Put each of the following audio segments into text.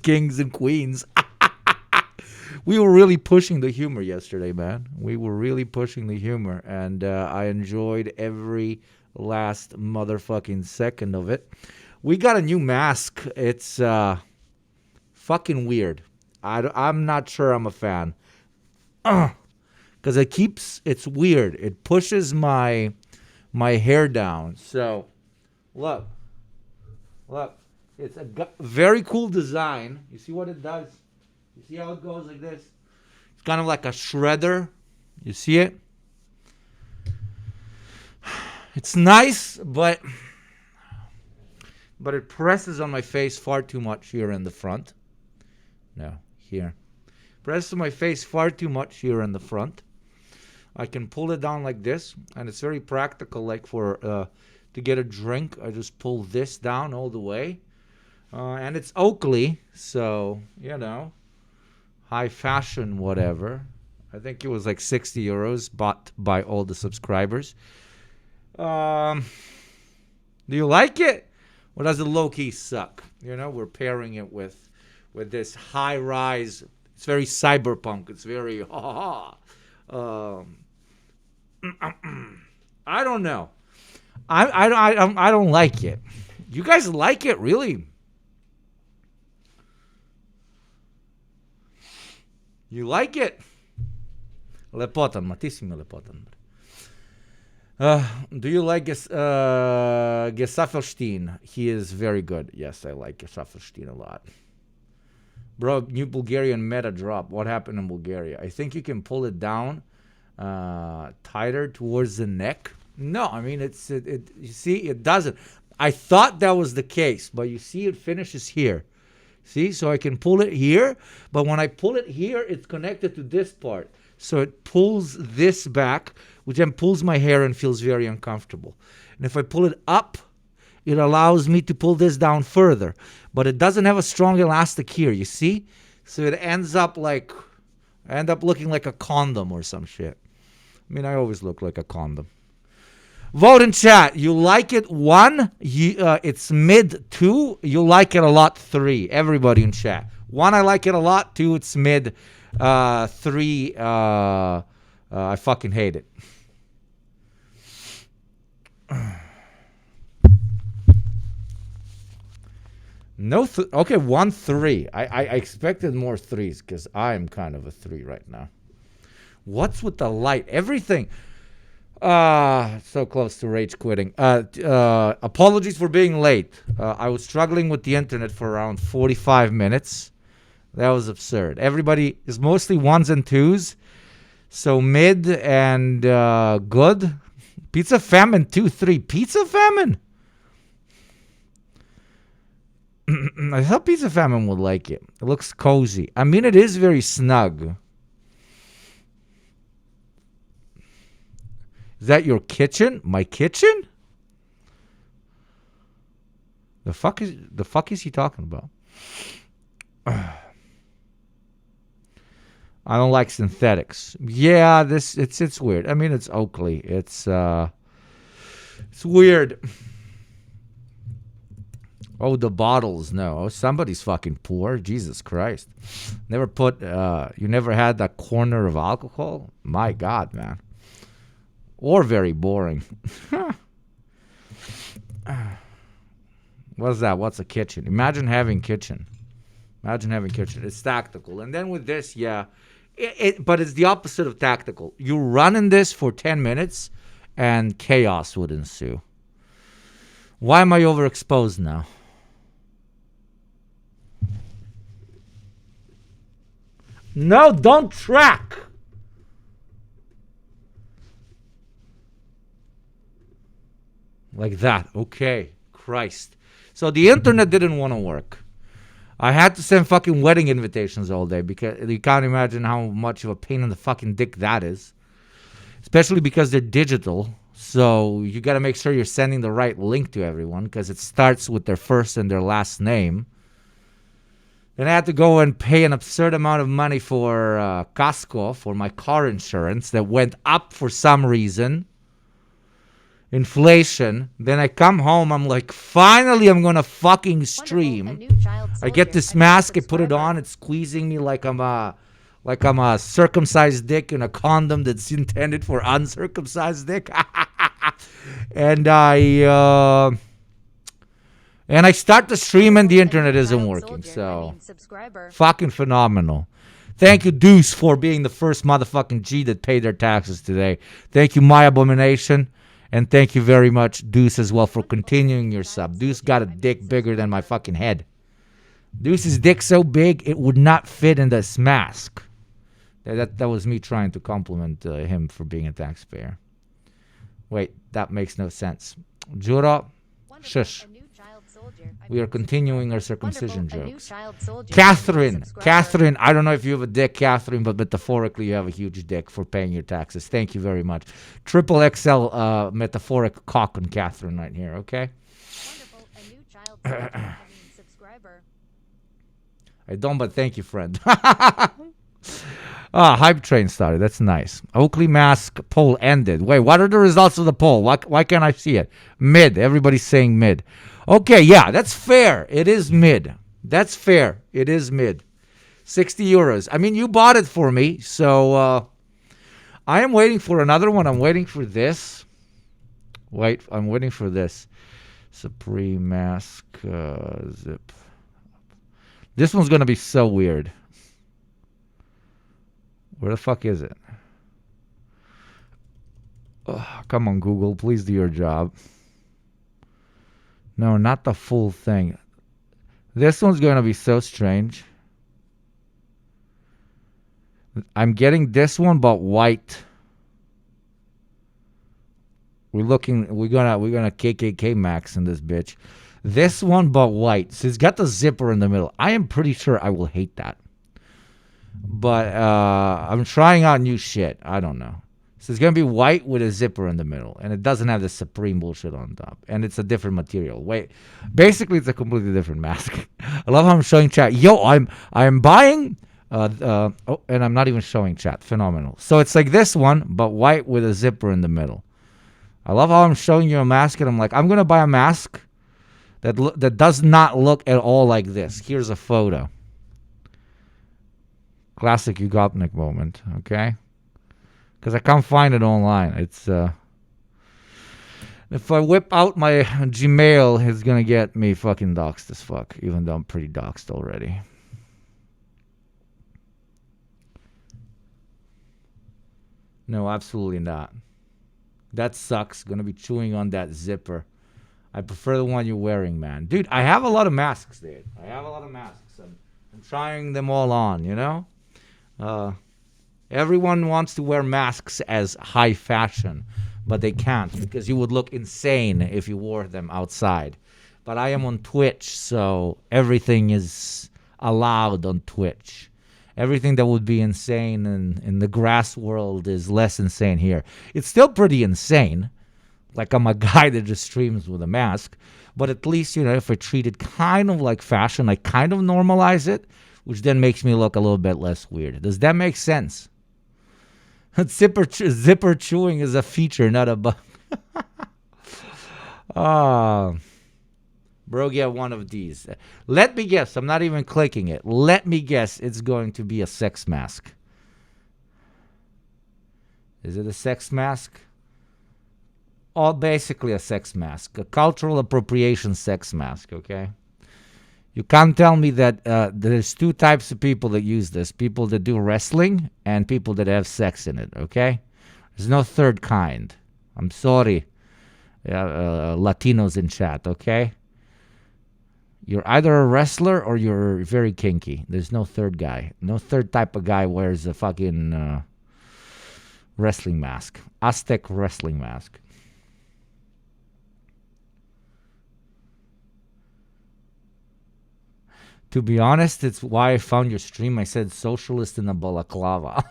kings and queens. We were really pushing the humor yesterday, man. We were really pushing the humor, and I enjoyed every last motherfucking second of it. We got a new mask. It's fucking weird. I'm not sure I'm a fan. Because it's weird. It pushes my hair down. So, look. It's a very cool design. You see what it does? You see how it goes like this? It's kind of like a shredder. You see it? It's nice, but it presses on my face far too much here in the front. No, here. Presses on my face far too much here in the front. I can pull it down like this, and it's very practical, like for to get a drink. I just pull this down all the way. And it's Oakley, so, high fashion, whatever. I think it was like 60 euros, bought by all the subscribers. Do you like it? Or does it low-key suck? We're pairing it with this high-rise. It's very cyberpunk. It's very, I don't know. I don't like it. You guys like it, really? You like it? Lepotan, matissimo lepotan. Do you like Gesaffelstein? He is very good. Yes, I like Gesaffelstein a lot. Bro, new Bulgarian meta drop. What happened in Bulgaria? I think you can pull it down tighter towards the neck. No, I mean, you see, it doesn't. I thought that was the case, but you see it finishes here. See, so I can pull it here, but when I pull it here, it's connected to this part. So it pulls this back, which then pulls my hair and feels very uncomfortable. And if I pull it up, it allows me to pull this down further. But it doesn't have a strong elastic here, you see? So it ends up looking like a condom or some shit. I mean, I always look like a condom. Vote in chat. You like it 1? It's mid 2. You like it a lot 3. Everybody in chat. 1, I like it a lot. 2, it's mid. 3, I fucking hate it. No, okay, 1, 3. I expected more 3s because I'm kind of a 3 right now. What's with the light? Everything. So close to rage quitting. Apologies for being late. I was struggling with the internet for around 45 minutes. That was absurd. Everybody is mostly 1s and 2s. So mid and good. Pizza famine 2, 3. Pizza famine? I thought Pizza famine would like it. It looks cozy. I mean, it is very snug. Is that your kitchen? My kitchen? The fuck is he talking about? I don't like synthetics. Yeah, it's weird. I mean, it's Oakley. It's weird. Oh, the bottles. No. Oh, somebody's fucking poor. Jesus Christ. You never had that corner of alcohol? My God, man. Or very boring. What's that? What's a kitchen? Imagine having kitchen. It's tactical. And then with this, yeah. But it's the opposite of tactical. You run in this for 10 minutes and chaos would ensue. Why am I overexposed now? No, don't track. Like that. Okay. Christ. So the internet didn't want to work. I had to send fucking wedding invitations all day because you can't imagine how much of a pain in the fucking dick that is. Especially because they're digital. So you got to make sure you're sending the right link to everyone because it starts with their first and their last name. Then I had to go and pay an absurd amount of money for Casco, for my car insurance that went up for some reason. inflation. Then I come home. I'm like, finally, I'm gonna fucking stream. I get this mask. I put it on. It's squeezing me like I'm a circumcised dick in a condom that's intended for uncircumcised dick. and I start the stream and the internet isn't working. So fucking phenomenal. Thank you, Deuce, for being the first motherfucking G that paid their taxes today. Thank you, My Abomination. And thank you very much, Deuce, as well, for continuing your sub. Deuce got a dick bigger than my fucking head. Deuce's dick so big, it would not fit in this mask. That was me trying to compliment him for being a taxpayer. Wait, that makes no sense. Juro, shush. We are continuing our circumcision jokes. Catherine, I don't know if you have a dick, Catherine, but metaphorically you have a huge dick for paying your taxes. Thank you very much. Triple XL metaphoric cock on Catherine right here, okay? I don't, but thank you, friend. Hype train started. That's nice. Oakley mask poll ended. Wait, what are the results of the poll? Why can't I see it? Mid. Everybody's saying mid. Okay, yeah, that's fair. It is mid. That's fair. It is mid. 60 euros. I mean, you bought it for me, so I am waiting for another one. I'm waiting for this. Wait, I'm waiting for this. Supreme mask zip. This one's going to be so weird. Where the fuck is it? Oh, come on, Google. Please do your job. No, not the full thing. This one's going to be so strange. I'm getting this one, but white. We're gonna KKK Max in this bitch. This one, but white. So it's got the zipper in the middle. I am pretty sure I will hate that. But I'm trying out new shit. I don't know. So it's going to be white with a zipper in the middle. And it doesn't have the Supreme bullshit on top. And it's a different material. Wait. Basically, it's a completely different mask. I love how I'm showing chat. Yo, I'm buying... and I'm not even showing chat. Phenomenal. So it's like this one, but white with a zipper in the middle. I love how I'm showing you a mask. And I'm like, I'm going to buy a mask that does not look at all like this. Here's a photo. Classic Ugopnik moment, okay? Because I can't find it online. It's if I whip out my Gmail, it's gonna get me fucking doxxed as fuck, even though I'm pretty doxxed already. No, absolutely not. That sucks. Gonna be chewing on that zipper. I prefer the one you're wearing, man. Dude, I have a lot of masks, dude. I have a lot of masks. I'm trying them all on, you know? Everyone wants to wear masks as high fashion, but they can't because you would look insane if you wore them outside. But I am on Twitch, so everything is allowed on Twitch. Everything that would be insane in the grass world is less insane here. It's still pretty insane. Like I'm a guy that just streams with a mask. But at least, you know, if I treat it kind of like fashion, I kind of normalize it, which then makes me look a little bit less weird. Does that make sense? Zipper chewing is a feature, not a bug. Bro, get one of these. Let me guess. I'm not even clicking it. Let me guess. It's going to be a sex mask. Is it a sex mask? Oh, basically a sex mask. A cultural appropriation sex mask, okay? You can't tell me that there's two types of people that use this. People that do wrestling and people that have sex in it, okay? There's no third kind. I'm sorry, Latinos in chat, okay? You're either a wrestler or you're very kinky. There's no third guy. No third type of guy wears a fucking wrestling mask. Aztec wrestling mask. To be honest, it's why I found your stream. I said socialist in a balaclava.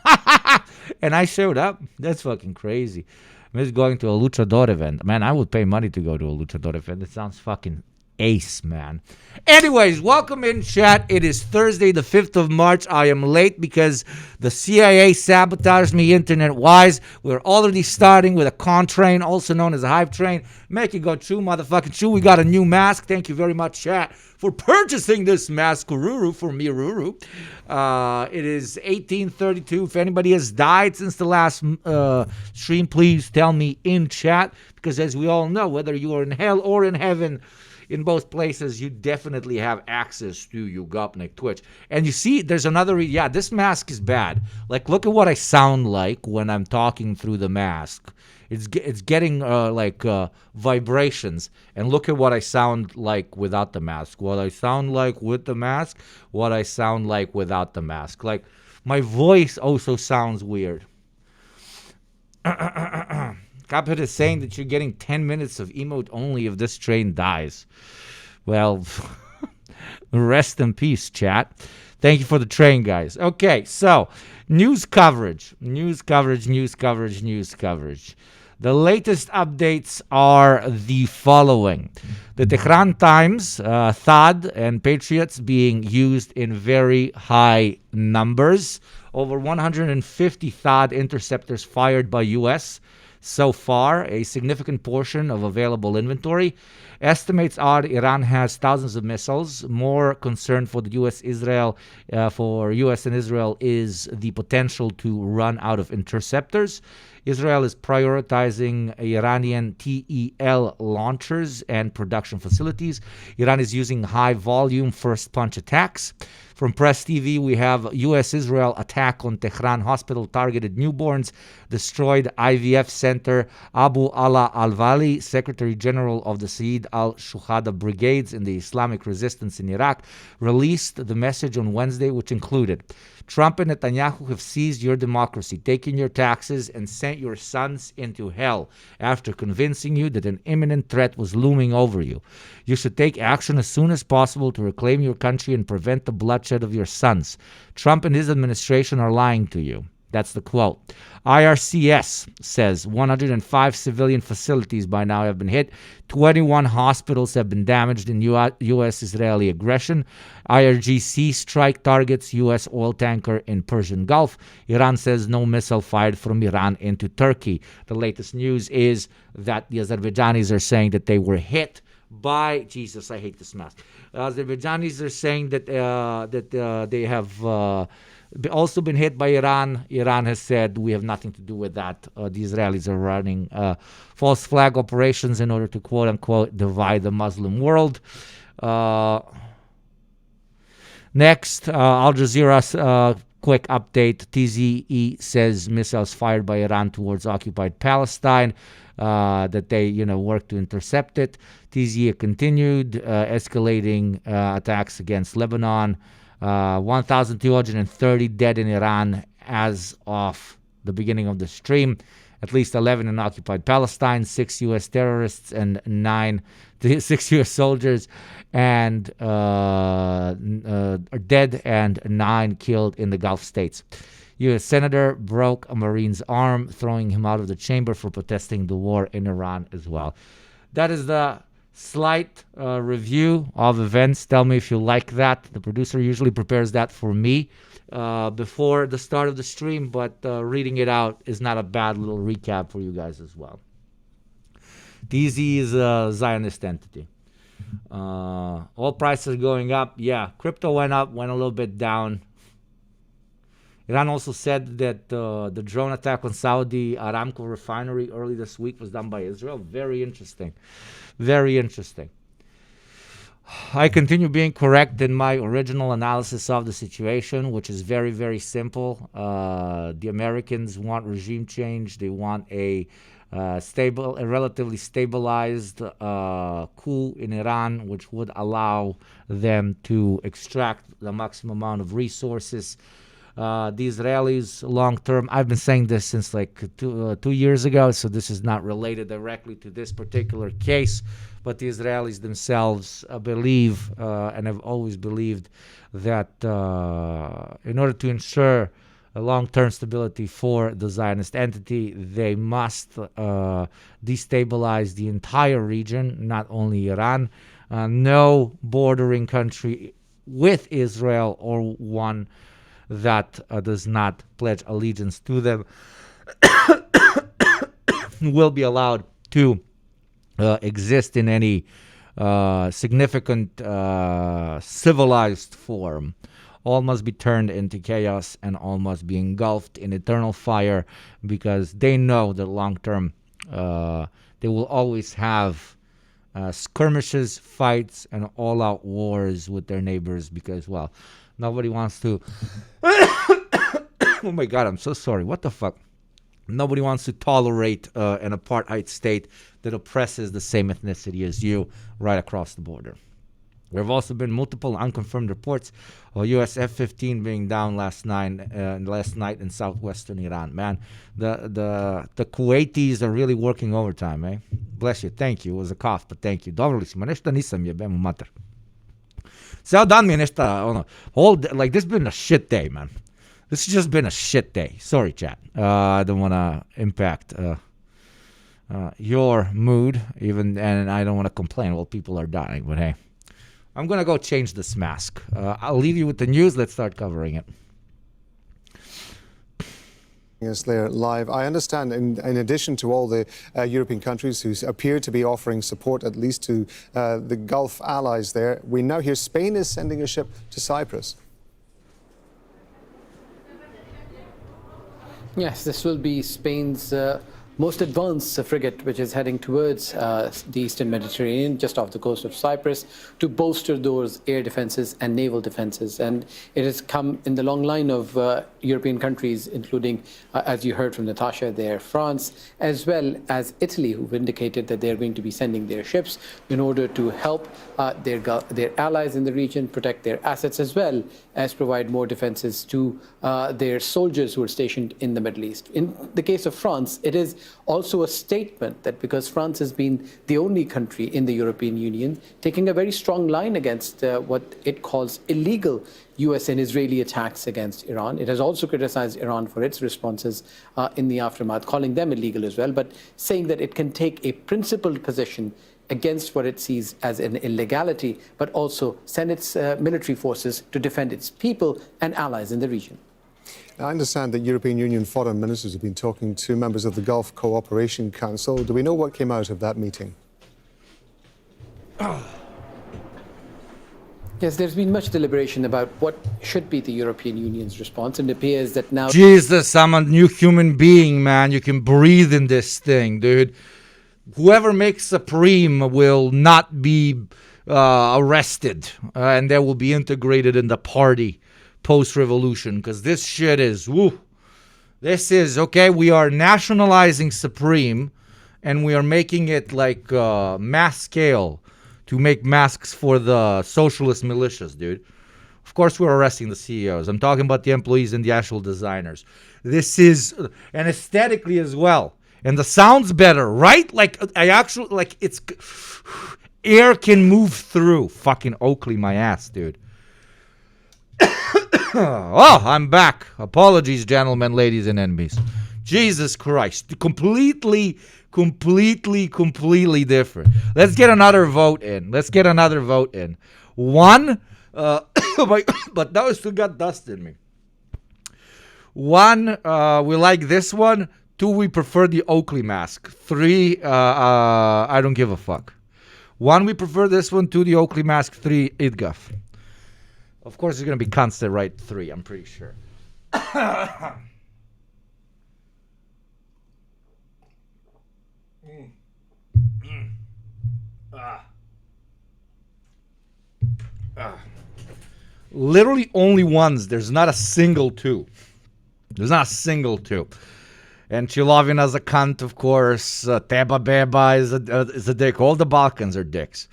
And I showed up. That's fucking crazy. I'm just going to a luchador event. Man, I would pay money to go to a luchador event. It sounds fucking ace, man. Anyways, welcome in, chat. It is Thursday, the 5th of March. I am late because the CIA sabotaged me internet-wise. We're already starting with a con train, also known as a hype train. Make it go true, motherfucking true. We got a new mask. Thank you very much, chat, for purchasing this mask, Kururu, for me, Ruru. It is 1832. If anybody has died since the last stream, please tell me in chat, because as we all know, whether you are in hell or in heaven, in both places, you definitely have access to Ugopnik Twitch. And you see, there's another... yeah, this mask is bad. Like, look at what I sound like when I'm talking through the mask. It's getting, vibrations. And look at what I sound like without the mask. What I sound like with the mask, what I sound like without the mask. Like, my voice also sounds weird. Cuphead is saying that you're getting 10 minutes of emote only if this train dies. Well, rest in peace, chat. Thank you for the train, guys. Okay, so news coverage. The latest updates are the following. The Tehran Times, THAAD and Patriots being used in very high numbers. Over 150 THAAD interceptors fired by U.S. so far, a significant portion of available inventory. Estimates are Iran has thousands of missiles. More concern for the U.S. and Israel is the potential to run out of interceptors. Israel is prioritizing Iranian TEL launchers and production facilities. Iran is using high-volume first-punch attacks. From Press TV, we have U.S.-Israel attack on Tehran hospital targeted newborns, destroyed IVF center. Abu Ala al-Wali, Secretary General of the Sayyid al-Shuhada Brigades in the Islamic Resistance in Iraq, released the message on Wednesday, which included: Trump and Netanyahu have seized your democracy, taken your taxes, and sent your sons into hell after convincing you that an imminent threat was looming over you. You should take action as soon as possible to reclaim your country and prevent the bloodshed of your sons. Trump and his administration are lying to you. That's the quote. IRCS says 105 civilian facilities by now have been hit. 21 hospitals have been damaged in U.S.-Israeli aggression. IRGC strike targets U.S. oil tanker in Persian Gulf. Iran says no missile fired from Iran into Turkey. The latest news is that the Azerbaijanis are saying that they were hit by... Jesus, I hate this mask. Azerbaijanis are saying that they have... also been hit by Iran. Iran has said we have nothing to do with that. The Israelis are running false flag operations in order to quote-unquote divide the Muslim world. Next, Al Jazeera's quick update. TZE says missiles fired by Iran towards occupied Palestine, that they work to intercept it. TZE continued escalating attacks against Lebanon. 1,230 dead in Iran as of the beginning of the stream. At least 11 in occupied Palestine, 6 U.S. terrorists and 6 U.S. soldiers and are dead, and 9 killed in the Gulf states. U.S. senator broke a Marine's arm, throwing him out of the chamber for protesting the war in Iran as well. That is the slight review of events. Tell me if you like that. The producer usually prepares that for me before the start of the stream, but reading it out is not a bad little recap for you guys as well. DZ is a Zionist entity. Oil prices are going up. Yeah, crypto went up, went a little bit down. Iran also said that the drone attack on Saudi Aramco refinery early this week was done by Israel. Very interesting. Very interesting. I continue being correct in my original analysis of the situation, which is very, very simple. The Americans want regime change. They want a relatively stabilized coup in Iran, which would allow them to extract the maximum amount of resources. The Israelis long-term, I've been saying this since like 2 years ago, so this is not related directly to this particular case, but the Israelis themselves believe and have always believed that in order to ensure a long-term stability for the Zionist entity, they must destabilize the entire region, not only Iran. no bordering country with Israel or one that does not pledge allegiance to them will be allowed to exist in any significant civilized form. All must be turned into chaos, and all must be engulfed in eternal fire, because they know that long term they will always have skirmishes, fights, and all-out wars with their neighbors, because, well, nobody wants to... Oh my God, I'm so sorry. What the fuck? Nobody wants to tolerate an apartheid state that oppresses the same ethnicity as you right across the border. There have also been multiple unconfirmed reports of U.S. F-15 being down last night in southwestern Iran. Man, the Kuwaitis are really working overtime, eh? Bless you. Thank you. It was a cough, but thank you. Dobro li si, ma nešto nisam, jebem u mater. Ceo dan mi je nešto, like, this has been a shit day, man. This has just been a shit day. Sorry, chat. I don't want to impact your mood, and I don't want to complain while people are dying, but hey. I'm going to go change this mask. I'll leave you with the news. Let's start covering it. Yes, they're live. I understand, in addition to all the European countries who appear to be offering support, at least to the Gulf allies there, we now hear Spain is sending a ship to Cyprus. Yes, this will be Spain's most advanced frigate, which is heading towards the eastern Mediterranean, just off the coast of Cyprus, to bolster those air defenses and naval defenses. And it has come in the long line of European countries, including, as you heard from Natasha there, France, as well as Italy, who've indicated that they're going to be sending their ships in order to help their allies in the region, protect their assets, as well as provide more defenses to their soldiers who are stationed in the Middle East. In the case of France, it is also a statement that because France has been the only country in the European Union taking a very strong line against what it calls illegal US and Israeli attacks against Iran. It has also criticized Iran for its responses in the aftermath, calling them illegal as well, but saying that it can take a principled position against what it sees as an illegality, but also send its military forces to defend its people and allies in the region. I understand that European Union foreign ministers have been talking to members of the Gulf Cooperation Council. Do we know what came out of that meeting? Yes, there's been much deliberation about what should be the European Union's response, and it appears that now... Jesus, I'm a new human being, man. You can breathe in this thing, dude. Whoever makes Supreme will not be arrested, and they will be integrated in the party post-revolution, because this shit is, woo. This is, okay, we are nationalizing Supreme, and we are making it like mass scale to make masks for the socialist militias, dude. Of course, we're arresting the CEOs. I'm talking about the employees and the actual designers. This is, and aesthetically as well. And the sound's better, right? Like, it's, air can move through. Fucking Oakley, my ass, dude. Oh, I'm back. Apologies, gentlemen, ladies, and enemies. Jesus Christ. Completely different. Let's get another vote in. One, but now I still got dust in me. One, we like this one. Two, we prefer the Oakley mask. Three, I don't give a fuck. One, we prefer this one. Two, the Oakley mask. Three, Idgaf. Of course, it's going to be constant right 3, I'm pretty sure. Literally only ones. There's not a single 2. And Chilovina's a cunt, of course. Teba Beba is a dick. All the Balkans are dicks.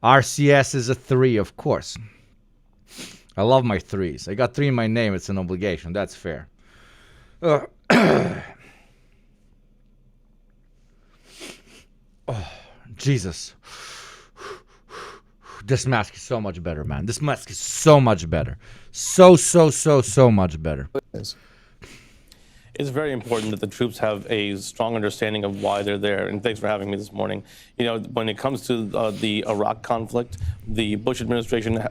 RCS is a 3, of course. I love my 3s. I got 3 in my name. It's an obligation. That's fair. Oh, Jesus. This mask is so much better, man. This mask is so much better. So much better. It's very important that the troops have a strong understanding of why they're there. And thanks for having me this morning. You know, when it comes to the Iraq conflict, the Bush administration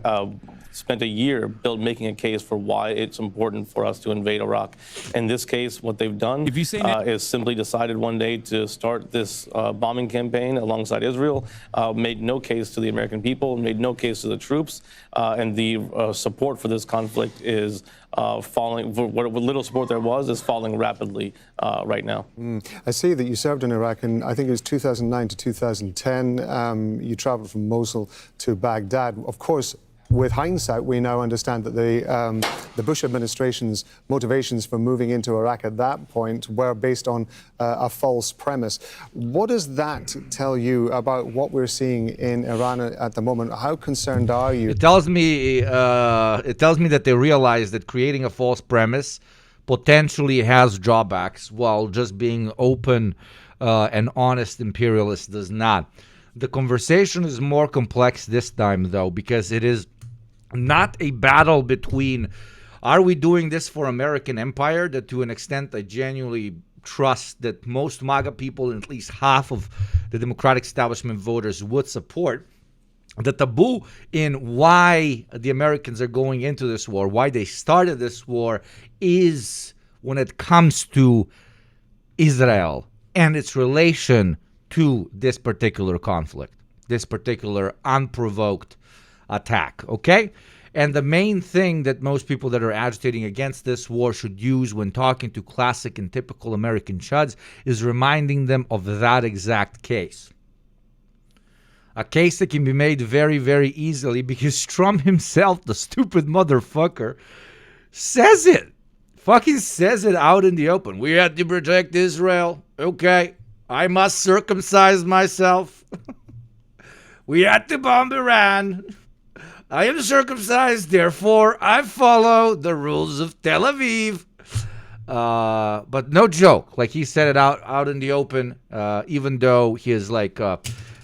spent a year making a case for why it's important for us to invade Iraq. In this case, what they've done is simply decided one day to start this bombing campaign alongside Israel, made no case to the American people, made no case to the troops, and the support for this conflict is falling. What little support there was is falling rapidly right now. I see that you served in Iraq, and I think it was 2009 to 2010. You traveled from Mosul to Baghdad. Of course, with hindsight, we now understand that the Bush administration's motivations for moving into Iraq at that point were based on a false premise. What does that tell you about what we're seeing in Iran at the moment? How concerned are you? It tells me that they realize that creating a false premise potentially has drawbacks, while just being open and honest imperialist does not. The conversation is more complex this time, though, because it is not a battle between, are we doing this for American empire, that to an extent I genuinely trust that most MAGA people and at least half of the Democratic establishment voters would support. The taboo in why the Americans are going into this war, why they started this war, is when it comes to Israel and its relation to this particular conflict, this particular unprovoked attack, okay? And the main thing that most people that are agitating against this war should use when talking to classic and typical American chuds is reminding them of that exact case. A case that can be made very, very easily because Trump himself, the stupid motherfucker, says it. Fucking says it out in the open. We have to protect Israel. Okay. I must circumcise myself. We had to bomb Iran. I am circumcised, therefore I follow the rules of Tel Aviv. But no joke. Like, he said it out in the open, even though he is like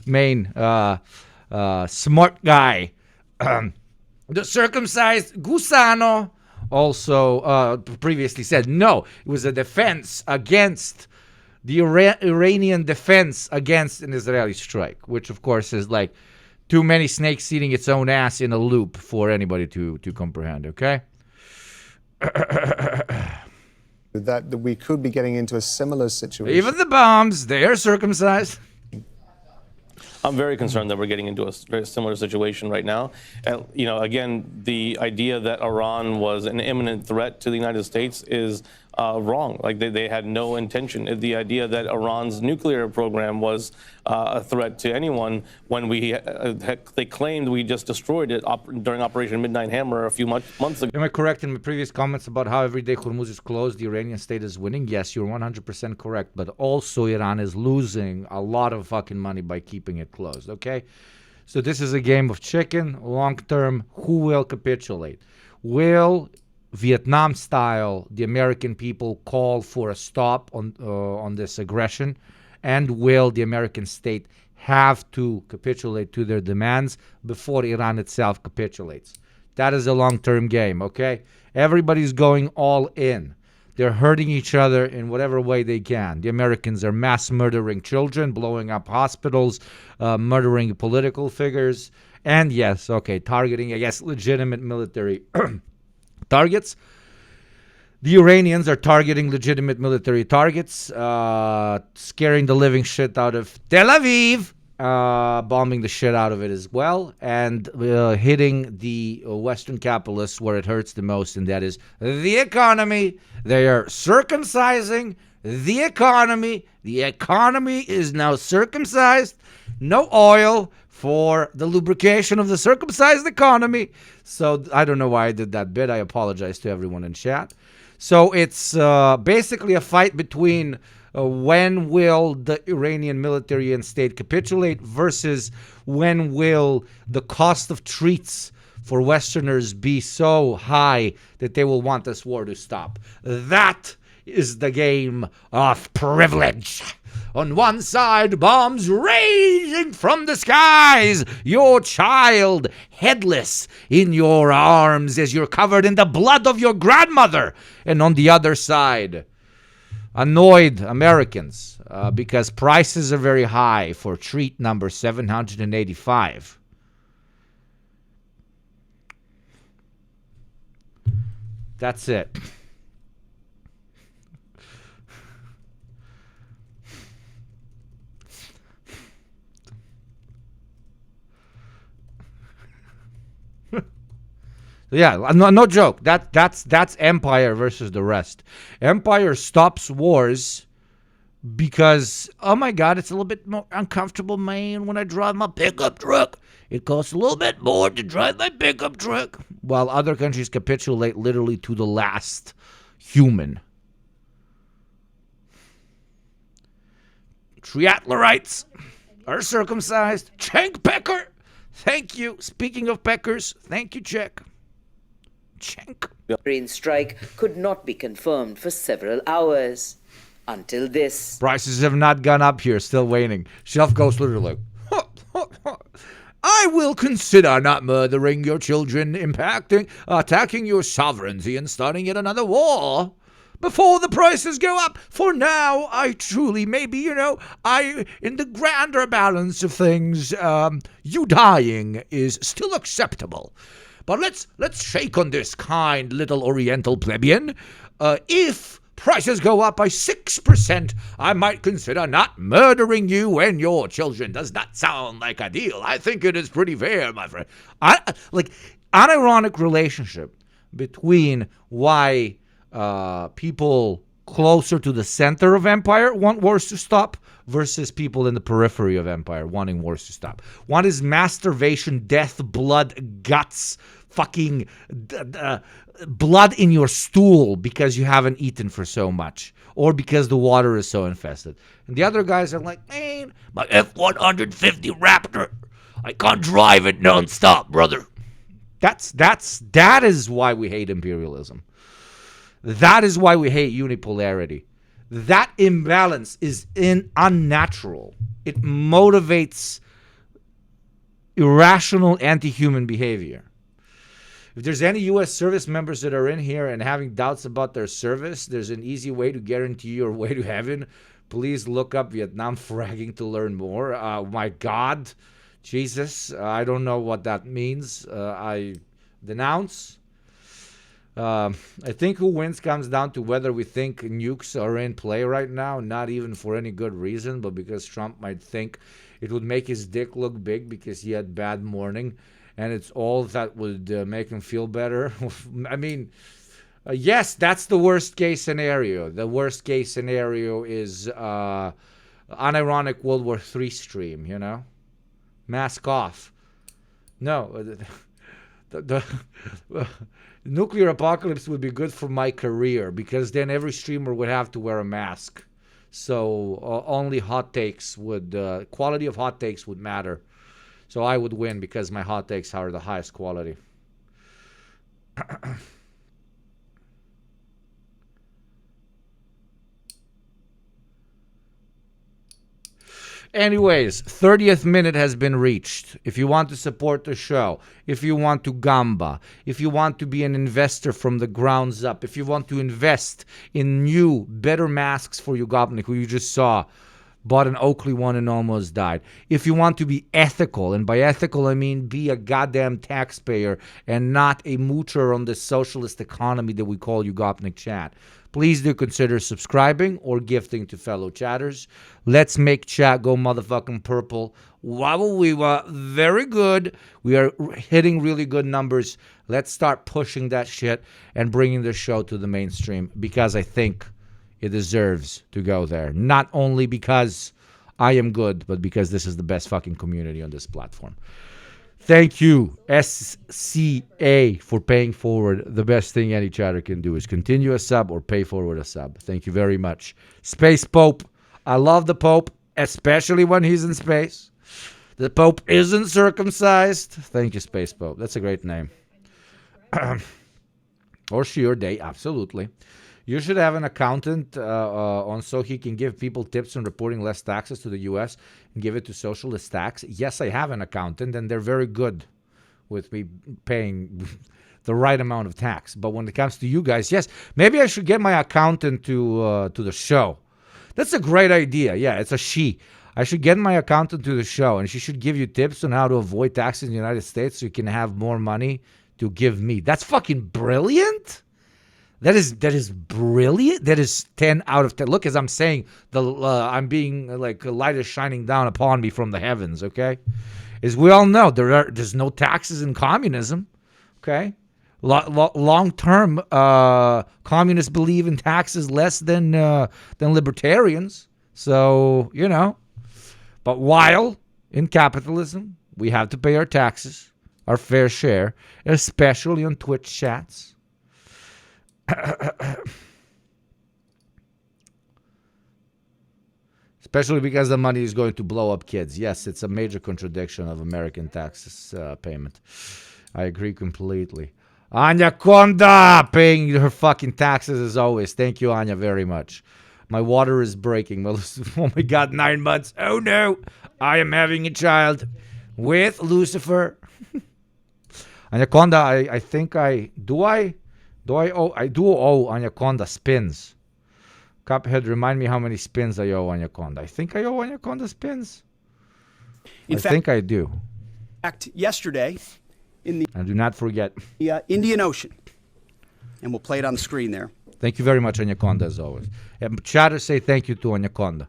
main smart guy. The circumcised Gusano also previously said no. It was a defense against the Iranian defense against an Israeli strike, which of course is like too many snakes eating its own ass in a loop for anybody to comprehend, okay? That we could be getting into a similar situation. Even the bombs, they are circumcised. I'm very concerned that we're getting into a very similar situation right now. And, you know, again, the idea that Iran was an imminent threat to the United States is wrong. Like, they had no intention. The idea that Iran's nuclear program was a threat to anyone when they claimed we just destroyed it during Operation Midnight Hammer a few months ago. Am I correct in my previous comments about how every day Hormuz is closed, the Iranian state is winning? Yes, you're 100% correct. But also Iran is losing a lot of fucking money by keeping it closed, okay? So this is a game of chicken. Long term, who will capitulate? Will Vietnam style, the American people call for a stop on this aggression? And will the American state have to capitulate to their demands before Iran itself capitulates? That is a long-term game, okay? Everybody's going all in. They're hurting each other in whatever way they can. The Americans are mass murdering children, blowing up hospitals, murdering political figures, and yes, okay, targeting, I guess, legitimate military targets. The Iranians are targeting legitimate military targets, scaring the living shit out of Tel Aviv, bombing the shit out of it as well, and hitting the Western capitalists where it hurts the most, and that is the economy. They are circumcising the economy. The economy is now circumcised. No oil for the lubrication of the circumcised economy. So I don't know why I did that bit. I apologize to everyone in chat. So it's basically a fight between when will the Iranian military and state capitulate versus when will the cost of treats for Westerners be so high that they will want this war to stop. That is the game of privilege. On one side, bombs raging from the skies, your child headless in your arms as you're covered in the blood of your grandmother. And on the other side, annoyed Americans because prices are very high for treat number 785. That's it. Yeah, no joke. That's Empire versus the rest. Empire stops wars because, oh my God, it's a little bit more uncomfortable, man, when I drive my pickup truck. It costs a little bit more to drive my pickup truck. While other countries capitulate literally to the last human. Triatlerites are circumcised. Cenk Pecker. Thank you. Speaking of peckers, thank you, Czech. Cenk. Rain strike could not be confirmed for several hours. Until this. Prices have not gone up here, still waiting. Shelf goes literally like, I will consider not murdering your children, attacking your sovereignty and starting yet another war before the prices go up. For now, I truly, maybe, in the grander balance of things, you dying is still acceptable. But let's shake on this, kind little Oriental plebeian. If prices go up by 6%, I might consider not murdering you and your children. Does not sound like a deal. I think it is pretty fair, my friend. Unironic relationship between why people closer to the center of empire want wars to stop versus people in the periphery of empire wanting wars to stop. One is masturbation, death, blood, guts, fucking blood in your stool because you haven't eaten for so much or because the water is so infested. And the other guys are like, man, my F-150 Raptor, I can't drive it nonstop, brother. That is why we hate imperialism. That is why we hate unipolarity. That imbalance is unnatural. It motivates irrational anti-human behavior. If there's any U.S. service members that are in here and having doubts about their service, there's an easy way to guarantee your way to heaven. Please look up Vietnam fragging to learn more. My God, Jesus, I don't know what that means. I denounce. I think who wins comes down to whether we think nukes are in play right now, not even for any good reason, but because Trump might think it would make his dick look big because he had bad morning, and it's all that would make him feel better. I mean, yes, that's the worst case scenario. The worst case scenario is unironic World War III stream, Mask off. No, the nuclear apocalypse would be good for my career because then every streamer would have to wear a mask. So only hot takes quality of hot takes would matter. So I would win because my hot takes are the highest quality. Anyways, 30th minute has been reached. If you want to support the show, if you want to gamba, if you want to be an investor from the grounds up, if you want to invest in new, better masks for you, Gopnik, who you just saw, bought an Oakley one and almost died. If you want to be ethical, and by ethical I mean be a goddamn taxpayer and not a moocher on the socialist economy that we call you, Gopnik chat, please do consider subscribing or gifting to fellow chatters. Let's make chat go motherfucking purple. Wow, we were very good. We are hitting really good numbers. Let's start pushing that shit and bringing the show to the mainstream because I think it deserves to go there. Not only because I am good, but because this is the best fucking community on this platform. Thank you, SCA, for paying forward. The best thing any chatter can do is continue a sub or pay forward a sub. Thank you very much. Space Pope. I love the Pope, especially when he's in space. The Pope isn't circumcised. Thank you, Space Pope. That's a great name. Or she or they, absolutely. You should have an accountant on so he can give people tips on reporting less taxes to the U.S. and give it to socialist tax. Yes, I have an accountant, and they're very good with me paying the right amount of tax. But when it comes to you guys, yes, maybe I should get my accountant to the show. That's a great idea. Yeah, it's a she. I should get my accountant to the show, and she should give you tips on how to avoid taxes in the United States so you can have more money to give me. That's fucking brilliant. That is brilliant. That is 10 out of 10. Look, as I'm saying, I'm being like a light is shining down upon me from the heavens. Okay, as we all know, there's no taxes in communism. Okay, long term, communists believe in taxes less than libertarians. So but while in capitalism, we have to pay our taxes, our fair share, especially on Twitch chats. Especially because the money is going to blow up kids. Yes, it's a major contradiction of American taxes payment. I agree completely. Anya Konda paying her fucking taxes as always. Thank you, Anya, very much. My water is breaking. Oh my God, 9 months. Oh no, I am having a child with Lucifer. Anaconda, I think I do owe Anaconda spins. Cuphead, remind me how many spins I owe Anaconda. I think I owe Anaconda spins. I think I do. In fact, yesterday in the And do not forget. Indian Ocean, and we'll play it on the screen there. Thank you very much, Anaconda, as always. And chatters say thank you to Anaconda.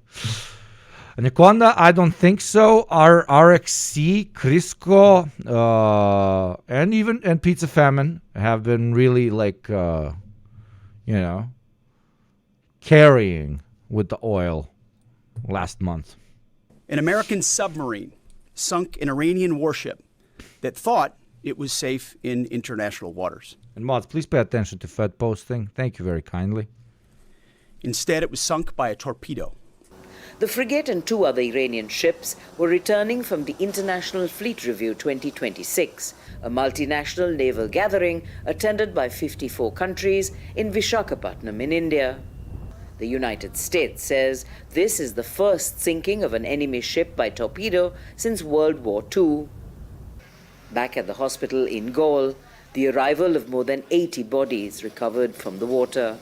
Anaconda, I don't think so. Our RXC, Crisco, and Pizza Famine have been really carrying with the oil last month. An American submarine sunk an Iranian warship that thought it was safe in international waters. And mods, please pay attention to Fed posting. Thank you very kindly. Instead, it was sunk by a torpedo. The frigate and 2 other Iranian ships were returning from the International Fleet Review 2026, a multinational naval gathering attended by 54 countries in Visakhapatnam in India. The United States says this is the first sinking of an enemy ship by torpedo since World War II. Back at the hospital in Gaul, the arrival of more than 80 bodies recovered from the water.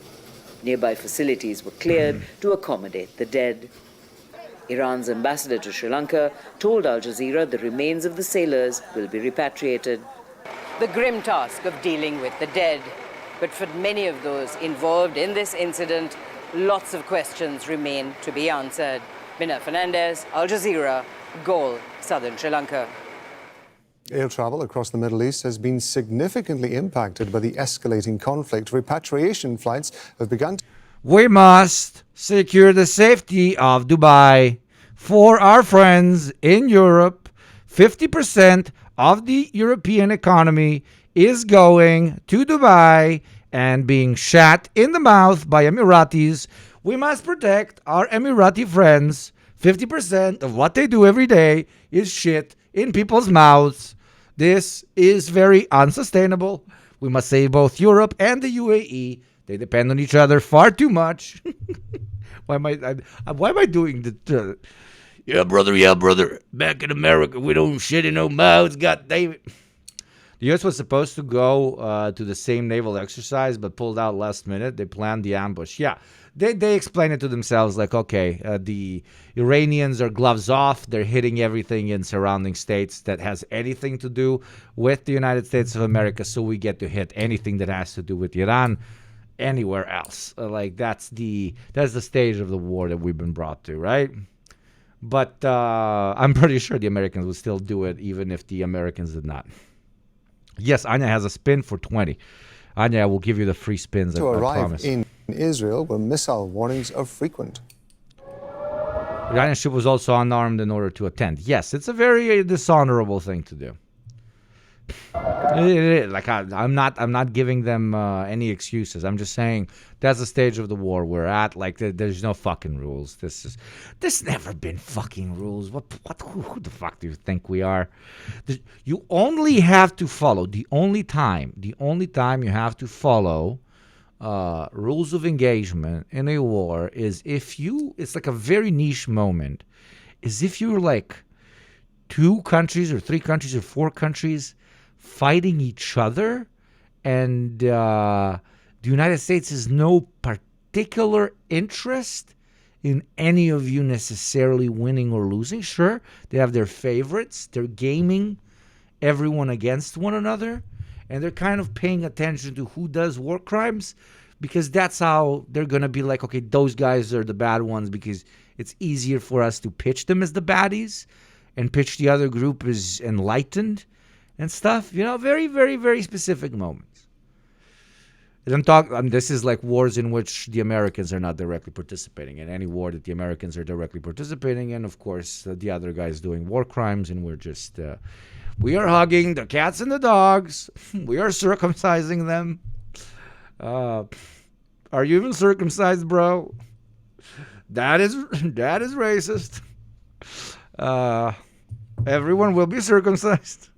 Nearby facilities were cleared to accommodate the dead. Iran's ambassador to Sri Lanka told Al Jazeera the remains of the sailors will be repatriated. The grim task of dealing with the dead. But for many of those involved in this incident, lots of questions remain to be answered. Mina Fernandez, Al Jazeera, Gaul, southern Sri Lanka. Air travel across the Middle East has been significantly impacted by the escalating conflict. Repatriation flights have begun to... We must secure the safety of Dubai for our friends in Europe. 50% of the European economy is going to Dubai and being shot in the mouth by Emiratis. We must protect our Emirati friends. 50% of what they do every day is shit in people's mouths. This is very unsustainable. We must save both Europe and the UAE. They depend on each other far too much. Why am I doing the... yeah, brother. Back in America, we don't shit in no mouths. God damn it. The U.S. was supposed to go to the same naval exercise, but pulled out last minute. They planned the ambush. Yeah, they explain it to themselves like, okay, the Iranians are gloves off. They're hitting everything in surrounding states that has anything to do with the United States of America, so we get to hit anything that has to do with Iran anywhere else. That's the stage of the war that we've been brought to, right? But I'm pretty sure the Americans would still do it even if the Americans did not. Yes, Anya has a spin for 20. Anya, I will give you the free spins. To I arrive promise. in Israel where missile warnings are frequent. Iranian ship was also unarmed in order to attend. Yes, it's a very dishonorable thing to do. I'm not giving them any excuses. I'm just saying that's the stage of the war we're at. There's no fucking rules. There's never been fucking rules. Who the fuck do you think we are? You only have to follow the only time you have to follow rules of engagement in a war is it's like a very niche moment, is if you're like 2 countries or 3 countries or 4 countries fighting each other And the United States has no particular interest in any of you necessarily winning or losing. Sure, they have their favorites. They're gaming everyone against one another. And they're kind of paying attention to who does war crimes, because that's how they're going to be like, okay, those guys are the bad ones, because it's easier for us to pitch them as the baddies and pitch the other group as enlightened and stuff. Very, very, very specific moments. And I'm talking, this is like wars in which the Americans are not directly participating in. Any war that the Americans are directly participating in, of course, the other guys doing war crimes, and we're just, we are hugging the cats and the dogs. We are circumcising them. Are you even circumcised, bro? That is racist. Everyone will be circumcised.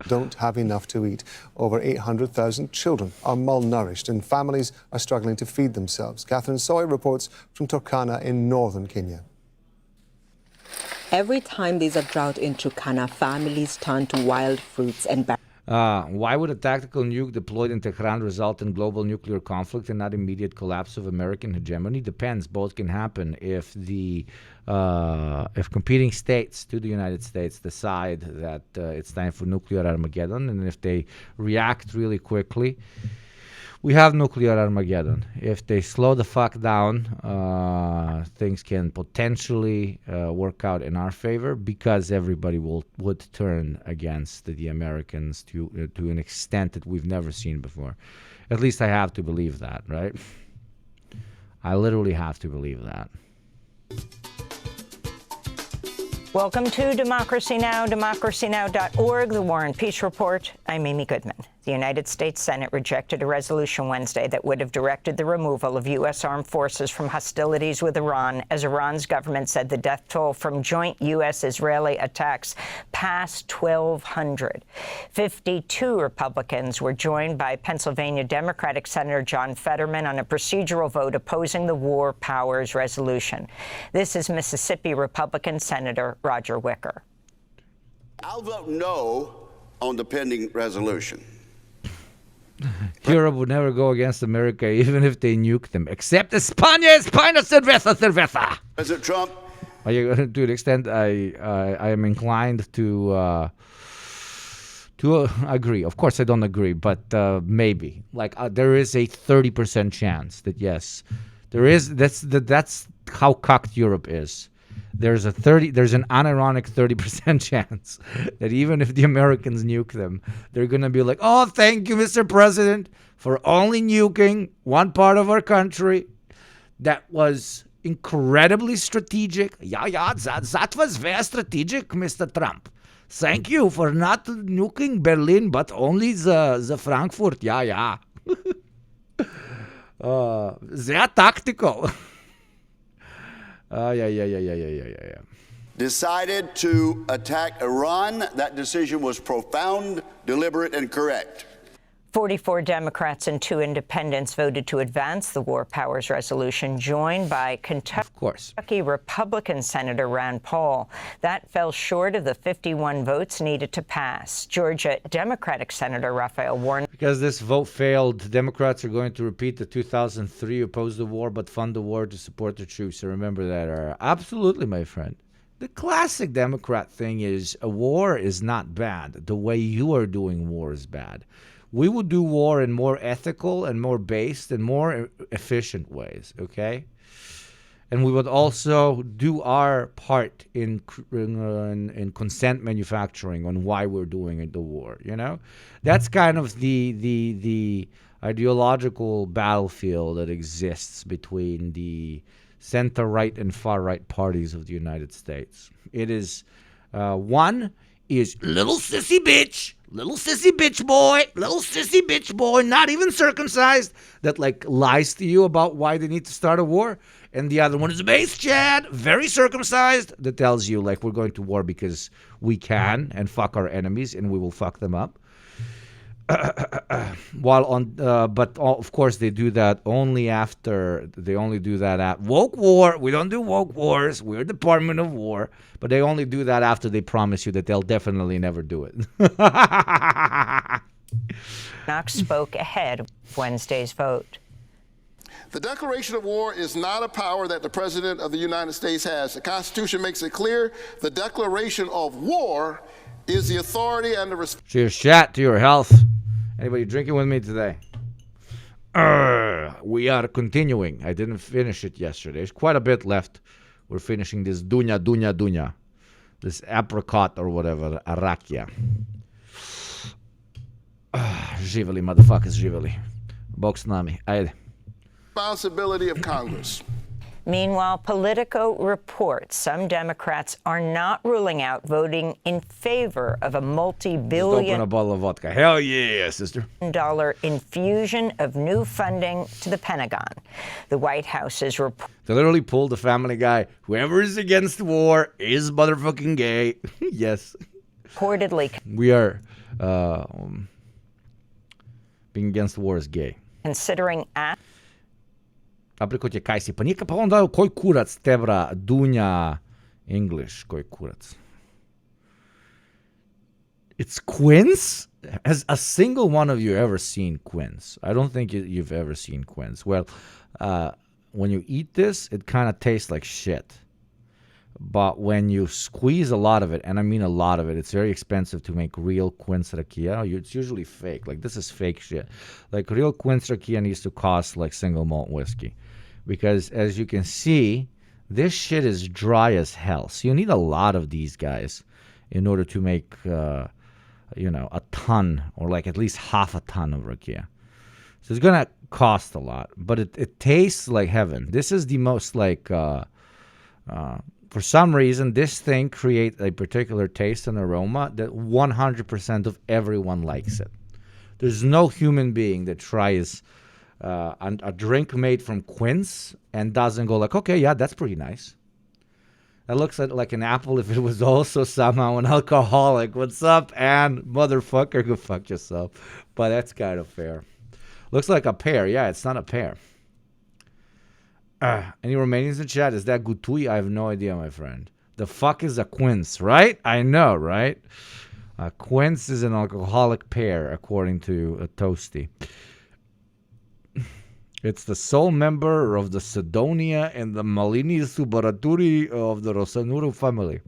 Don't have enough to eat. Over 800,000 children are malnourished and families are struggling to feed themselves. Catherine Soy reports from Turkana in northern Kenya. Every time there's a drought in Turkana, families turn to wild fruits and berries. Why would a tactical nuke deployed in Tehran result in global nuclear conflict and not immediate collapse of American hegemony? Depends. Both can happen if if competing states to the United States decide that it's time for nuclear Armageddon, and if they react really quickly, we have nuclear Armageddon. If they slow the fuck down, things can potentially work out in our favor, because everybody would turn against the Americans to an extent that we've never seen before. At least I have to believe that, right? I literally have to believe that. Welcome to Democracy Now!, democracynow.org, the War and Peace Report. I'm Amy Goodman. The United States Senate rejected a resolution Wednesday that would have directed the removal of U.S. armed forces from hostilities with Iran, as Iran's government said the death toll from joint U.S.-Israeli attacks passed 1,200. 52 Republicans were joined by Pennsylvania Democratic Senator John Fetterman on a procedural vote opposing the War Powers Resolution. This is Mississippi Republican Senator Roger Wicker. I'll vote no on the pending resolution. Europe would never go against America, even if they nuke them. Except España, cerveza, cerveza. President Trump. To the extent I am inclined to agree. Of course, I don't agree, but maybe. Like there is a 30% chance that yes, there is. That's how cocked Europe is. There's an unironic 30% chance that even if the Americans nuke them, they're going to be like, oh, thank you, Mr. President, for only nuking one part of our country. That was incredibly strategic. Yeah, that was very strategic, Mr. Trump. Thank you for not nuking Berlin, but only the Frankfurt. Yeah. Sehr tactical. Yeah. Decided to attack Iran. That decision was profound, deliberate, and correct. 44 Democrats and 2 independents voted to advance the War Powers Resolution, joined by Kentucky Republican Senator Rand Paul. That fell short of the 51 votes needed to pass. Georgia Democratic Senator Raphael Warnock. Because this vote failed, Democrats are going to repeat the 2003 oppose the war but fund the war to support the troops. So remember that. Absolutely, my friend. The classic Democrat thing is a war is not bad. The way you are doing war is bad. We would do war in more ethical and more based and more efficient ways, okay? And we would also do our part in consent manufacturing on why we're doing the war, you know? That's kind of the ideological battlefield that exists between the center-right and far-right parties of the United States. It is, one is little sissy bitch boy, not even circumcised, that like lies to you about why they need to start a war. And the other one is base Chad, very circumcised, that tells you like we're going to war because we can and fuck our enemies and we will fuck them up. But of course they do that only after, they only do that at woke war. We don't do woke wars. We're Department of War. But they only do that after they promise you that they'll definitely never do it. Knox spoke ahead of Wednesday's vote. The declaration of war is not a power that the President of the United States has. The Constitution makes it clear the declaration of war is the authority and the Cheers, chat, to your health. Anybody drinking with me today? We are continuing. I didn't finish it yesterday. There's quite a bit left. We're finishing this dunya. This apricot or whatever, arakia. Živeli, motherfuckers, živeli. Bog s nami. Ajde. responsibility of Congress. Meanwhile, Politico reports some Democrats are not ruling out voting in favor of a multi-billion Open a bottle of vodka. Hell yeah, sister. dollar infusion of new funding to the Pentagon. The White House is They literally pulled the Family Guy. Whoever is against war is motherfucking gay. Yes. reportedly We are being against war is gay. considering Aprikot je kaj si, pa nikaj pa onda koj kurac tebra Dunja English, koj kurac. It's quince? Has a single one of you ever seen quince? I don't think you've ever seen quince. Well, when you eat this, it kind of tastes like shit. But when you squeeze a lot of it, and I mean a lot of it, it's very expensive to make real quince rakia. It's usually fake. Like, this is fake shit. Like, real quince rakia needs to cost like single malt whiskey. Because, as you can see, this shit is dry as hell. So you need a lot of these guys in order to make, a ton, or like at least half a ton of rakia. So it's going to cost a lot. But it tastes like heaven. This is the most like... for some reason, this thing creates a particular taste and aroma that 100% of everyone likes it. There's no human being that tries a drink made from quince and doesn't go like, okay, yeah, that's pretty nice. That looks like an apple if it was also somehow an alcoholic. What's up, and motherfucker, go fuck yourself. But that's kind of fair. Looks like a pear. Yeah, it's not a pear. Any Romanians in chat? Is that gutui? I have no idea, my friend. The fuck is a quince, right? I know, right? A quince is an alcoholic pear, according to a Toasty. It's the sole member of the Sidonia and the Malini Subaraturi of the Rosanuru family.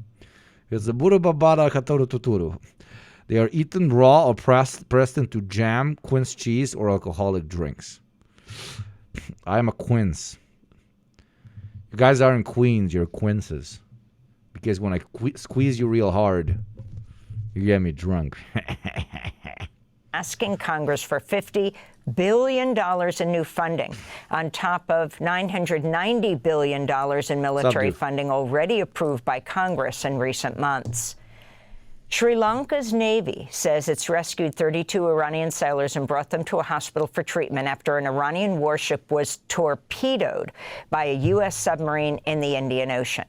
It's the Burababara Katoru Tuturu. They are eaten raw or pressed into jam, quince cheese, or alcoholic drinks. I am a quince. You guys aren't queens, you're quinces. Because when I squeeze you real hard, you get me drunk. asking Congress for $50 billion in new funding, on top of $990 billion in military funding already approved by Congress in recent months. Sri Lanka's Navy says it's rescued 32 Iranian sailors and brought them to a hospital for treatment after an Iranian warship was torpedoed by a U.S. submarine in the Indian Ocean.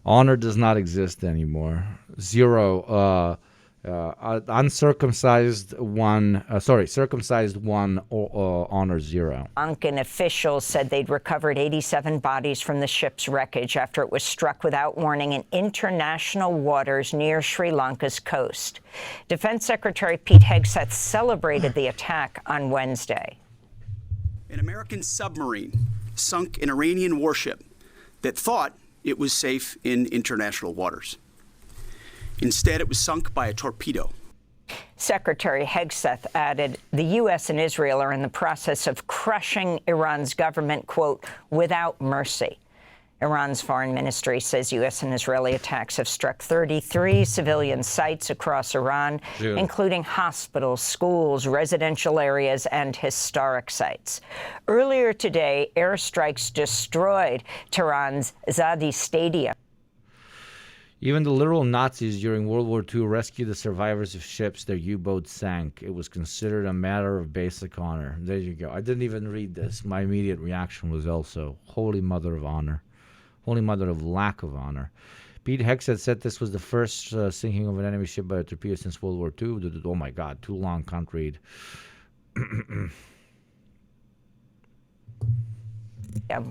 Honor does not exist anymore. Zero. Circumcised one, honor zero. Lankan officials said they'd recovered 87 bodies from the ship's wreckage after it was struck without warning in international waters near Sri Lanka's coast. Defense Secretary Pete Hegseth celebrated the attack on Wednesday. An American submarine sunk an Iranian warship that thought it was safe in international waters. Instead, it was sunk by a torpedo. Secretary Hegseth added the U.S. and Israel are in the process of crushing Iran's government, quote, without mercy. Iran's foreign ministry says U.S. and Israeli attacks have struck 33 civilian sites across Iran, including hospitals, schools, residential areas, and historic sites. Earlier today, airstrikes destroyed Tehran's Zadi Stadium. Even the literal Nazis during World War II rescued the survivors of ships their U-boat sank. It was considered a matter of basic honor. There you go. I didn't even read this. My immediate reaction was also, holy mother of honor. Holy mother of lack of honor. Pete Hegseth said this was the first sinking of an enemy ship by a torpedo since World War II. Oh my God, too long, can't read.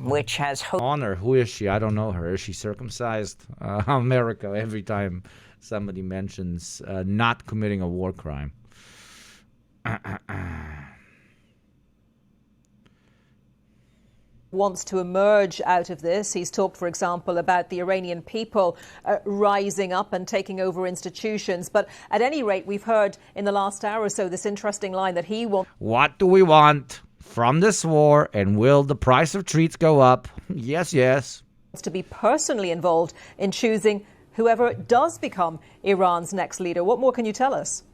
Which has honor. Who is she? I don't know her. Is she circumcised? America, every time somebody mentions not committing a war crime. Wants to emerge out of this. He's talked, for example, about the Iranian people rising up and taking over institutions. But at any rate, we've heard in the last hour or so this interesting line that he wants. What do we want from this war, and will the price of treats go up? Yes, yes. To be personally involved in choosing whoever does become Iran's next leader. What more can you tell us?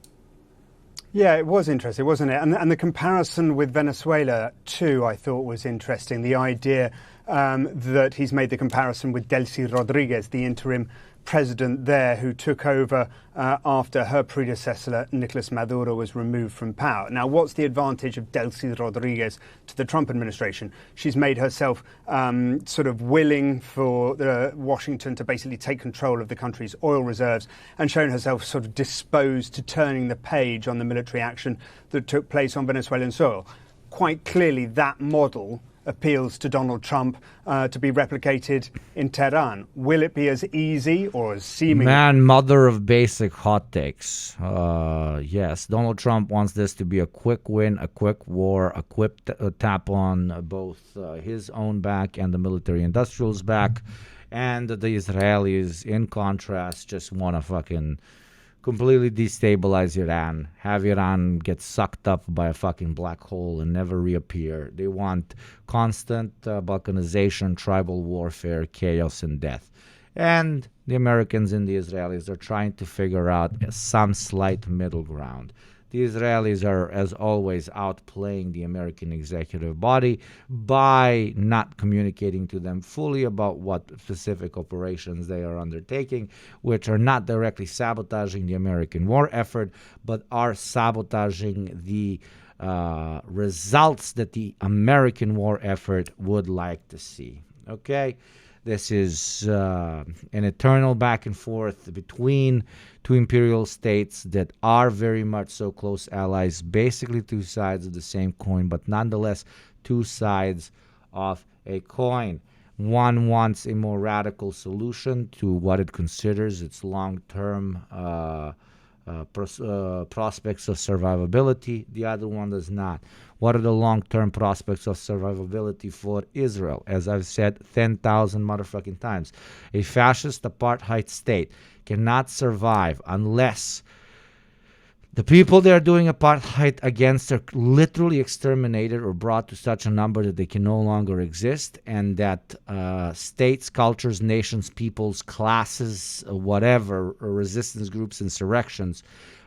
Yeah, it was interesting, wasn't it? And the comparison with Venezuela, too, I thought was interesting. The idea that he's made the comparison with Delcy Rodriguez, the interim president there, who took over after her predecessor, Nicolas Maduro, was removed from power. Now, what's the advantage of Delcy Rodriguez to the Trump administration? She's made herself sort of willing for Washington to basically take control of the country's oil reserves and shown herself sort of disposed to turning the page on the military action that took place on Venezuelan soil. Quite clearly, that model appeals to Donald Trump to be replicated in Tehran. Will it be as easy or as seemingly... Man, mother of basic hot takes. Yes, Donald Trump wants this to be a quick win, a quick war, a quick tap on both his own back and the military industrials back. And the Israelis, in contrast, just want to fucking completely destabilize Iran, have Iran get sucked up by a fucking black hole and never reappear. They want constant balkanization, tribal warfare, chaos, and death. And the Americans and the Israelis are trying to figure out some slight middle ground. The Israelis are, as always, outplaying the American executive body by not communicating to them fully about what specific operations they are undertaking, which are not directly sabotaging the American war effort, but are sabotaging the results that the American war effort would like to see. Okay? This is an eternal back and forth between two imperial states that are very much so close allies, basically two sides of the same coin, but nonetheless two sides of a coin. One wants a more radical solution to what it considers its long-term prospects of survivability. The other one does not. What are the long-term prospects of survivability for Israel? As I've said 10,000 motherfucking times, a fascist apartheid state cannot survive unless the people they are doing apartheid against are literally exterminated or brought to such a number that they can no longer exist, and that states, cultures, nations, peoples, classes, whatever, resistance groups, insurrections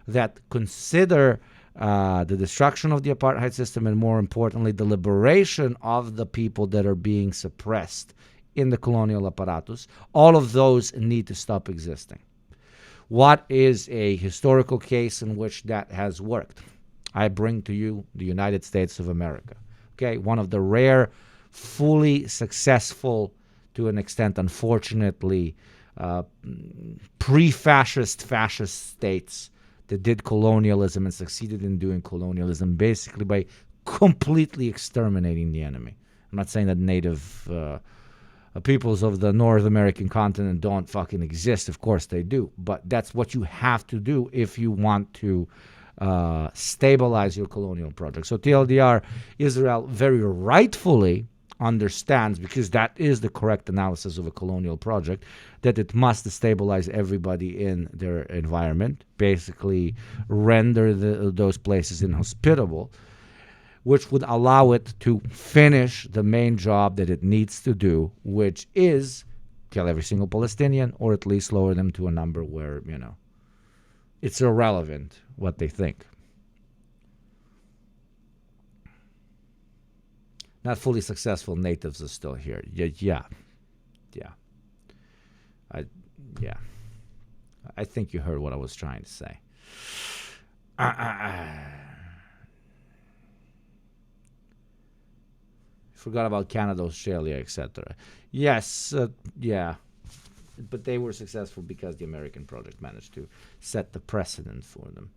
that consider the destruction of the apartheid system and, more importantly, the liberation of the people that are being suppressed in the colonial apparatus, all of those need to stop existing. What is a historical case in which that has worked? I bring to you the United States of America. Okay, one of the rare, fully successful, to an extent, unfortunately, pre-fascist, fascist states that did colonialism and succeeded in doing colonialism basically by completely exterminating the enemy. I'm not saying that native peoples of the North American continent don't fucking exist. Of course they do. But that's what you have to do if you want to stabilize your colonial project. So TLDR, Israel very rightfully understands, because that is the correct analysis of a colonial project, that it must destabilize everybody in their environment, basically render those places inhospitable, which would allow it to finish the main job that it needs to do, which is kill every single Palestinian, or at least lower them to a number where, it's irrelevant what they think. Not fully successful natives are still here. Yeah. I think you heard what I was trying to say. Forgot about Canada, Australia, etc. Yes, yeah. But they were successful because the American project managed to set the precedent for them.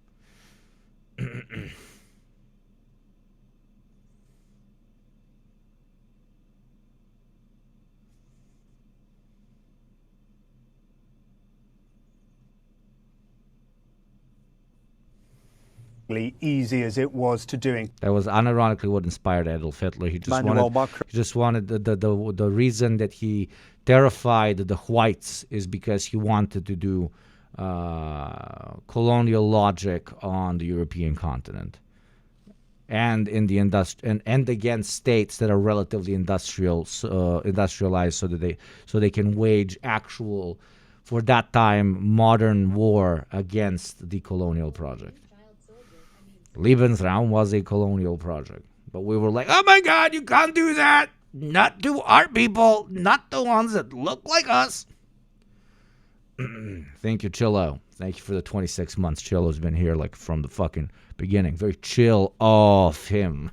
easy as it was to doing. That was unironically what inspired Adolf Hitler. He just wanted the reason that he terrified the whites is because he wanted to do colonial logic on the European continent and in the and against states that are relatively industrialized, so that they can wage actual, for that time, modern war against the colonial project. Lebensraum was a colonial project, but we were like, oh my God, you can't do that. Not to our people, not the ones that look like us. Thank you, Chillo. Thank you for the 26 months. Chillo's been here like from the fucking beginning. Very chill off him.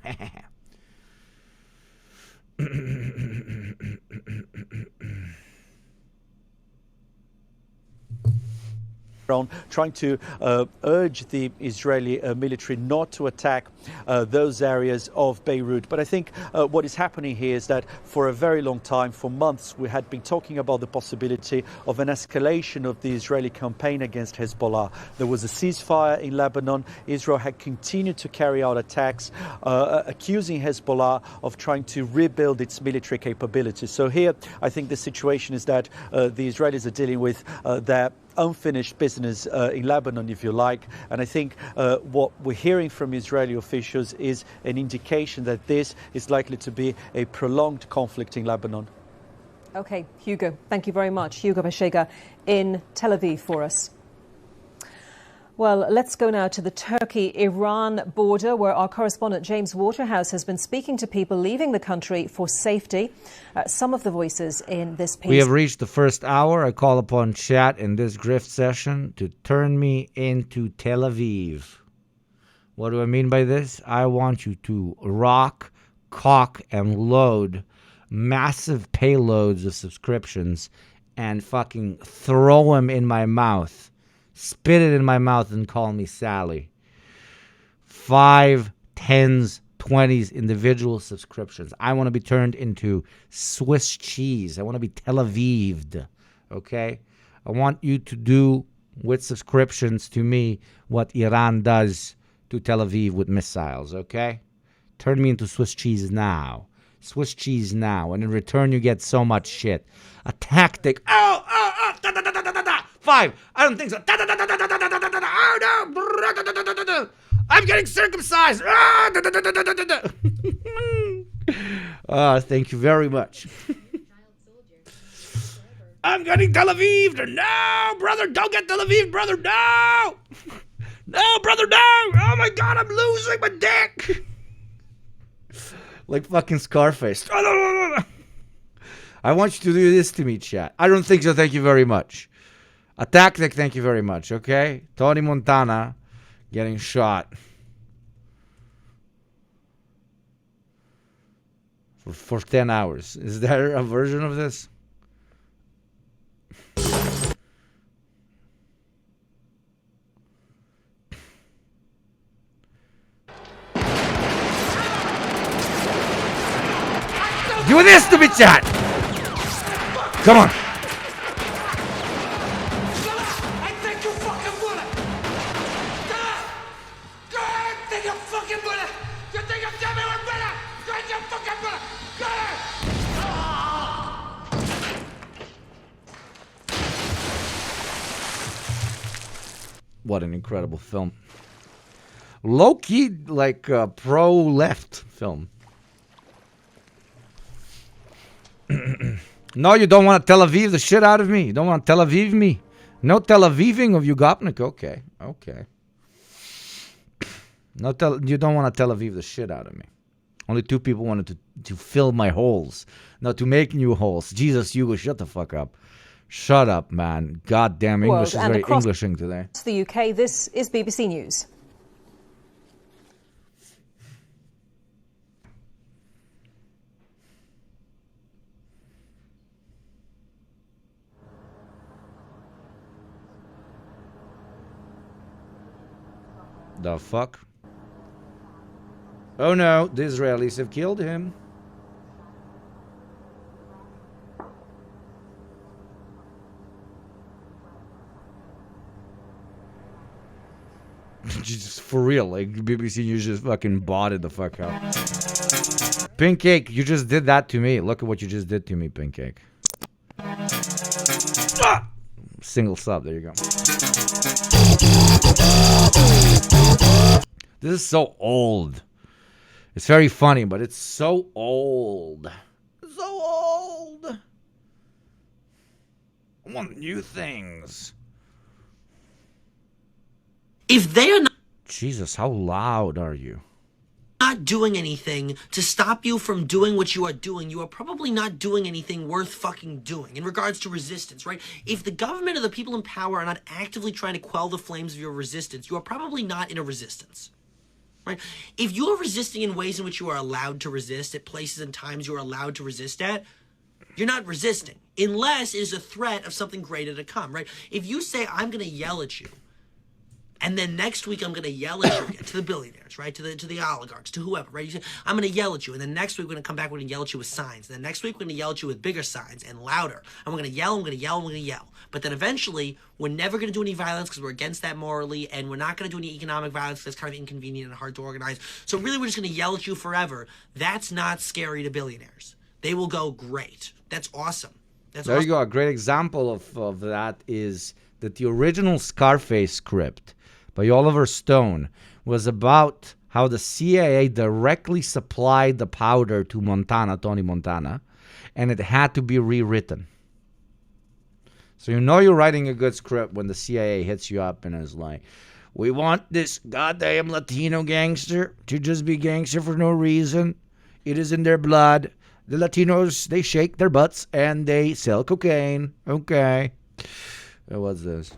Trying to urge the Israeli military not to attack those areas of Beirut. But I think what is happening here is that for a very long time, for months, we had been talking about the possibility of an escalation of the Israeli campaign against Hezbollah. There was a ceasefire in Lebanon. Israel had continued to carry out attacks, accusing Hezbollah of trying to rebuild its military capabilities. So here, I think the situation is that the Israelis are dealing with their unfinished business in Lebanon, if you like. And I think what we're hearing from Israeli officials is an indication that this is likely to be a prolonged conflict in Lebanon. Okay, Hugo, thank you very much. Hugo Bashega in Tel Aviv for us. Well, let's go now to the Turkey-Iran border, where our correspondent James Waterhouse has been speaking to people leaving the country for safety. Some of the voices in this piece. We have reached the first hour. I call upon chat in this grift session to turn me into Tel Aviv. What do I mean by this? I want you to rock, cock, and load massive payloads of subscriptions and fucking throw them in my mouth. Spit it in my mouth and call me Sally. 5, 10s, 20s individual subscriptions. I want to be turned into Swiss cheese. I want to be Tel Aviv'd. Okay? I want you to do with subscriptions to me what Iran does to Tel Aviv with missiles. Okay? Turn me into Swiss cheese now. Swiss cheese now. And in return, you get so much shit. A tactic. Oh, da, da, da, da, da, da. 5. I don't think so. Da, da, da, da, da, da, da, da, da, da. Oh, no. Da, da, da, da, da, da. I'm getting circumcised. Da, da, da, da, da, da, da. Thank you very much. I'm getting Tel Aviv. No, brother. Don't get Tel Aviv, brother. No. No, brother, no. Oh, my God. I'm losing my dick. Like fucking Scarface. I want you to do this to me, chat. I don't think so. Thank you very much. A tactic. Thank you very much. Okay? Tony Montana getting shot for 10 hours. Is there a version of this? Do this to me, chat! Come on! I think you fucking bullet! Go ahead, take your fucking bullet! You think I'm telling me what better? Go ahead, your fucking bullet! Go ahead! What an incredible film. Low-key, like, pro-left film. No, you don't want to Tel Aviv the shit out of me. You don't want to Tel Aviv me. No Tel Aviving of you, Gopnik. Okay. No, you don't want to Tel Aviv the shit out of me. Only 2 people wanted to fill my holes. No, to make new holes. Jesus, Hugo, shut the fuck up. Shut up, man. Goddamn, English is very Englishing today. It's the UK. This is BBC News. The fuck? Oh no, the Israelis have killed him. just for real. Like, BBC News just fucking botted the fuck out. Pink Cake, you just did that to me. Look at what you just did to me, Pink Cake. Ah! Single sub, there you go. This is so old. It's very funny, but it's so old. So old. I want new things. If they are Jesus, how loud are you? not doing anything to stop you from doing what you are probably not doing anything worth fucking doing in regards to resistance, right? If the government or the people in power are not actively trying to quell the flames of your resistance, you are probably not in a resistance. Right? If you are resisting in ways in which you are allowed to resist, at places and times you are allowed to resist at, you're not resisting, unless it is a threat of something greater to come, right? If you say, I'm going to yell at you, and then next week I'm going to yell at you again, to the billionaires, right? To the oligarchs, to whoever, right? You say, I'm going to yell at you, and then next week we're going to come back, we're going to yell at you with signs. And then next week we're going to yell at you with bigger signs and louder. And we're going to yell, I'm going to yell, I'm going to yell. But then eventually, we're never going to do any violence because we're against that morally, and we're not going to do any economic violence because it's kind of inconvenient and hard to organize. So really, we're just going to yell at you forever. That's not scary to billionaires. They will go, great. That's awesome. That's there awesome. You go. A great example of that is that the original Scarface script by Oliver Stone was about how the CIA directly supplied the powder to Tony Montana, and it had to be rewritten. So you know you're writing a good script when the CIA hits you up and is like, we want this goddamn Latino gangster to just be gangster for no reason. It is in their blood. The Latinos, they shake their butts and they sell cocaine. Okay. What's this?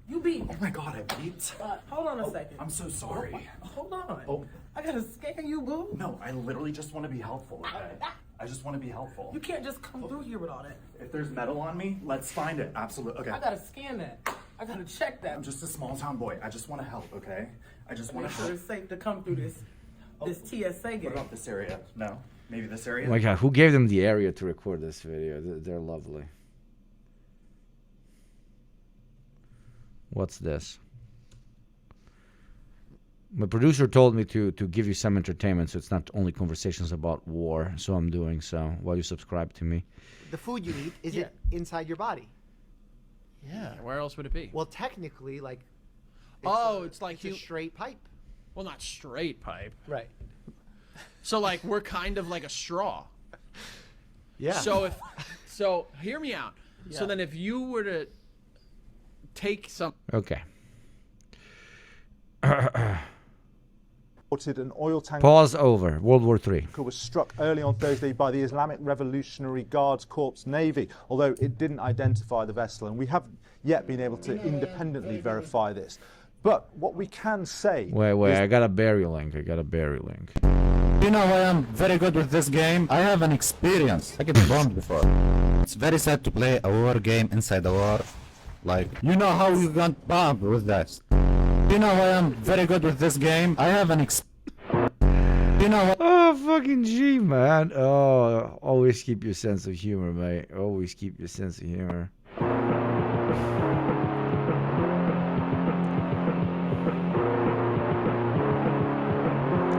You beat. Oh my god, I beat. Hold on a second. I'm so sorry. Hold on. Oh. I gotta scan you, boo. No, I literally just want to be helpful. Okay? I just want to be helpful. You can't just come through here with all that. If there's metal on me, let's find it. Absolutely. Okay. I gotta scan that. I gotta check that. I'm just a small town boy. I just want to help, okay? I just want Make to sure help. it's safe to come through this TSA gate. What about this area? No? Maybe this area? Oh my god, who gave them the area to record this video? They're lovely. What's this? My producer told me to give you some entertainment, so it's not only conversations about war, so I'm doing so while you subscribe to me. The food you eat, is it inside your body? Yeah, where else would it be? Well, technically, like... It's like a straight pipe. Well, not straight pipe. Right. So, like, we're kind of like a straw. Yeah. So hear me out. Yeah. So then if you were to take some... Okay. An oil tanker Pause over. World War III. was struck early on Thursday by the Islamic Revolutionary Guards Corps Navy, although it didn't identify the vessel, and we haven't yet been able to independently verify this. But what we can say... Wait, is I got a berry link. You know, I am very good with this game. I have an experience. I get bombed before. It's very sad to play a war game inside a war. Like, you know how you got bombed with that. You know, I am very good with this game. I have an You know what? Oh, fucking G, man. Oh, always keep your sense of humor, mate. Always keep your sense of humor.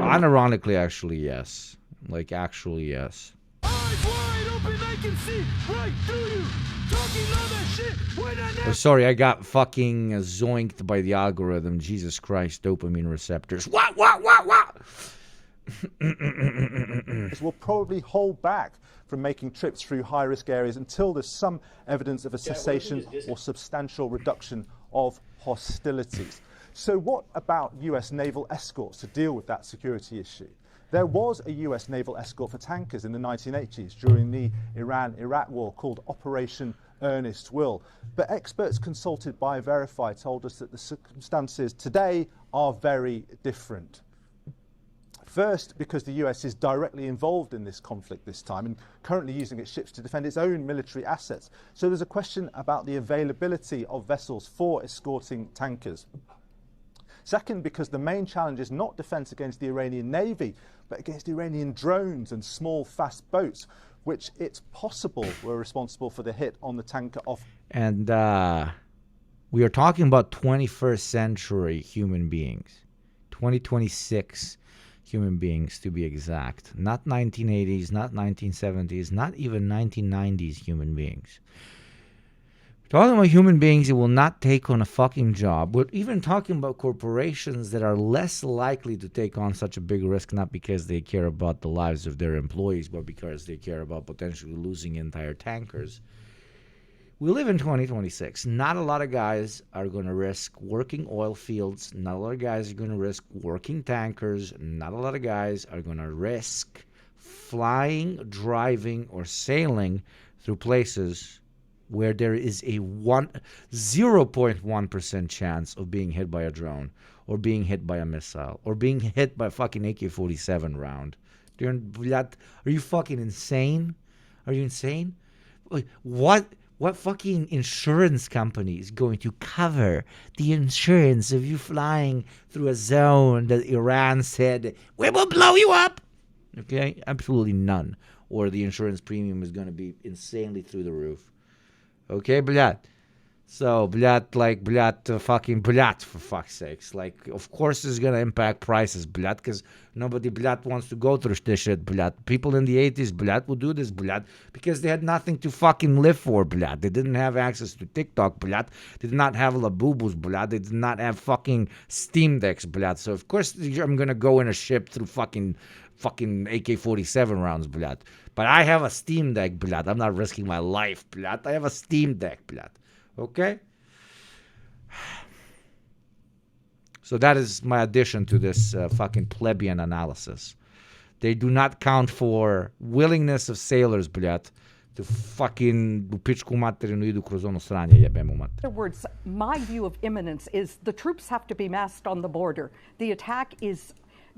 Unironically, actually, yes. Like, actually, yes. Oh, sorry, I got fucking zoinked by the algorithm. Jesus Christ, dopamine receptors. What? will probably hold back from making trips through high-risk areas until there's some evidence of a cessation or substantial reduction of hostilities. So what about US naval escorts to deal with that security issue? There was a US naval escort for tankers in the 1980s during the Iran-Iraq war called Operation Earnest Will. But experts consulted by Verify told us that the circumstances today are very different. First, because the US is directly involved in this conflict this time and currently using its ships to defend its own military assets. So there's a question about the availability of vessels for escorting tankers. Second, because the main challenge is not defence against the Iranian Navy, but against Iranian drones and small, fast boats, which it's possible were responsible for the hit on the tanker off. And We are talking about 21st century human beings. 2026 human beings, to be exact. Not 1980s, not 1970s, not even 1990s human beings. We're talking about human beings that will not take on a fucking job. We're even talking about corporations that are less likely to take on such a big risk, not because they care about the lives of their employees, but because they care about potentially losing entire tankers. We live in 2026. Not a lot of guys are going to risk working oil fields. Not a lot of guys are going to risk working tankers. Not a lot of guys are going to risk flying, driving, or sailing through places where there is a 0.1% chance of being hit by a drone or being hit by a missile or being hit by a fucking AK-47 round. Are you fucking insane? Are you insane? What fucking insurance company is going to cover the insurance of you flying through a zone that Iran said, we will blow you up? Okay? Absolutely none. Or the insurance premium is going to be insanely through the roof. Okay, блядь? So, блядь, fucking блядь, for fuck's sakes. Like, of course it's going to impact prices, блядь, because nobody, блядь, wants to go through this shit, блядь. People in the 80s, блядь, will do this, блядь, because they had nothing to fucking live for, блядь. They didn't have access to TikTok, blядь. They did not have labubus, blядь. They did not have fucking Steam Decks, blядь. So, of course, I'm going to go in a ship through fucking AK-47 rounds, blядь. But I have a Steam Deck, blядь. I'm not risking my life, blядь. I have a Steam Deck, blядь. Okay? So that is my addition to this fucking plebeian analysis. They do not count for willingness of sailors, blядь, to fucking pičku materinu idu kroz ono sranje, jebemo mater. In other words, my view of imminence is the troops have to be massed on the border. The attack is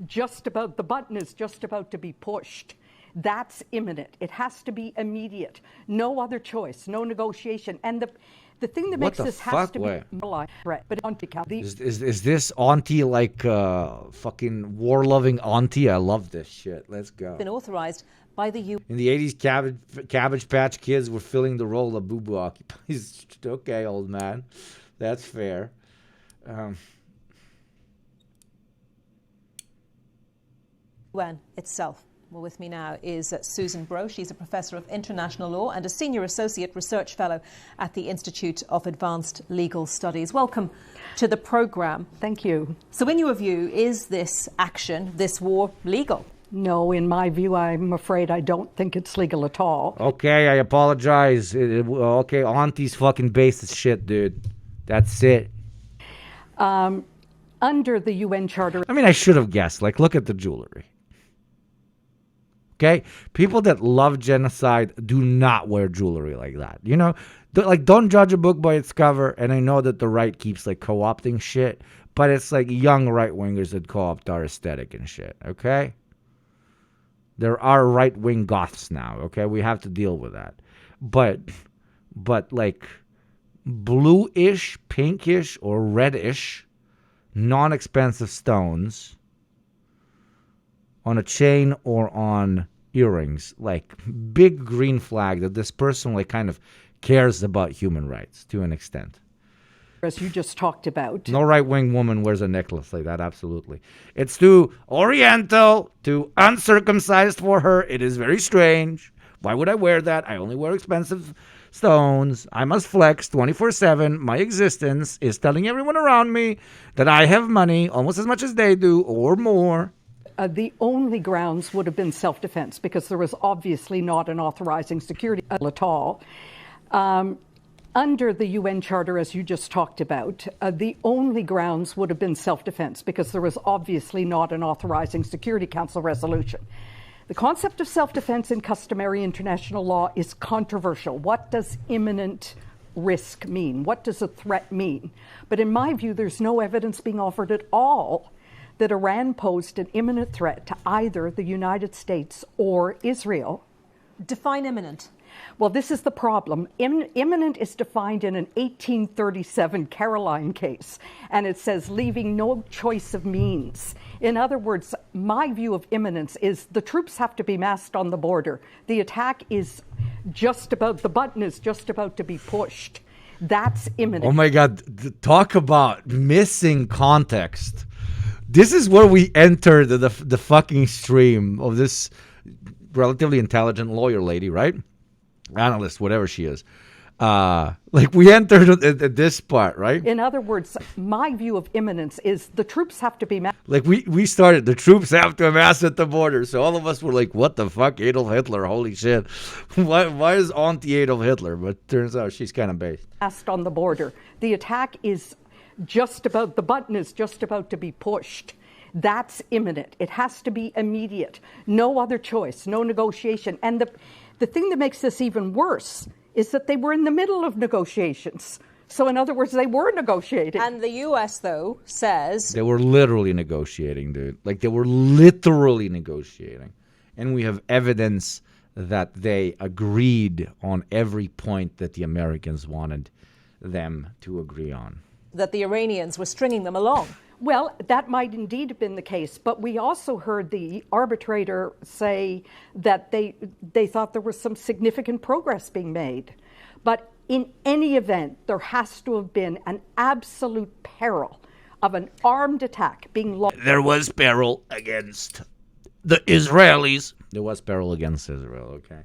just about, the button is just about to be pushed. That's imminent. It has to be immediate. No other choice, no negotiation. And the thing that makes this has to be a threat, but is this auntie like fucking war-loving auntie? I love this shit. Let's go. Been authorized by the U. In the 80s, Cabbage Patch Kids were filling the role of Boo Boo occupies. Okay, old man, that's fair. UN itself. Well, with me now is Susan Bro. She's a professor of international law and a senior associate research fellow at the Institute of Advanced Legal Studies. Welcome to the program. Thank you. So in your view, is this action, this war, legal? No, in my view, I'm afraid I don't think it's legal at all. Okay, I apologize. Okay, auntie's fucking based as shit, dude. That's it. Under the UN Charter... I mean, I should have guessed. Like, look at the jewelry. Okay, people that love genocide do not wear jewelry like that. You know, don't judge a book by its cover. And I know that the right keeps like co-opting shit, but it's like young right-wingers that co-opt our aesthetic and shit. Okay, there are right-wing goths now. Okay, we have to deal with that. But like bluish, pinkish, or reddish, non-expensive stones on a chain or on earrings, like big green flag that this person like kind of cares about human rights to an extent. As you just talked about. No right-wing woman wears a necklace like that, absolutely. It's too oriental, too uncircumcised for her. It is very strange. Why would I wear that? I only wear expensive stones. I must flex 24/7. My existence is telling everyone around me that I have money almost as much as they do or more. The only grounds would have been self-defense because there was obviously not an authorizing security at all. Under the UN Charter, as you just talked about, the only grounds would have been self-defense because there was obviously not an authorizing Security Council resolution. The concept of self-defense in customary international law is controversial. What does imminent risk mean? What does a threat mean? But in my view, there's no evidence being offered at all that Iran posed an imminent threat to either the United States or Israel. Define imminent. Well, this is the problem. Imminent is defined in an 1837 Caroline case, and it says leaving no choice of means. In other words, my view of imminence is the troops have to be massed on the border. The attack is just about, the button is just about to be pushed. That's imminent. Oh my God, talk about missing context. This is where we enter the fucking stream of this relatively intelligent lawyer lady, right? Analyst, whatever she is. Like we entered at this part, right? In other words, my view of imminence is the troops have to be like we started, the troops have to amass at the border. So all of us were like, what the fuck, Adolf Hitler? Holy shit. Why is Auntie Adolf Hitler? But turns out she's kind of based. On the border. The attack is just about, the button is just about to be pushed. That's imminent. It has to be immediate. No other choice, no negotiation. And the thing that makes this even worse is that they were in the middle of negotiations. So in other words, they were negotiating. And the U.S., though, says... They were literally negotiating, dude. Like, they were literally negotiating. And we have evidence that they agreed on every point that the Americans wanted them to agree on. That the Iranians were stringing them along. Well, that might indeed have been the case, but we also heard the arbitrator say that they thought there was some significant progress being made. But in any event, there has to have been an absolute peril of an armed attack being launched. There was peril against the Israelis. There was peril against Israel, okay.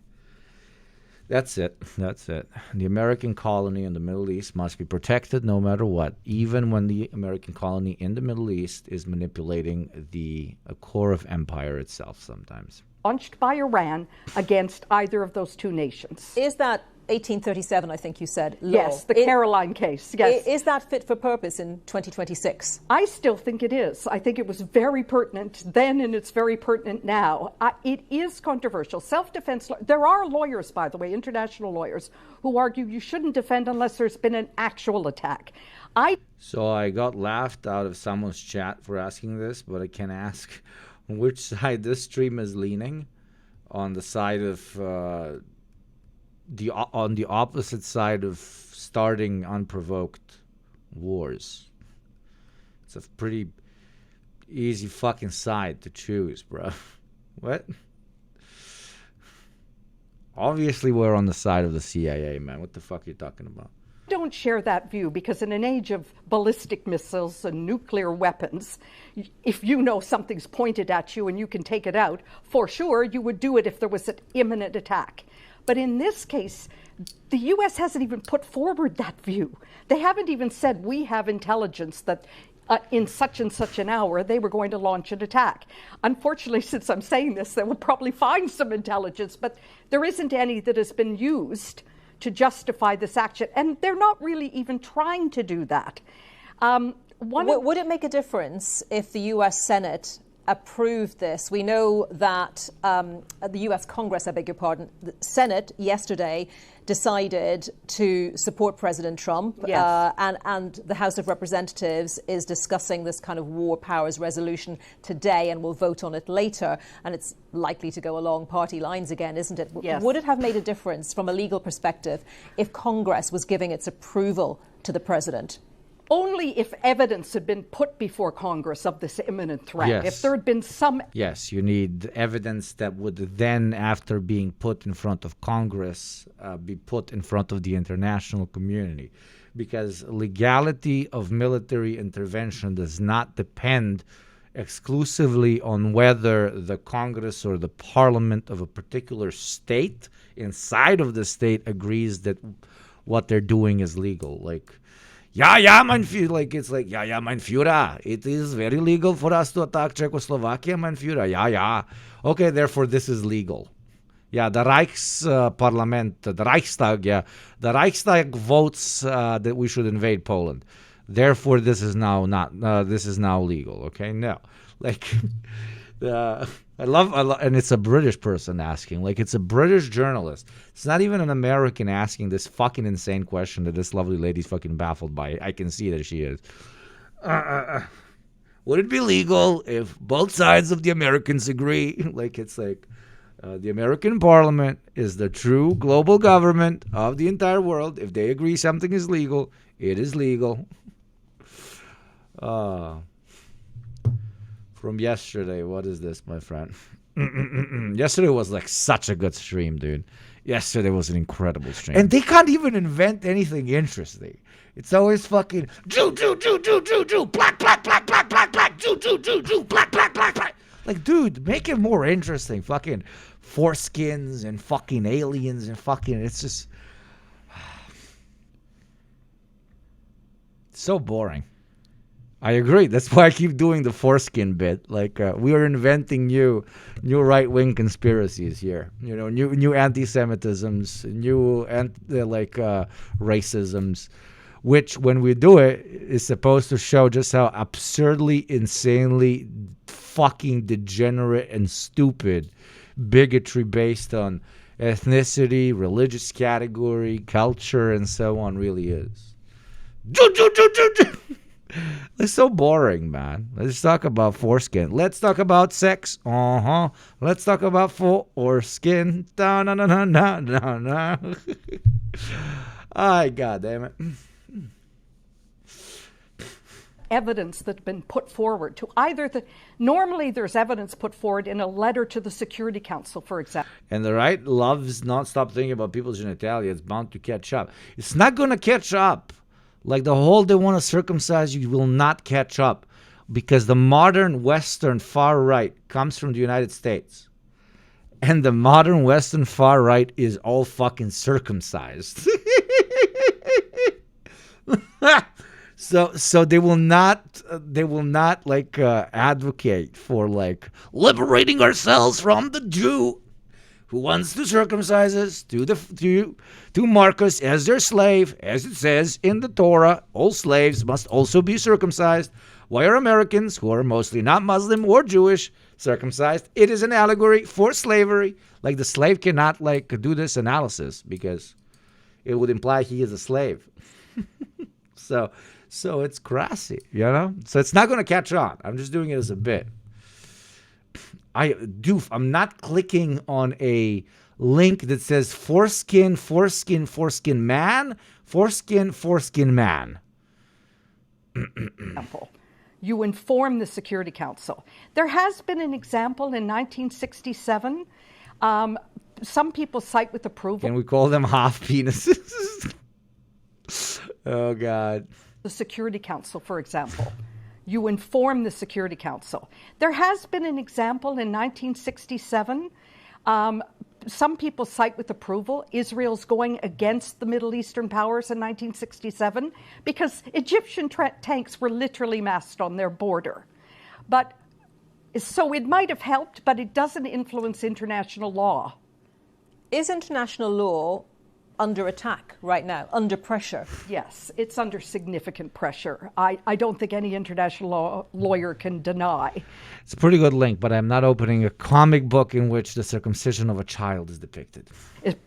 That's it. That's it. The American colony in the Middle East must be protected no matter what, even when the American colony in the Middle East is manipulating the core of empire itself sometimes. Launched by Iran against either of those two nations. Is that 1837, I think you said, law? Yes, the Caroline case, yes. Is that fit for purpose in 2026? I still think it is. I think it was very pertinent then and it's very pertinent now. It is controversial. Self-defense, there are lawyers, by the way, international lawyers, who argue you shouldn't defend unless there's been an actual attack. So I got laughed out of someone's chat for asking this, but I can ask which side this stream is leaning. On the side of... on the opposite side of starting unprovoked wars. It's a pretty easy fucking side to choose, bro. What? Obviously we're on the side of the CIA, man. What the fuck are you talking about? Don't share that view because in an age of ballistic missiles and nuclear weapons, if you know something's pointed at you and you can take it out, for sure you would do it if there was an imminent attack. But in this case, the U.S. hasn't even put forward that view. They haven't even said we have intelligence that in such and such an hour they were going to launch an attack. Unfortunately, since I'm saying this, they will probably find some intelligence, but there isn't any that has been used to justify this action. And they're not really even trying to do that. Would it make a difference if the U.S. Senate approved this? We know that the U.S. Congress, I beg your pardon, the Senate yesterday decided to support President Trump. Yes. And the House of Representatives is discussing this kind of war powers resolution today and will vote on it later. And it's likely to go along party lines again, isn't it? Yes. Would it have made a difference from a legal perspective if Congress was giving its approval to the president? Only if evidence had been put before Congress of this imminent threat. Yes. If there had been some... Yes, you need evidence that would then, after being put in front of Congress, be put in front of the international community. Because legality of military intervention does not depend exclusively on whether the Congress or the parliament of a particular state inside of the state agrees that what they're doing is legal. Like... Yeah, mein Führer. Like, it's like, yeah, mein Führer. It is very legal for us to attack Czechoslovakia, mein Führer. Yeah. Okay, therefore this is legal. Yeah, the Reichsparlament, the Reichstag, yeah. The Reichstag votes that we should invade Poland. Therefore, this is now legal. Okay, no. Like, I love, and it's a British person asking. Like, it's a British journalist. It's not even an American asking this fucking insane question that this lovely lady's fucking baffled by. I can see that she is. Would it be legal if both sides of the Americans agree? Like, it's like the American Parliament is the true global government of the entire world. If they agree something is legal, it is legal. From yesterday, what is this, my friend? Yesterday was like such a good stream, dude. Yesterday was an incredible stream. And they can't even invent anything interesting. It's always fucking Jew, black, Jew, black. Like, dude, make it more interesting. Fucking foreskins and fucking aliens and fucking, it's just so boring. I agree. That's why I keep doing the foreskin bit. Like, we are inventing new right-wing conspiracies here. You know, new anti-Semitisms, new racisms, which, when we do it, is supposed to show just how absurdly, insanely, fucking degenerate and stupid bigotry based on ethnicity, religious category, culture, and so on really is. It's so boring, man. Let's talk about foreskin. Let's talk about sex. Let's talk about foreskin. No. Ay, God damn it. Evidence that's been put forward to either normally there's evidence put forward in a letter to the Security Council, for example. And the right loves not stop thinking about people's genitalia. It's bound to catch up. It's not going to catch up. Like, the whole they want to circumcise you will not catch up, because the modern Western far right comes from the United States. And the modern Western far right is all fucking circumcised. So they will not advocate for like liberating ourselves from the Jew who wants to circumcise us, to mark us as their slave, as it says in the Torah. All slaves must also be circumcised. Why are Americans, who are mostly not Muslim or Jewish, circumcised? It is an allegory for slavery. Like, the slave cannot do this analysis because it would imply he is a slave. So it's crassy, you know? So it's not going to catch on. I'm just doing it as a bit. I'm not clicking on a link that says foreskin man, foreskin man. You inform the Security Council. There has been an example in 1967. Some people cite with approval. Can we call them half penises? Oh, God. The Security Council, for example. You inform the Security Council. There has been an example in 1967. Some people cite with approval Israel's going against the Middle Eastern powers in 1967 because Egyptian tanks were literally massed on their border. So it might have helped, but it doesn't influence international law. Is international law under attack right now, under pressure? Yes, it's under significant pressure. I don't think any international lawyer can deny. It's a pretty good link, but I'm not opening a comic book in which the circumcision of a child is depicted.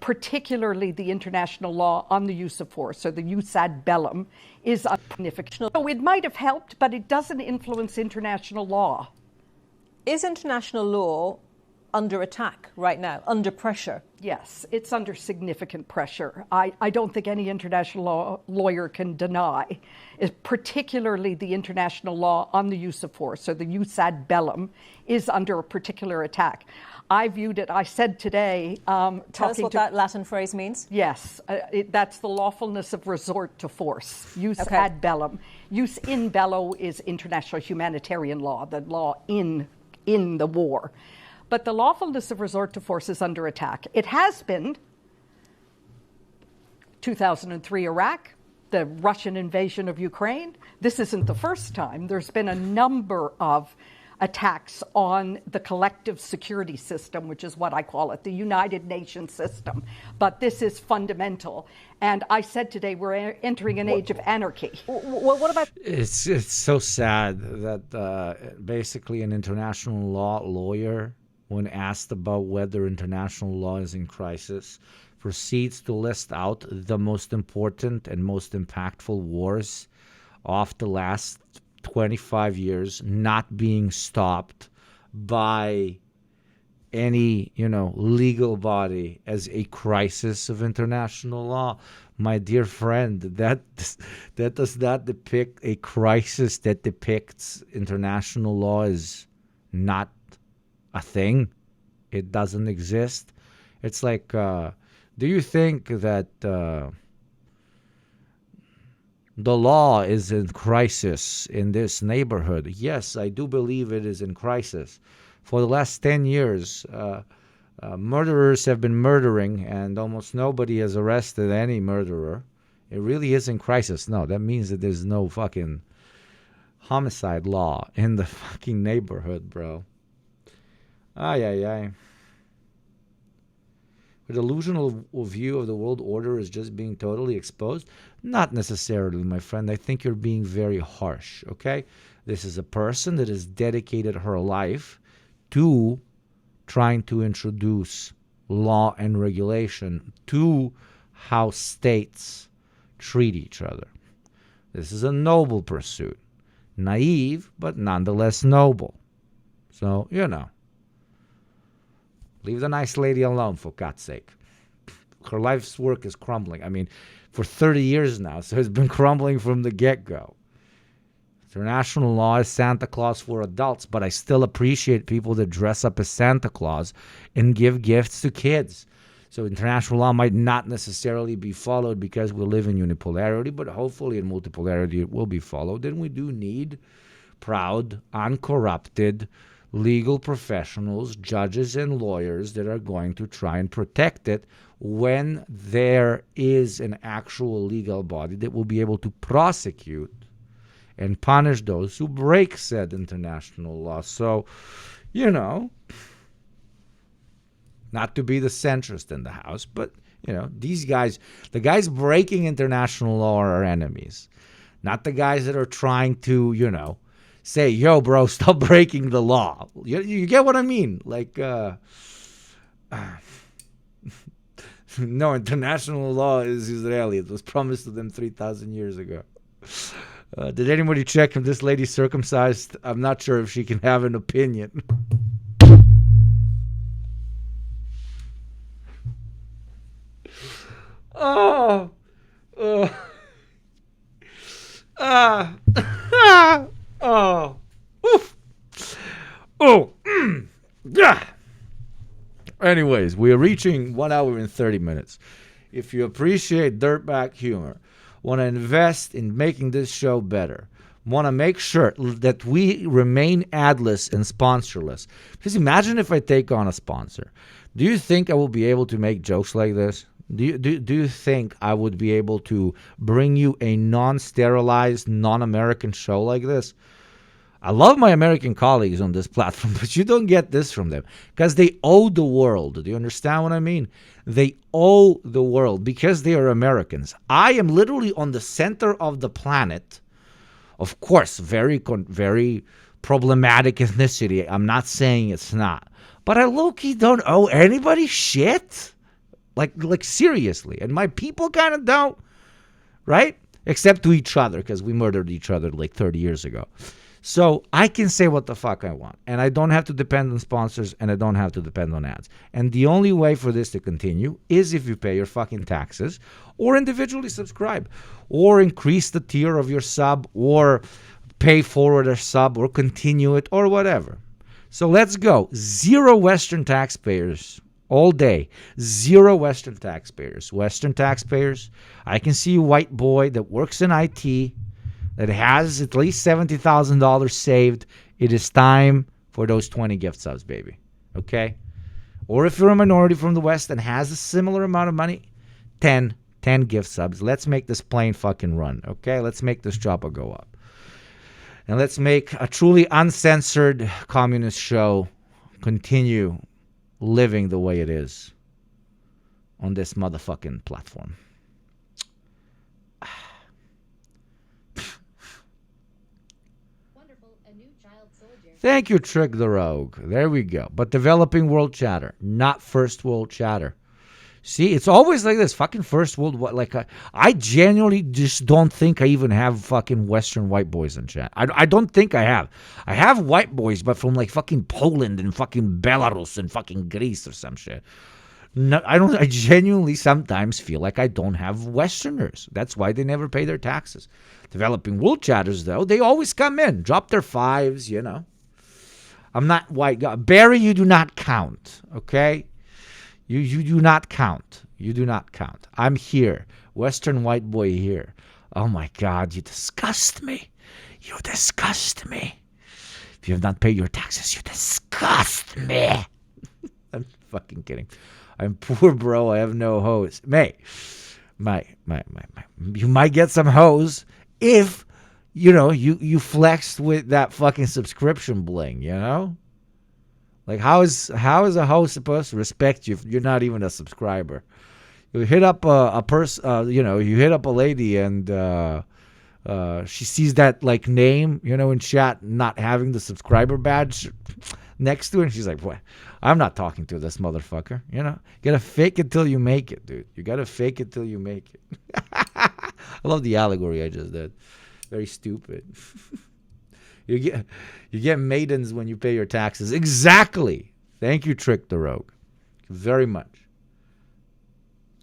Particularly the international law on the use of force, or the jus ad bellum, is significant. So it might have helped, but it doesn't influence international law. Is international law under attack right now, under pressure? Yes, it's under significant pressure. I don't think any international lawyer can deny, particularly the international law on the use of force, or the jus ad bellum, is under a particular attack. I viewed it, I said today... Tell us what that Latin phrase means. Yes, that's the lawfulness of resort to force, jus ad bellum. Jus in bello is international humanitarian law, the law in the war. But the lawfulness of resort to force is under attack. It has been 2003 Iraq, the Russian invasion of Ukraine. This isn't the first time. There's been a number of attacks on the collective security system, which is what I call it, the United Nations system. But this is fundamental. And I said today we're entering an age of anarchy. Well, what about... It's so sad that basically an international law lawyer, when asked about whether international law is in crisis, proceeds to list out the most important and most impactful wars of the last 25 years not being stopped by any, legal body as a crisis of international law. My dear friend, that does not depict a crisis. That depicts international law as not a thing. It doesn't exist. It's like, do you think that the law is in crisis in this neighborhood? Yes, I do believe it is in crisis. For the last 10 years, murderers have been murdering, and almost nobody has arrested any murderer. It really is in crisis. No, that means that there's no fucking homicide law in the fucking neighborhood, bro. Ay, ay, ay. The delusional view of the world order is just being totally exposed? Not necessarily, my friend. I think you're being very harsh, okay? This is a person that has dedicated her life to trying to introduce law and regulation to how states treat each other. This is a noble pursuit. Naive, but nonetheless noble. So, you know. Leave the nice lady alone, for God's sake. Her life's work is crumbling. I mean, for 30 years now, so it's been crumbling from the get-go. International law is Santa Claus for adults, but I still appreciate people that dress up as Santa Claus and give gifts to kids. So international law might not necessarily be followed because we live in unipolarity, but hopefully in multipolarity it will be followed. And we do need proud, uncorrupted, legal professionals, judges and lawyers that are going to try and protect it when there is an actual legal body that will be able to prosecute and punish those who break said international law. So, you know, not to be the centrist in the house, but, you know, these guys, the guys breaking international law are our enemies, not the guys that are trying to, you know, say, yo, bro, stop breaking the law. You get what I mean? Like, no, international law is Israeli. It was promised to them 3,000 years ago. Did anybody check if this lady's circumcised? I'm not sure if she can have an opinion. Oh. Oh. Oof. Oh. Yeah. Anyways, we are reaching 1 hour and 30 minutes. If you appreciate dirtbag humor, want to invest in making this show better, want to make sure that we remain adless and sponsorless. Because imagine if I take on a sponsor. Do you think I will be able to make jokes like this? Do you think I would be able to bring you a non-sterilized, non-American show like this? I love my American colleagues on this platform, but you don't get this from them because they owe the world. Do you understand what I mean? They owe the world because they are Americans. I am literally on the center of the planet. Of course, very problematic ethnicity. I'm not saying it's not. But I low-key don't owe anybody shit. Like seriously. And my people kind of don't, right? Except to each other because we murdered each other like 30 years ago. So I can say what the fuck I want. And I don't have to depend on sponsors and I don't have to depend on ads. And the only way for this to continue is if you pay your fucking taxes or individually subscribe or increase the tier of your sub or pay forward a sub or continue it or whatever. So let's go. 0 Western taxpayers all day. 0 Western taxpayers. Western taxpayers, I can see a white boy that works in IT that has at least $70,000 saved. It is time for those 20 gift subs, baby. Okay? Or if you're a minority from the West and has a similar amount of money, 10 gift subs. Let's make this plane fucking run. Okay? Let's make this chopper go up. And let's make a truly uncensored communist show continue living the way it is on this motherfucking platform. Thank you, Trick the Rogue. There we go. But developing world chatter, not first world chatter. See, it's always like this. Fucking first world. Like I genuinely just don't think I even have fucking Western white boys in chat. I don't think I have. I have white boys, but from like fucking Poland and fucking Belarus and fucking Greece or some shit. No, I don't. I genuinely sometimes feel like I don't have Westerners. That's why they never pay their taxes. Developing world chatters, though, they always come in, drop their fives, you know. I'm not white guy. Barry, you do not count, okay? You do not count. You do not count. I'm here. Western white boy here. Oh, my God, you disgust me. You disgust me. If you have not paid your taxes, you disgust me. I'm fucking kidding. I'm poor, bro. I have no hose. You might get some hose if, you flexed with that fucking subscription bling, Like, how is a host supposed to respect you if you're not even a subscriber? You hit up a person, you hit up a lady and she sees that, like, name, in chat, not having the subscriber badge next to it, and she's like, what? I'm not talking to this motherfucker, You gotta fake it till you make it, dude. You gotta fake it till you make it. I love the allegory I just did. Very stupid. You get maidens when you pay your taxes. Exactly. Thank you, Trick the Rogue. Very much.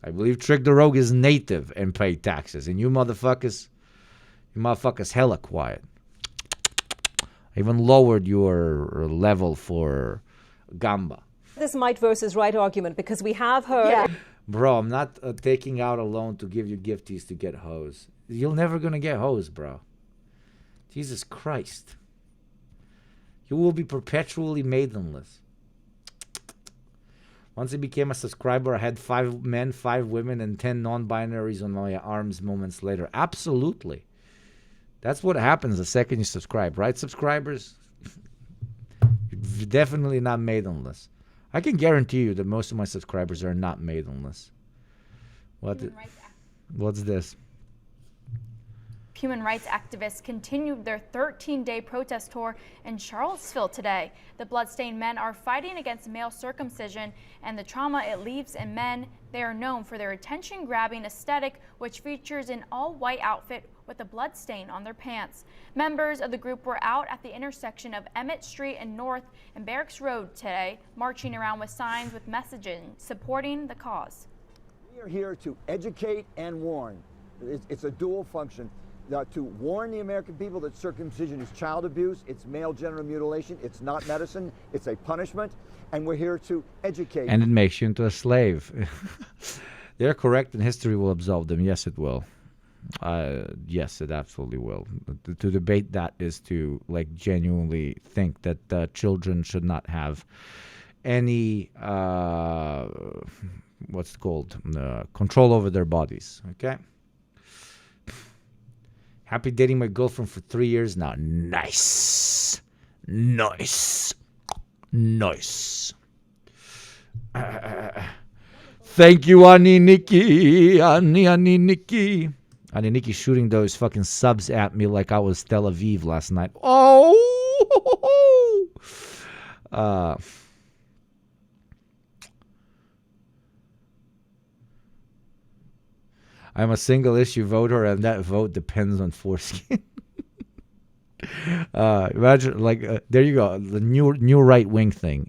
I believe Trick the Rogue is native and paid taxes. And you motherfuckers hella quiet. I even lowered your level for Gamba. This might versus right argument, because we have heard... Yeah. Bro, I'm not taking out a loan to give you gifties to get hose. You're never going to get hose, bro. Jesus Christ. You will be perpetually maidenless. Once I became a subscriber, I had 5 men, 5 women, and 10 non-binaries on my arms moments later. Absolutely. That's what happens the second you subscribe, right, subscribers? You're definitely not maidenless. I can guarantee you that most of my subscribers are not maidenless. What's this? Human rights activists continued their 13-day protest tour in Charlottesville today. The bloodstained men are fighting against male circumcision and the trauma it leaves in men. They are known for their attention-grabbing aesthetic, which features an all-white outfit with a blood stain on their pants. Members of the group were out at the intersection of Emmett Street and North and Barracks Road today, marching around with signs with messaging supporting the cause. We are here to educate and warn. It's a dual function. To warn the American people that circumcision is child abuse, it's male genital mutilation, it's not medicine, it's a punishment, and we're here to educate. And it makes you into a slave. They're correct, and history will absolve them. Yes, it will. Yes, it absolutely will. To debate that is to, like, genuinely think that children should not have any what's it called, control over their bodies. Okay. Happy dating my girlfriend for 3 years now. Nice. Nice. Nice. Thank you, Ani Nikki. Ani Nikki. Ani Nikki shooting those fucking subs at me like I was Tel Aviv last night. Oh. I'm a single issue voter, and that vote depends on foreskin. Imagine, like, there you go, the new right wing thing,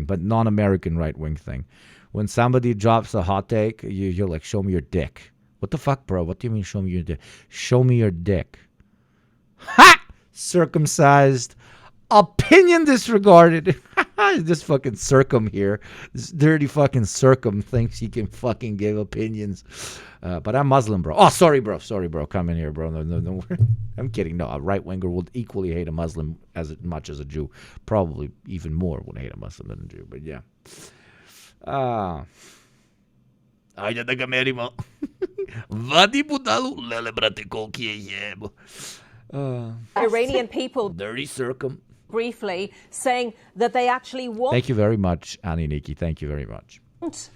but non-American right wing thing. When somebody drops a hot take, you're like, show me your dick. What the fuck, bro? What do you mean, show me your dick? Show me your dick. Ha! Circumcised. Opinion disregarded. This fucking Circum here. This dirty fucking Circum thinks he can fucking give opinions. But I'm Muslim, bro. Oh, sorry, bro. Come in here, bro. No. I'm kidding. No, a right-winger would equally hate a Muslim as much as a Jew. Probably even more would hate a Muslim than a Jew. But yeah. Iranian people dirty Circum. Briefly saying that they actually want... Thank you very much, Annie Nikki. Thank you very much.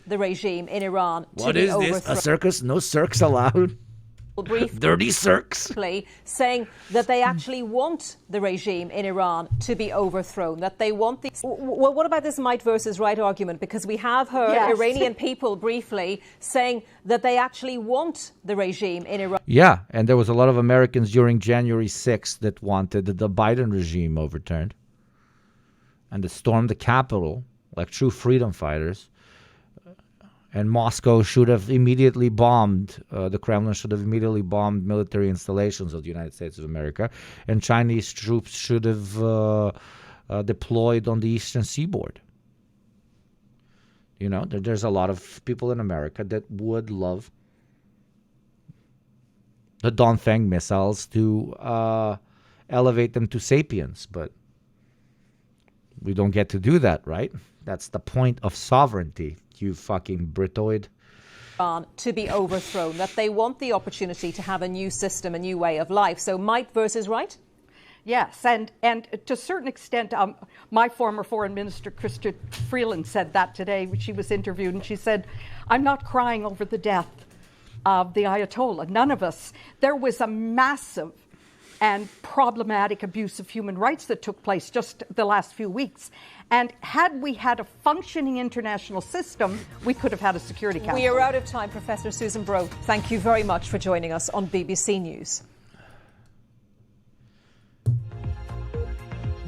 ...the regime in Iran what to be overthrown. What is this? A circus? No circs allowed? Dirty circs. Saying that they actually want the regime in Iran to be overthrown, that they want the... Well, what about this might versus right argument? Because we have heard Iranian people briefly saying that they actually want the regime in Iran. Yeah, and there was a lot of Americans during January 6th that wanted the Biden regime overturned and to storm the Capitol like true freedom fighters. And Moscow should have immediately bombed, the Kremlin should have immediately bombed military installations of the United States of America. And Chinese troops should have deployed on the eastern seaboard. You know, there's a lot of people in America that would love the Dongfeng missiles to elevate them to sapiens, but we don't get to do that, right? That's the point of sovereignty, you fucking Britoid. To be overthrown, that they want the opportunity to have a new system, a new way of life. So might versus right? Yes, and to a certain extent, my former foreign minister, Chrystia Freeland, said that today when she was interviewed, and she said, I'm not crying over the death of the Ayatollah. None of us. There was a massive and problematic abuse of human rights that took place just the last few weeks. And had we had a functioning international system, we could have had a Security Council. We are out of time, Professor Susan Brough. Thank you very much for joining us on BBC News.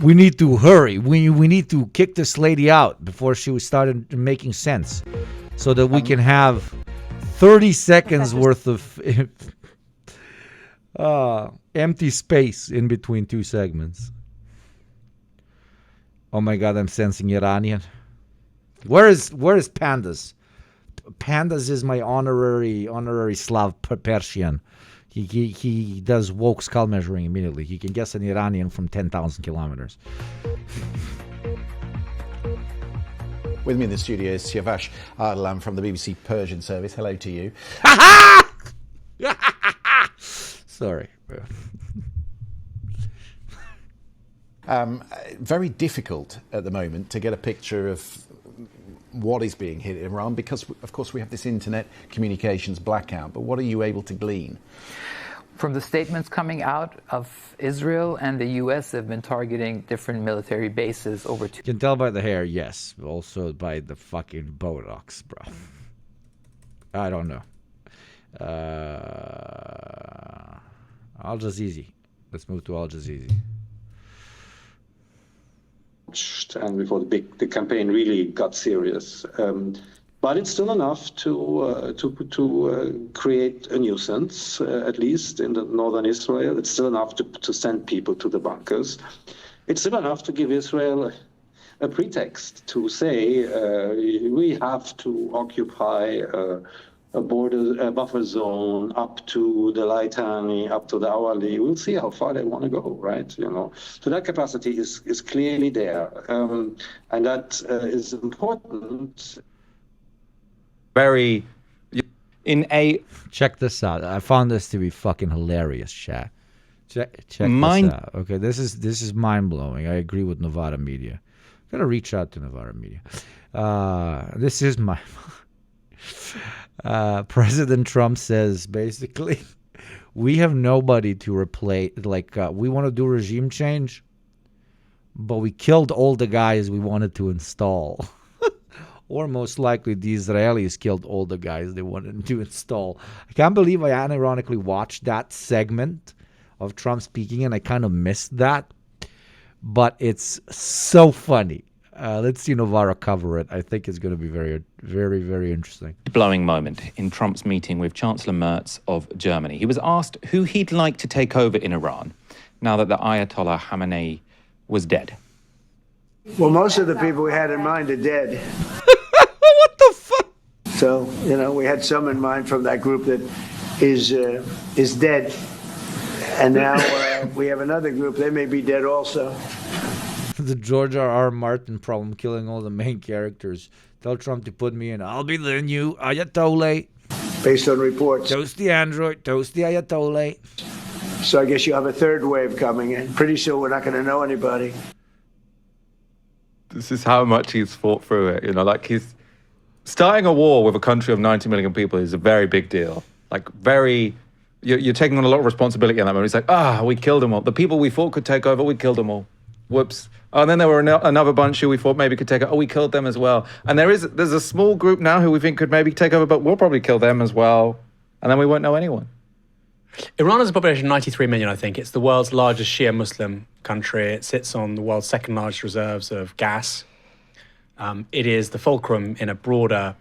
We need to hurry. We need to kick this lady out before she started making sense, so that we can have 30 seconds worth of empty space in between two segments. Oh my God, I'm sensing Iranian. Where is Pandas? Pandas is my honorary Slav Persian. He does woke skull measuring immediately. He can guess an Iranian from 10,000 kilometers. With me in the studio is Siavash Ardalan from the BBC Persian service. Hello to you. Sorry. Very difficult at the moment to get a picture of what is being hit in Iran because, of course, we have this internet communications blackout. But what are you able to glean? From the statements coming out of Israel and the U.S., they've been targeting different military bases over You can tell by the hair, yes. Also by the fucking Botox, bro. I don't know. Al Jazeera. Let's move to Al Jazeera. And before the campaign really got serious, but it's still enough to create a nuisance, at least in the northern Israel. It's still enough to send people to the bunkers. It's still enough to give Israel a pretext to say we have to occupy a buffer zone up to the Litani, up to the Awali. We'll see how far they want to go, right? You know, so that capacity is clearly there, and that is important. Very check this out. I found this to be fucking hilarious, chat. Check this out. Okay, this is mind blowing. I agree with Novara Media. Gotta reach out to Novara Media. This is my. President Trump says basically, we have nobody to replace. We want to do regime change, but we killed all the guys we wanted to install. Or most likely the Israelis killed all the guys they wanted to install. I can't believe I unironically watched that segment of Trump speaking and I kind of missed that. But it's so funny. Let's see Novara cover it. I think it's going to be very, very, very interesting. Blowing moment in Trump's meeting with Chancellor Merz of Germany. He was asked who he'd like to take over in Iran now that the Ayatollah Khamenei was dead. Well, most of the people we had in mind are dead. What the fuck? So, we had some in mind from that group that is dead. And now we have another group. They may be dead also. The George R.R. Martin problem, killing all the main characters. Tell Trump to put me in. I'll be the new Ayatollah. Based on reports. Toast the android, toast the Ayatollah. So I guess you have a third wave coming in. Pretty soon we're not going to know anybody. This is how much he's fought through it. He's starting a war with a country of 90 million people is a very big deal. You're taking on a lot of responsibility in that moment. It's like, we killed them all. The people we thought could take over, we killed them all. Whoops. Oh, and then there were another bunch who we thought maybe could take over. Oh, we killed them as well. And there's a small group now who we think could maybe take over, but we'll probably kill them as well. And then we won't know anyone. Iran has a population of 93 million, I think. It's the world's largest Shia Muslim country. It sits on the world's second largest reserves of gas. It is the fulcrum in a broader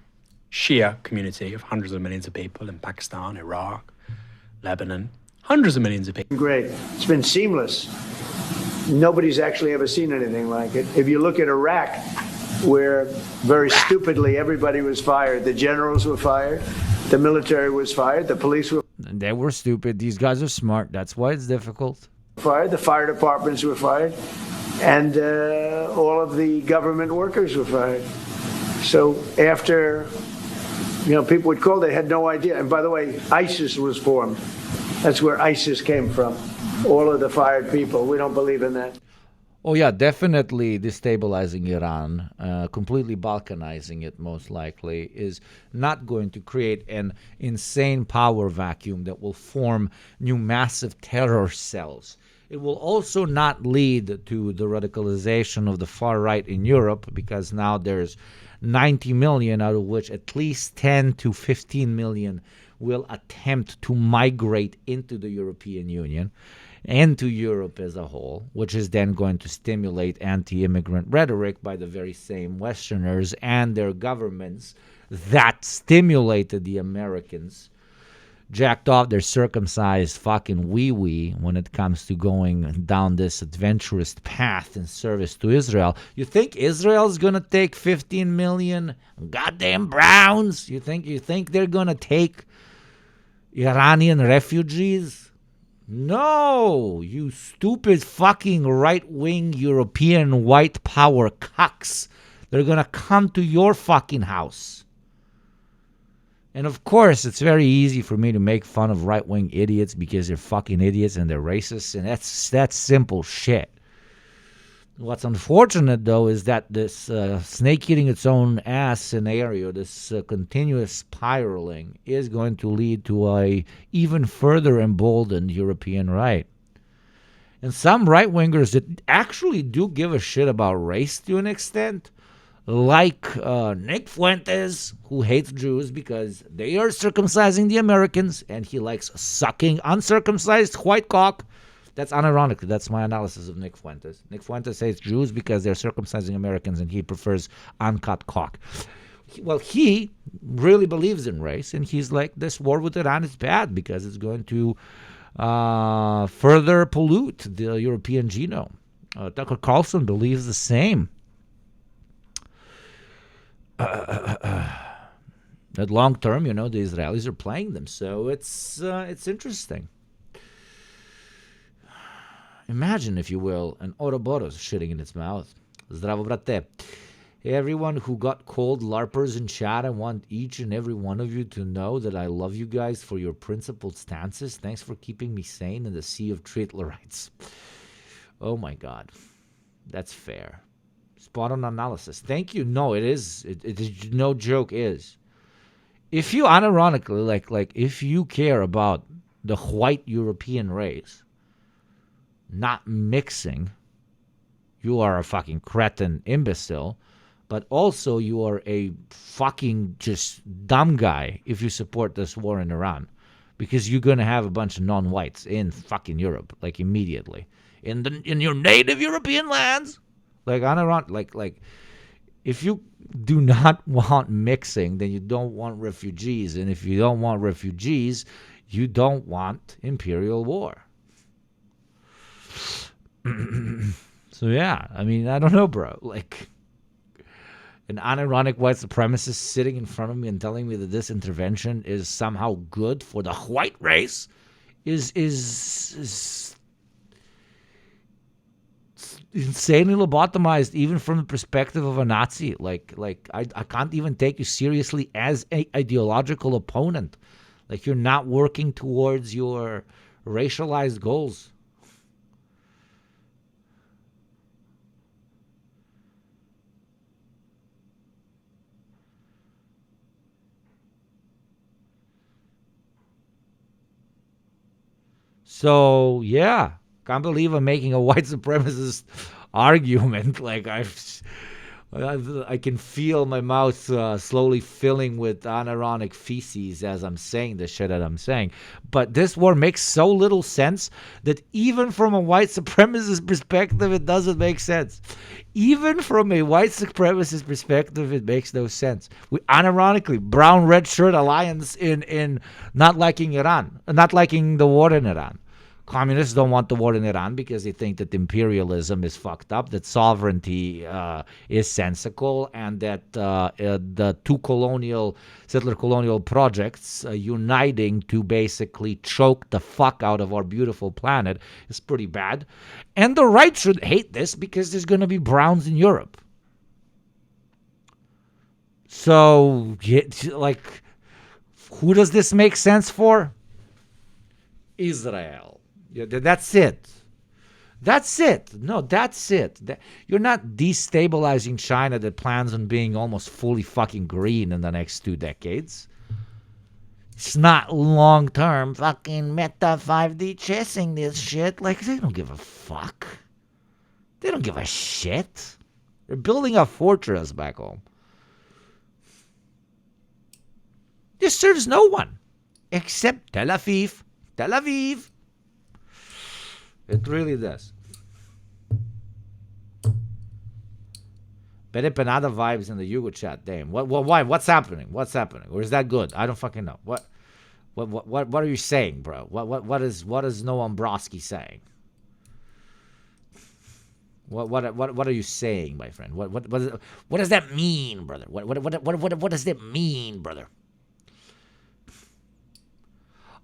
Shia community of hundreds of millions of people in Pakistan, Iraq, Lebanon. Hundreds of millions of people. Great. It's been seamless. nobody's actually ever seen anything like it. If you look at Iraq, where very stupidly everybody was fired, the generals were fired, the military was fired, the police were They were stupid. These guys are smart. That's why it's difficult. fired, the fire departments were fired, and all of the government workers were fired. So after, people would call, they had no idea. And by the way, ISIS was formed. That's where ISIS came from. All of the fired people. We don't believe in that. Oh, yeah, definitely destabilizing Iran, completely balkanizing it, most likely, is not going to create an insane power vacuum that will form new massive terror cells. It will also not lead to the radicalization of the far right in Europe, because now there's 90 million, out of which at least 10 to 15 million will attempt to migrate into the European Union and to Europe as a whole, which is then going to stimulate anti-immigrant rhetoric by the very same Westerners and their governments that stimulated the Americans, jacked off their circumcised fucking wee-wee when it comes to going down this adventurous path in service to Israel. You think Israel's going to take 15 million goddamn browns? You think they're going to take Iranian refugees? No, you stupid fucking right-wing European white power cucks. They're going to come to your fucking house. And of course, it's very easy for me to make fun of right-wing idiots because they're fucking idiots and they're racist, and that's simple shit. What's unfortunate, though, is that this snake eating its own ass scenario, this continuous spiraling, is going to lead to a even further emboldened European right. And some right-wingers that actually do give a shit about race to an extent, like Nick Fuentes, who hates Jews because they are circumcising the Americans, and he likes sucking uncircumcised white cock. That's unironically. That's my analysis of Nick Fuentes. Nick Fuentes hates Jews because they're circumcising Americans, and he prefers uncut cock. He really believes in race, and he's like, this war with Iran is bad because it's going to further pollute the European genome. Tucker Carlson believes the same. That long term, the Israelis are playing them, so it's interesting. Imagine, if you will, an Ouroboros shitting in its mouth. Zdravo, brate. Everyone who got cold LARPers in chat, I want each and every one of you to know that I love you guys for your principled stances. Thanks for keeping me sane in the sea of Tritlerites. Oh my God. That's fair. Spot on analysis. Thank you. No, it is. It is no joke is. If you unironically, like if you care about the white European race not mixing, you are a fucking cretin imbecile, but also you are a fucking just dumb guy if you support this war in Iran, because you're going to have a bunch of non-whites in fucking Europe, like immediately. In your native European lands, like if you do not want mixing, then you don't want refugees, and if you don't want refugees, you don't want imperial war. So yeah, I mean, I don't know, bro. Like, an unironic white supremacist sitting in front of me and telling me that this intervention is somehow good for the white race is insanely lobotomized, even from the perspective of a Nazi. Like I can't even take you seriously as an ideological opponent. Like, you're not working towards your racialized goals. So, yeah, can't believe I'm making a white supremacist argument. Like, I can feel my mouth slowly filling with unironic feces as I'm saying the shit that I'm saying. But this war makes so little sense that even from a white supremacist perspective, it doesn't make sense. Even from a white supremacist perspective, it makes no sense. We unironically, brown red shirt alliance in not liking Iran, not liking the war in Iran. Communists don't want the war in Iran because they think that imperialism is fucked up, that sovereignty is sensical, and that the two settler colonial projects uniting to basically choke the fuck out of our beautiful planet is pretty bad. And the right should hate this because there's going to be browns in Europe. So, like, who does this make sense for? Israel. Yeah, that's it. That's it. No, that's it. You're not destabilizing China that plans on being almost fully fucking green in the next 2 decades. It's not long-term fucking Meta 5D chasing this shit. Like, they don't give a fuck. They don't give a shit. They're building a fortress back home. This serves no one except Tel Aviv. Tel Aviv. It really does. Pere Penada vibes in the Yugo chat. Damn. Why? What's happening? What's happening? Or is that good? I don't fucking know. What are you saying, bro? What is Noam Brodsky saying? What are you saying, my friend? What does that mean, brother? What does that mean, brother?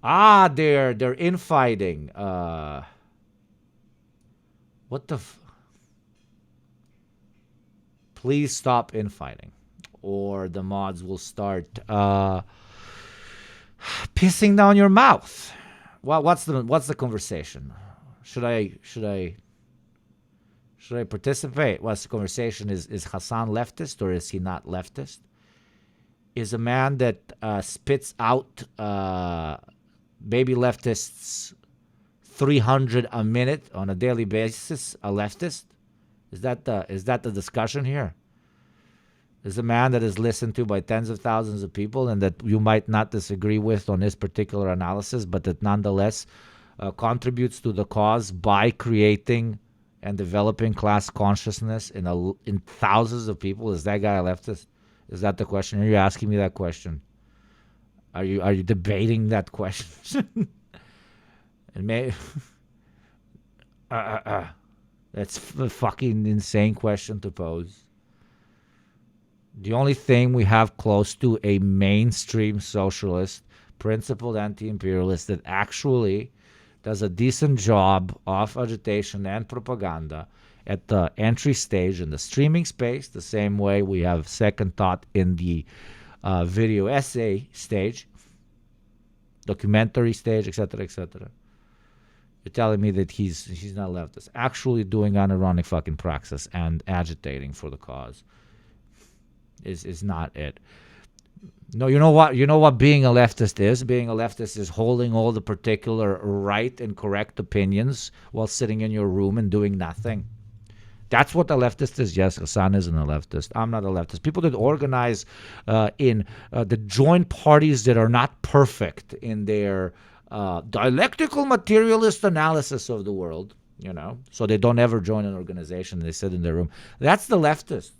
They're infighting. What the? Please stop infighting, or the mods will start pissing down your mouth. Well, what's the conversation? Should I participate? What's the conversation? Is Hassan leftist or is he not leftist? Is a man that spits out baby leftists 300 a minute on a daily basis a leftist? Is that the discussion here? Is a man that is listened to by tens of thousands of people and that you might not disagree with on his particular analysis, but that nonetheless contributes to the cause by creating and developing class consciousness in thousands of people? Is that guy a leftist? Is that the question? Are you asking me that question? Are you debating that question? And that's a fucking insane question to pose. The only thing we have close to a mainstream socialist, principled anti-imperialist that actually does a decent job of agitation and propaganda at the entry stage in the streaming space, the same way we have second thought in the video essay stage, documentary stage, etc., etc. You're telling me that he's not leftist, actually doing unironic fucking praxis and agitating for the cause is not it. No, you know what being a leftist is? Being a leftist is holding all the particular right and correct opinions while sitting in your room and doing nothing. That's what a leftist is. Yes, Hassan isn't a leftist. I'm not a leftist. People that organize in the joint parties that are not perfect in their dialectical materialist analysis of the world, so they don't ever join an organization. They sit in their room. That's the leftists.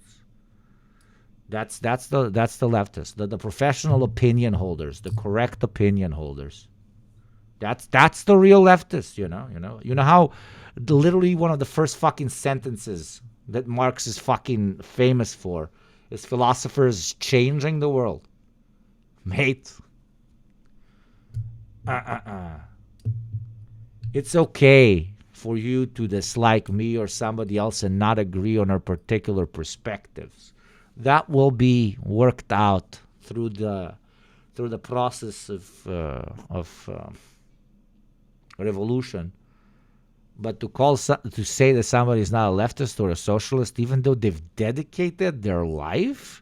That's the leftists. The professional opinion holders, the correct opinion holders. That's the real leftists. You know how literally one of the first fucking sentences that Marx is fucking famous for is philosophers changing the world, mate. It's okay for you to dislike me or somebody else and not agree on our particular perspectives. That will be worked out through the process of revolution. But to say that somebody is not a leftist or a socialist, even though they've dedicated their life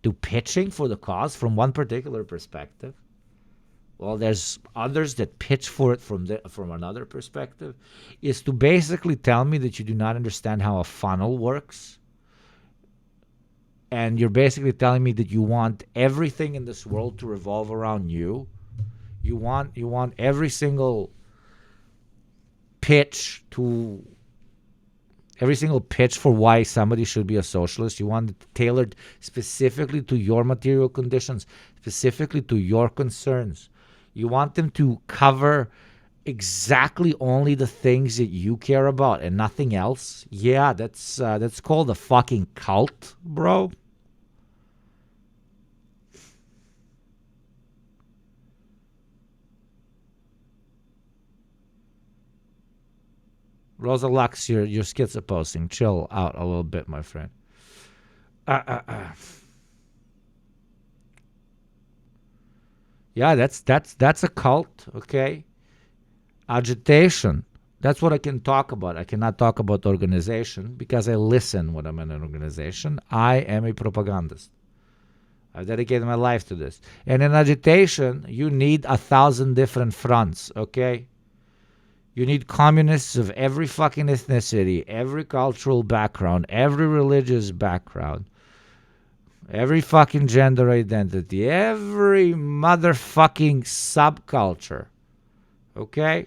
to pitching for the cause from one particular perspective, well, there's others that pitch for it from another perspective, is to basically tell me that you do not understand how a funnel works. And you're basically telling me that you want everything in this world to revolve around you. You want every single pitch for why somebody should be a socialist. You want it tailored specifically to your material conditions, specifically to your concerns. You want them to cover exactly only the things that you care about and nothing else, yeah, that's called a fucking cult, bro. Rosa Lux, your schizo posting. Chill out a little bit, my friend. Yeah, that's a cult, okay? Agitation. That's what I can talk about. I cannot talk about organization because I listen when I'm in an organization. I am a propagandist. I've dedicated my life to this. And in agitation, you need 1,000 different fronts, okay? You need communists of every fucking ethnicity, every cultural background, every religious background, every fucking gender identity, every motherfucking subculture, okay?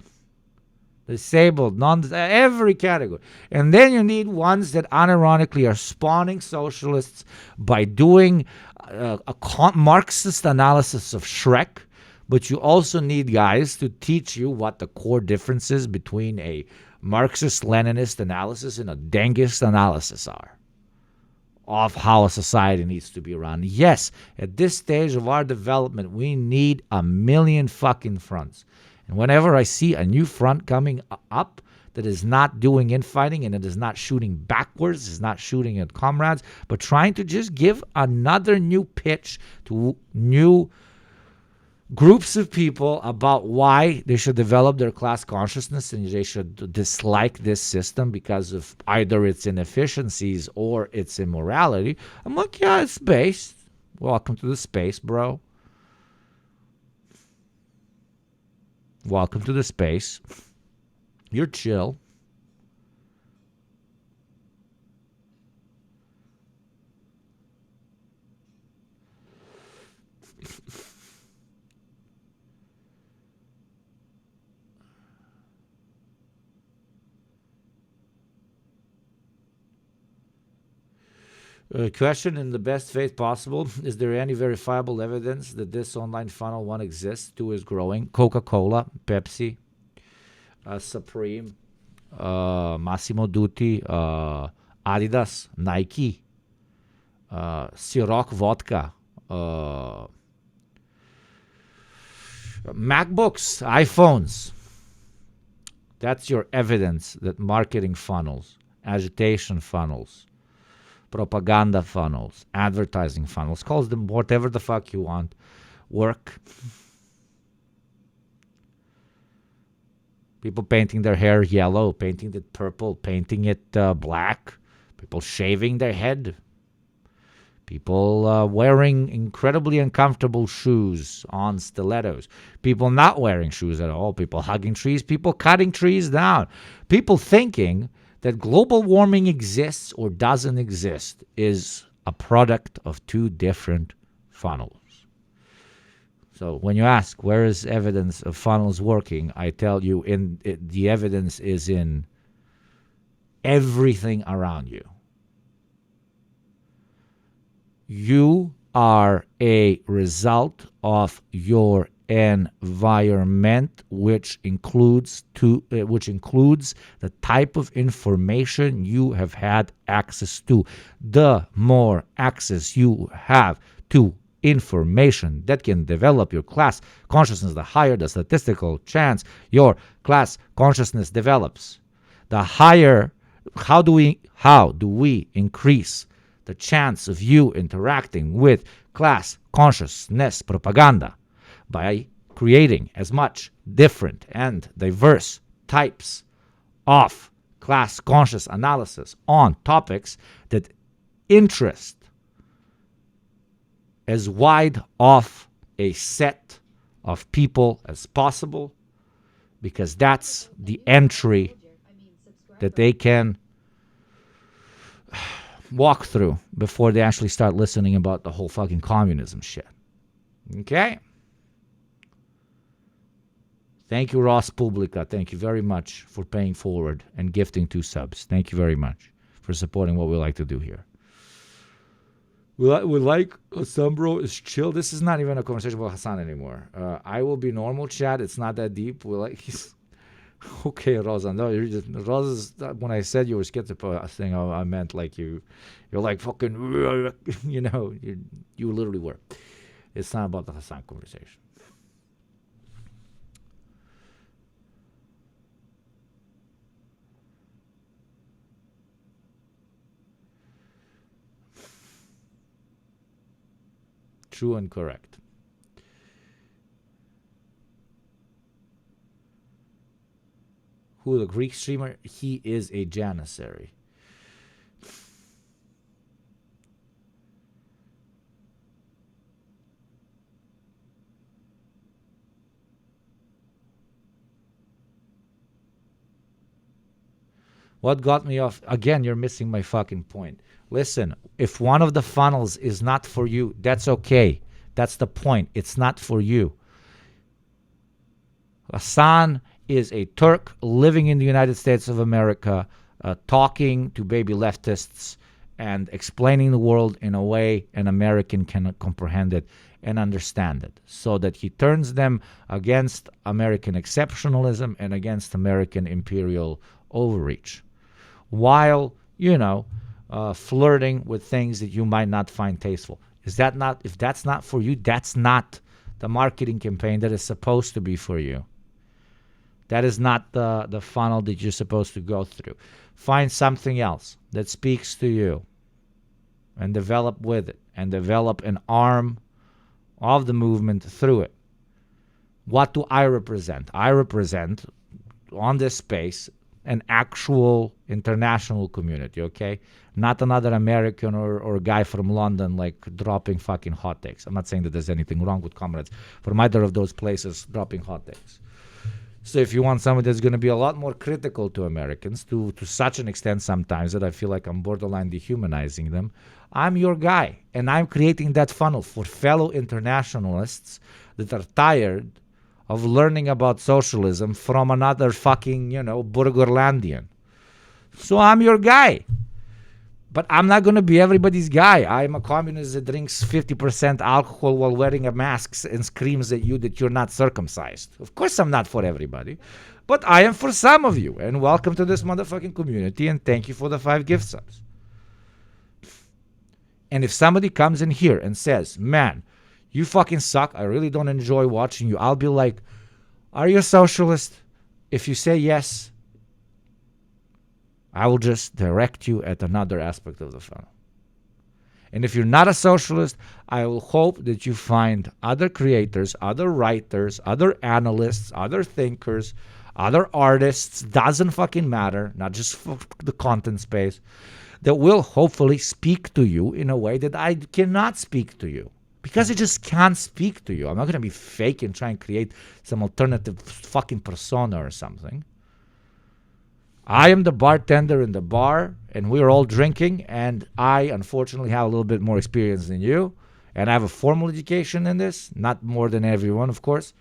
Disabled, every category. And then you need ones that unironically are spawning socialists by doing a Marxist analysis of Shrek, but you also need guys to teach you what the core differences between a Marxist-Leninist analysis and a Dengist analysis are of how a society needs to be run. Yes, at this stage of our development, we need a million fucking fronts. And whenever I see a new front coming up that is not doing infighting and it is not shooting backwards, is not shooting at comrades, but trying to just give another new pitch to new groups of people about why they should develop their class consciousness and they should dislike this system because of either its inefficiencies or its immorality. I'm like, yeah, it's space. Welcome to the space, bro. Welcome to the space. You're chill. Question in the best faith possible. Is there any verifiable evidence that this online funnel, one, exists, two, is growing? Coca-Cola, Pepsi, Supreme, Massimo Dutti, Adidas, Nike, Ciroc Vodka, MacBooks, iPhones. That's your evidence that marketing funnels, agitation funnels, propaganda funnels, advertising funnels, call them whatever the fuck you want, work. People painting their hair yellow, painting it purple, painting it black. People shaving their head. People wearing incredibly uncomfortable shoes on stilettos. People not wearing shoes at all. People hugging trees. People cutting trees down. People thinking that global warming exists or doesn't exist is a product of two different funnels. So when you ask where is evidence of funnels working, I tell you the evidence is in everything around you. You are a result of your environment, which includes the type of information you have had access to. The more access you have to information that can develop your class consciousness, the higher the statistical chance your class consciousness develops. The higher, how do we increase the chance of you interacting with class consciousness propaganda? By creating as much different and diverse types of class conscious analysis on topics that interest as wide of a set of people as possible, because that's the entry that they can walk through before they actually start listening about the whole fucking communism shit. Okay? Thank you, Ross Publica. Thank you very much for paying forward and gifting 2 subs. Thank you very much for supporting what we like to do here. We like Sombro is chill. This is not even a conversation about Hassan anymore. I will be normal, chat. It's not that deep. Okay, Rosa. No, you're just Rosa's. When I said you were schizophrenic thing, I meant like you're like fucking, you know, you literally were. It's not about the Hassan conversation. True and correct. Who, the Greek streamer? He is a janissary. What got me off? Again, you're missing my fucking point. Listen, if one of the funnels is not for you, that's okay. That's the point. It's not for you. Hassan is a Turk living in the United States of America, talking to baby leftists and explaining the world in a way an American can comprehend it and understand it, so that he turns them against American exceptionalism and against American imperial overreach, while, you know, flirting with things that you might not find tasteful. Is that not? If that's not for you, that's not the marketing campaign that is supposed to be for you. That is not the funnel that you're supposed to go through. Find something else that speaks to you and develop with it, and develop an arm of the movement through it. What do I represent? I represent, on this space, an actual international community, okay? Not another American or guy from London like dropping fucking hot takes. I'm not saying that there's anything wrong with comrades from either of those places dropping hot takes. So if you want somebody that's going to be a lot more critical to Americans, to such an extent sometimes that I feel like I'm borderline dehumanizing them, I'm your guy. And I'm creating that funnel for fellow internationalists that are tired of learning about socialism from another fucking, you know, Burgerlandian. So I'm your guy. But I'm not going to be everybody's guy. I'm a communist that drinks 50% alcohol while wearing a mask and screams at you that you're not circumcised. Of course I'm not for everybody. But I am for some of you. And welcome to this motherfucking community. And thank you for the 5 gift subs. And if somebody comes in here and says, man, you fucking suck, I really don't enjoy watching you, I'll be like, are you a socialist? If you say yes, I will just direct you at another aspect of the funnel. And if you're not a socialist, I will hope that you find other creators, other writers, other analysts, other thinkers, other artists, doesn't fucking matter, not just for the content space, that will hopefully speak to you in a way that I cannot speak to you. Because I just can't speak to you. I'm not going to be fake and try and create some alternative fucking persona or something. I am the bartender in the bar, and we're all drinking, and I, unfortunately, have a little bit more experience than you, and I have a formal education in this, not more than everyone, of course,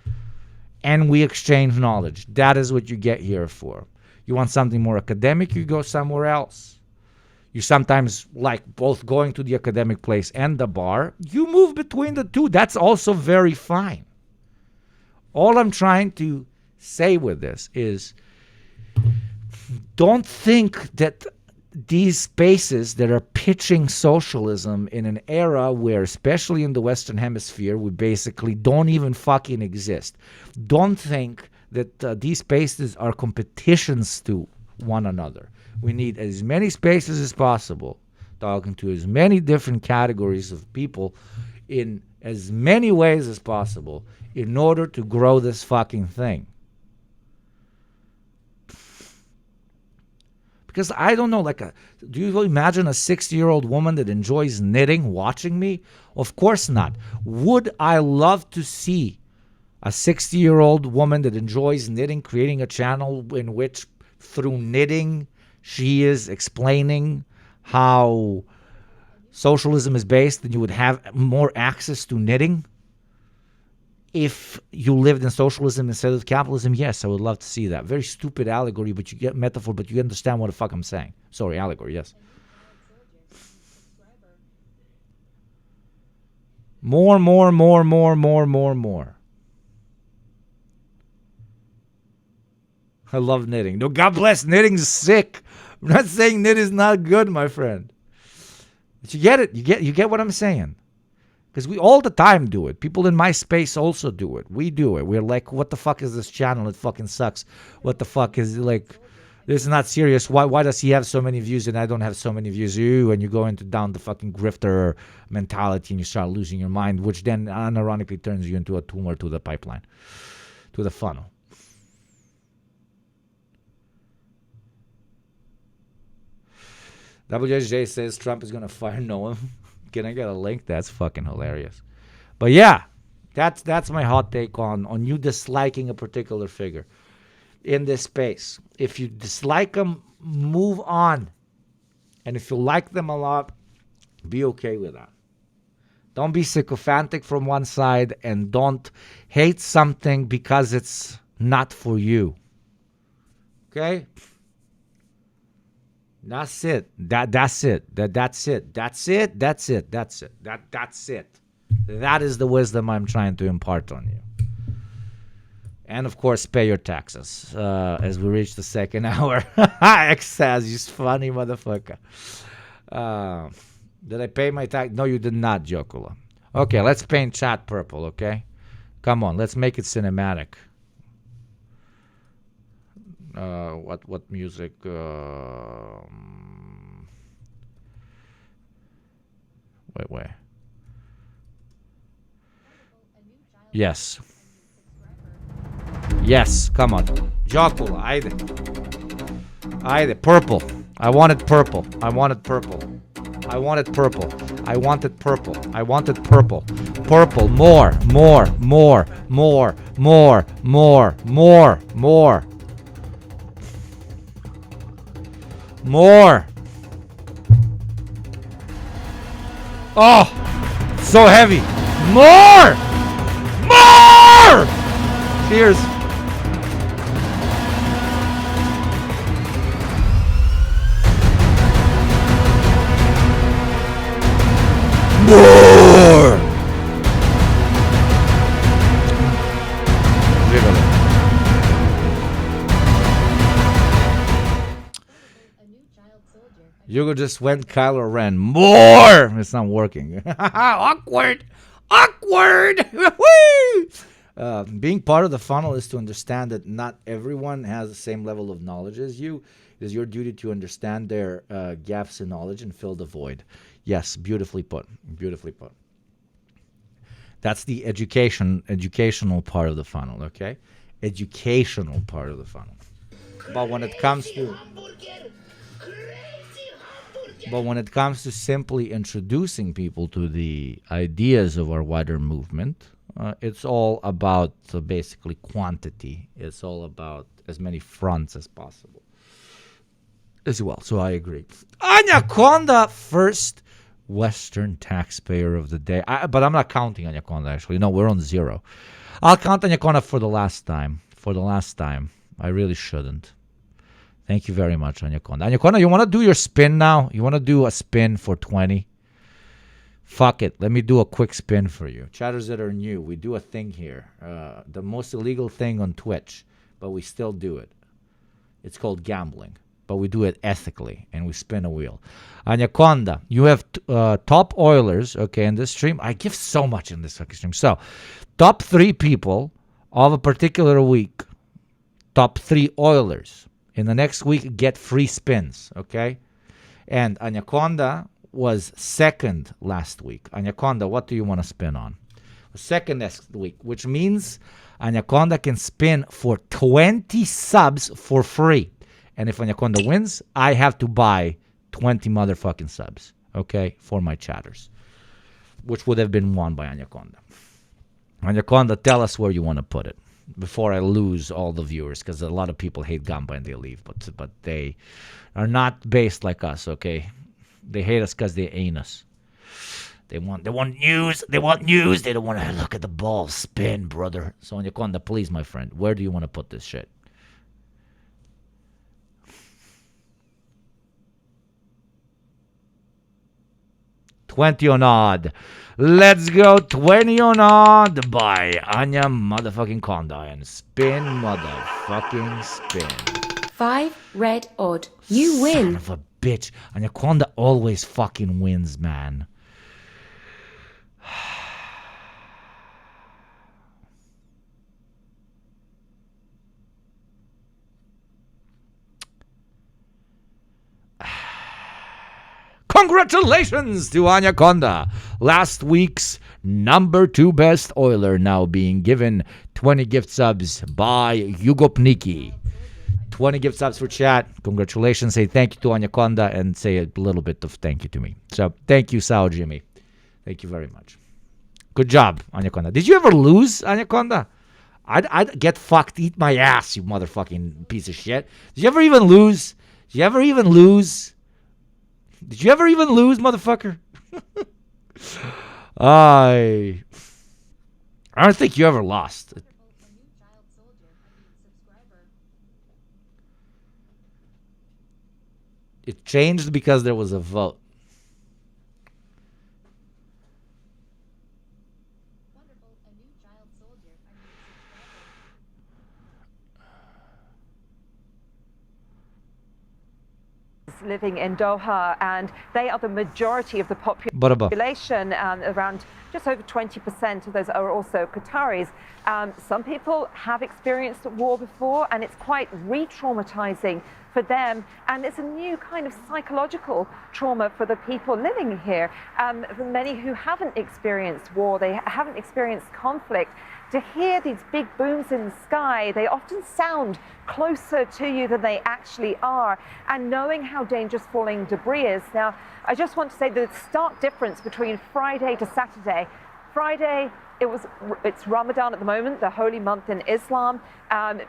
and we exchange knowledge. That is what you get here for. You want something more academic, you go somewhere else. You sometimes like both going to the academic place and the bar. You move between the two. That's also very fine. All I'm trying to say with this is, don't think that these spaces that are pitching socialism in an era where, especially in the Western Hemisphere, we basically don't even fucking exist. Don't think that these spaces are competitions to one another. We need as many spaces as possible, talking to as many different categories of people in as many ways as possible in order to grow this fucking thing. Because I don't know, do you imagine a 60-year-old woman that enjoys knitting watching me? Of course not. Would I love to see a 60-year-old woman that enjoys knitting creating a channel in which, through knitting, she is explaining how socialism is based and you would have more access to knitting? If you lived in socialism instead of capitalism, yes, I would love to see that. Very stupid allegory, but you get metaphor, but you understand what the fuck I'm saying. Sorry, allegory, yes. More. I love knitting. No, God bless, knitting's sick. I'm not saying knit is not good, my friend. But you get it. You get what I'm saying. Because we all the time do it. People in my space also do it. We do it. We're like, what the fuck is this channel? It fucking sucks. What the fuck is, like, this is not serious. Why does he have so many views and I don't have so many views? And you go into down the fucking grifter mentality and you start losing your mind, which then unironically turns you into a tumor to the pipeline, to the funnel. WSJ says Trump is going to fire Noam. Can I get a link? That's fucking hilarious. But yeah, that's my hot take on you disliking a particular figure in this space. If you dislike them, move on. And if you like them a lot, be okay with that. Don't be sycophantic from one side and don't hate something because it's not for you. Okay? That's it. That's it. That's it. That's it. That's it. That's it. That's it. That is the wisdom I'm trying to impart on you. And of course, pay your taxes as we reach the second hour. Excess, you funny motherfucker. Did I pay my tax? No, you did not, Jokula. Okay, let's paint chat purple. Okay, come on, let's make it cinematic. What music? Wait. Yes. Yes, come on. Jokula, Aide. Purple. I want it purple. I want it purple. I want it purple. I want it purple. I want it purple. Purple. More. Oh, so heavy. More. Cheers. More. Hugo just went Kylo Ren. More! It's not working. Awkward! Being part of the funnel is to understand that not everyone has the same level of knowledge as you. It is your duty to understand their gaps in knowledge and fill the void. Yes, beautifully put. Beautifully put. That's the educational part of the funnel, okay? Educational part of the funnel. But when it comes to simply introducing people to the ideas of our wider movement, it's all about basically quantity. It's all about as many fronts as possible as well. So I agree. Anaconda, first Western taxpayer of the day. But I'm not counting Anaconda, actually. No, we're on 0. I'll count Anaconda for the last time. I really shouldn't. Thank you very much, Anaconda. Anaconda, you want to do your spin now? You want to do a spin for 20? Fuck it. Let me do a quick spin for you. Chatters that are new, we do a thing here. The most illegal thing on Twitch, but we still do it. It's called gambling, but we do it ethically, and we spin a wheel. Anaconda, you have top Oilers, okay, in this stream. I give so much in this fucking stream. So, top 3 people of a particular week. Top 3 Oilers. In the next week, get free spins, okay? And Anaconda was second last week. Anaconda, what do you want to spin on? Second next week, which means Anaconda can spin for 20 subs for free. And if Anaconda wins, I have to buy 20 motherfucking subs, okay, for my chatters, which would have been won by Anaconda. Anaconda, tell us where you want to put it before I lose all the viewers, because a lot of people hate Gamba and they leave, but they are not based like us, okay? They hate us because they ain't us. They want news. They want news. They don't want to look at the ball spin, brother. So Anaconda, please, my friend, where do you want to put this shit? 20 on odd. Let's go 20 on odd by Anya motherfucking Konda. And spin, motherfucking spin. 5 red odd. You win. Son of a bitch. Anya Konda always fucking wins, man. Congratulations to Anya Konda, last week's number 2 best Oiler, now being given 20 gift subs by Yugopniki. 20 gift subs for chat. Congratulations. Say thank you to Anya Konda and say a little bit of thank you to me. So thank you, Sao Jimmy. Thank you very much. Good job, Anya Konda. Did you ever lose, Anya Konda? I'd get fucked, eat my ass, you motherfucking piece of shit. Did you ever even lose? Did you ever even lose? Did you ever even lose, motherfucker? I don't think you ever lost. It changed because there was a vote. Living in Doha, and they are the majority of the population. Around just over 20% of those are also Qataris. Some people have experienced war before, and it's quite re-traumatizing for them, and it's a new kind of psychological trauma for the people living here. For many who haven't experienced war, they haven't experienced conflict, to hear these big booms in the sky, they often sound closer to you than they actually are. And knowing how dangerous falling debris is. Now, I just want to say the stark difference between Friday to Saturday. Friday, it's Ramadan at the moment, the holy month in Islam.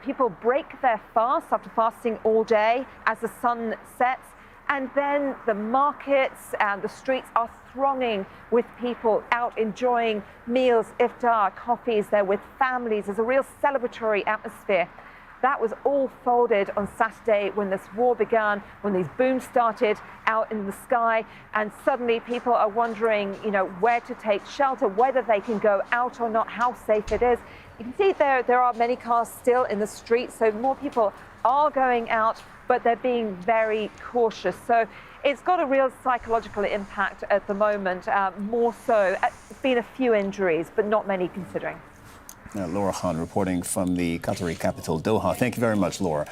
People break their fast after fasting all day as the sun sets. And then the markets and the streets are thronging with people out enjoying meals, iftar, coffees. They're with families. There's a real celebratory atmosphere. That was all folded on Saturday when this war began, when these booms started out in the sky, and suddenly people are wondering, where to take shelter, whether they can go out or not, how safe it is. You can see there are many cars still in the streets, so more people are going out, but they're being very cautious. So it's got a real psychological impact at the moment, more so. It's been a few injuries, but not many considering. Laura Khan reporting from the Qatari capital, Doha. Thank you very much, Laura.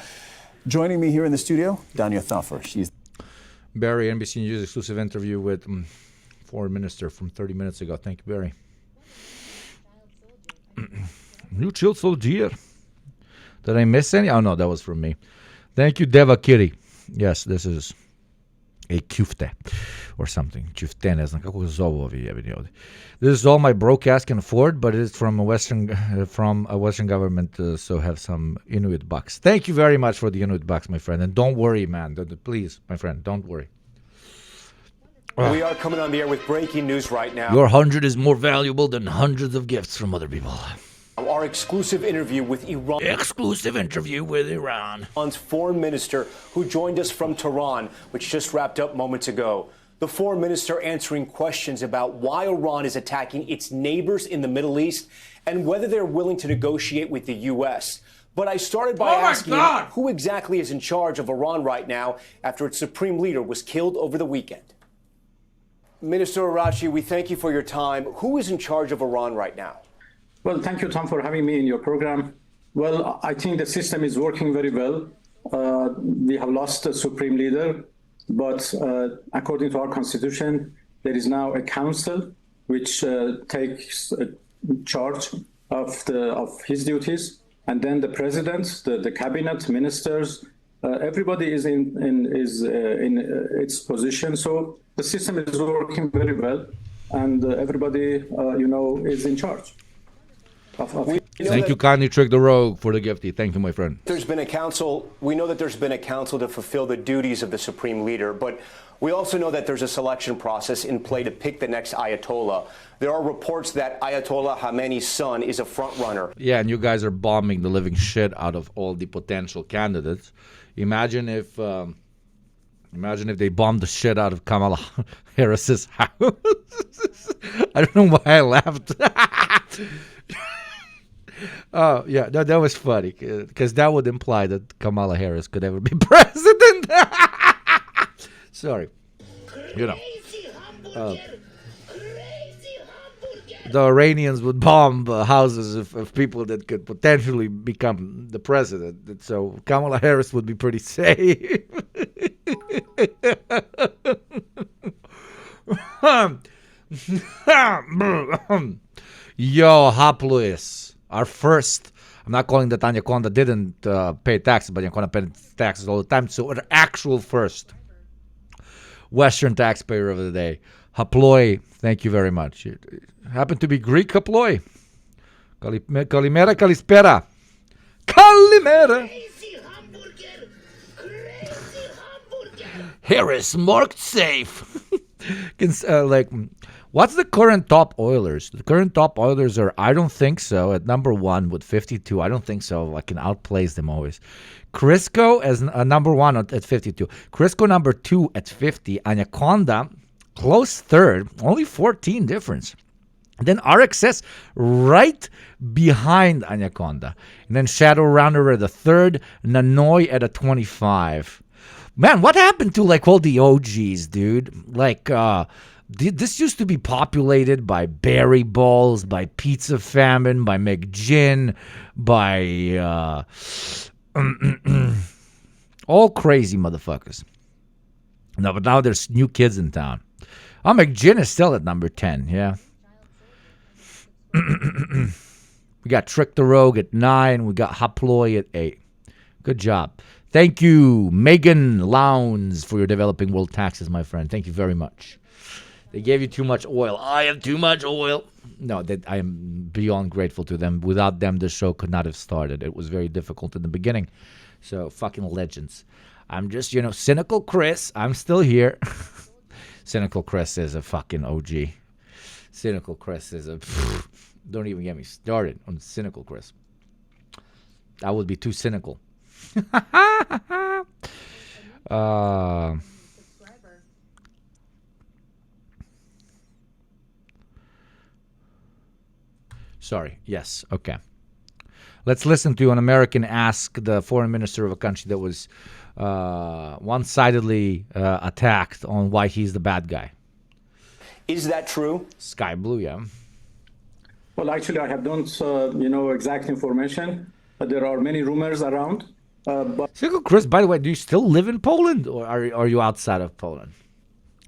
Joining me here in the studio, Danya Thafar. She's Barry, NBC News exclusive interview with Foreign Minister from 30 minutes ago. Thank you, Barry. New child soldier. Did I miss any? Oh, no, that was from me. Thank you, Deva Kiri. Yes, this is a kufte or something. Kufte, ne znam kako ga zovu ovi jebeni ovdje. This is all my broadcast can afford, but it is from a Western government, so have some Inuit bucks. Thank you very much for the Inuit bucks, my friend. And don't worry, man. Please, my friend, don't worry. We are coming on the air with breaking news right now. Your 100 is more valuable than hundreds of gifts from other people. Our exclusive interview with Iran. Exclusive interview with Iran. Iran's foreign minister who joined us from Tehran, which just wrapped up moments ago. The foreign minister answering questions about why Iran is attacking its neighbors in the Middle East and whether they're willing to negotiate with the U.S. But I started by asking who exactly is in charge of Iran right now after its supreme leader was killed over the weekend. Minister Arachi, we thank you for your time. Who is in charge of Iran right now? Well, thank you, Tom, for having me in your program. Well, I think the system is working very well. We have lost a supreme leader, but according to our constitution, there is now a council which takes charge of his duties, and then the president, the cabinet, ministers, everybody is in its position. So the system is working very well, and everybody, is in charge. Thank you, kindly Trick the Rogue, for the gifty. Thank you, my friend. There's been a council. We know that there's been a council to fulfill the duties of the supreme leader, but we also know that there's a selection process in play to pick the next Ayatollah. There are reports that Ayatollah Khamenei's son is a front runner. Yeah, and you guys are bombing the living shit out of all the potential candidates. Imagine if Imagine if they bombed the shit out of Kamala Harris's house. I don't know why I laughed. Oh, yeah, that was funny, because that would imply that Kamala Harris could ever be president. Sorry. You know. The Iranians would bomb houses of people that could potentially become the president. So Kamala Harris would be pretty safe. Yo, Hapluis, our first. I'm not calling that Anaconda didn't pay taxes, but Anaconda paid taxes all the time. So our actual first Western taxpayer of the day. Haploi, thank you very much. It happened to be Greek Haploi. Kalimera, Kalispera. Kalimera. Harris marked safe. What's the current top Oilers? The current top Oilers are, I don't think so, at number 1 with 52. I don't think so. I can outplace them always. Crisco as number 1 at 52. Crisco number 2 at 50. Anaconda, close third, only 14 difference. Then RXS right behind Anaconda. And then Shadow Rounder at a third. Nanoy at a 25. Man, what happened to all the OGs, dude? This used to be populated by Berry Balls, by Pizza Famine, by McGin, by all crazy motherfuckers. No, but now there's new kids in town. Oh, McGin is still at number 10, yeah. We got Trick the Rogue at 9. We got Haploi at 8. Good job. Thank you, Megan Lowndes, for your developing world taxes, my friend. Thank you very much. They gave you too much oil. I have too much oil. No, I am beyond grateful to them. Without them, the show could not have started. It was very difficult in the beginning. So, fucking legends. I'm just, Cynical Chris. I'm still here. Cynical Chris is a fucking OG. Cynical Chris is a... Don't even get me started on Cynical Chris. That would be too cynical. Sorry. Yes. Okay. Let's listen to an American ask the foreign minister of a country that was one-sidedly attacked on why he's the bad guy. Is that true? Sky Blue, yeah. Well, actually, I have don't exact information. There are many rumors around. But Chris, by the way, do you still live in Poland, or are you outside of Poland?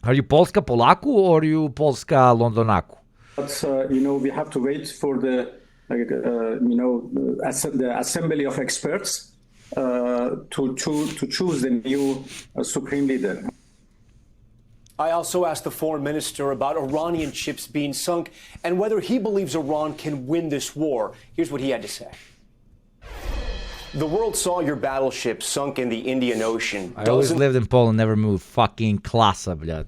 Are you Polska Polaku, or are you Polska Londonaku? But we have to wait for the assembly of experts to choose the new supreme leader. I also asked the foreign minister about Iranian ships being sunk and whether he believes Iran can win this war. Here's what he had to say. The world saw your battleship sunk in the Indian Ocean. I always lived in Poland, never moved. Fucking klasa, blad.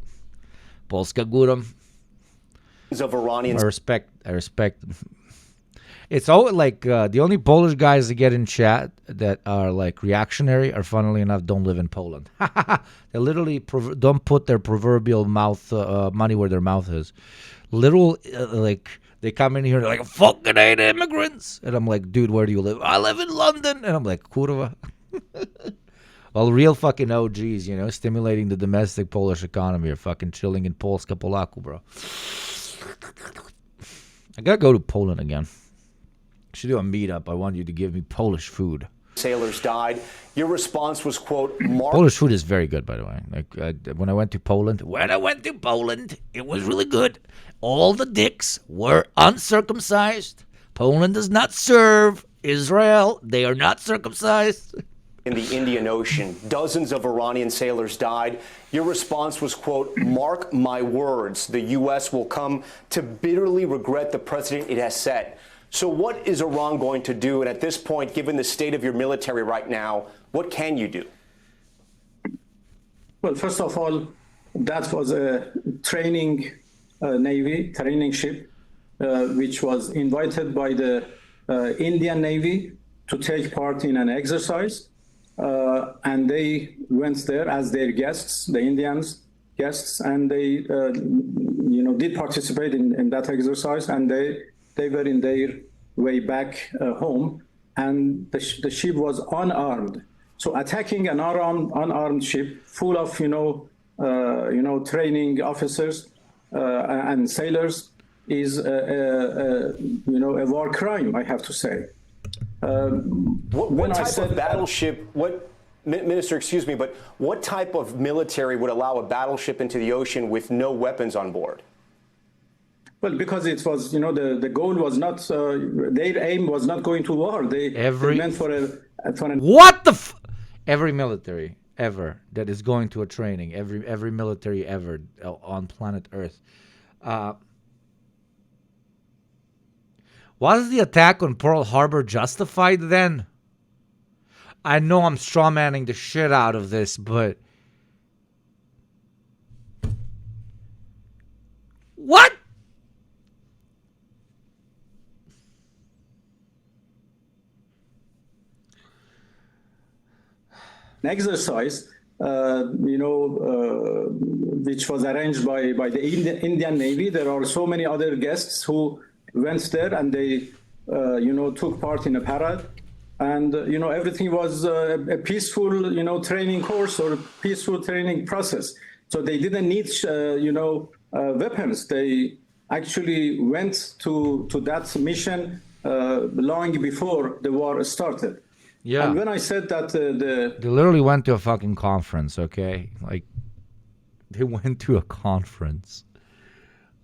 Polska góra. Of Iranians. I respect. It's all the only Polish guys that get in chat that are reactionary are, funnily enough, don't live in Poland. They literally don't put their proverbial money where their mouth is. They come in here and they're like, fucking hate immigrants. And I'm like, dude, where do you live? I live in London. And I'm like, kurwa. Well, real fucking OGs, stimulating the domestic Polish economy are fucking chilling in Polska Polaku, bro. I gotta go to Poland again. Should do a meetup. I want you to give me Polish food. Sailors died. Your response was, quote, Polish food is very good, by the way. When I went to Poland, it was really good. All the dicks were uncircumcised. Poland does not serve Israel. They are not circumcised. In the Indian Ocean, dozens of Iranian sailors died. Your response was, quote, mark my words, the U.S. will come to bitterly regret the precedent it has set. So what is Iran going to do? And at this point, given the state of your military right now, what can you do? Well, first of all, that was a training training ship, which was invited by the Indian Navy to take part in an exercise. and they went there as their guests, the Indians guests, and they did participate in that exercise, and they were in their way back home, and the ship was unarmed. So attacking an unarmed ship full of training officers and sailors is a war crime, I have to say. What type of battleship? Minister, excuse me, but what type of military would allow a battleship into the ocean with no weapons on board? Well, because it was, the goal was not, their aim was not going to war. They meant for every military ever that is going to a training, every military ever on planet Earth. Was the attack on Pearl Harbor justified then? I know I'm strawmanning the shit out of this, but what? An exercise, which was arranged by the Indian Navy. There are so many other guests who went there, and they, took part in a parade. And, everything was a peaceful, training course or peaceful training process. So they didn't need, weapons. They actually went to that mission long before the war started. Yeah. And when I said that they literally went to a fucking conference, okay? Like, they went to a conference.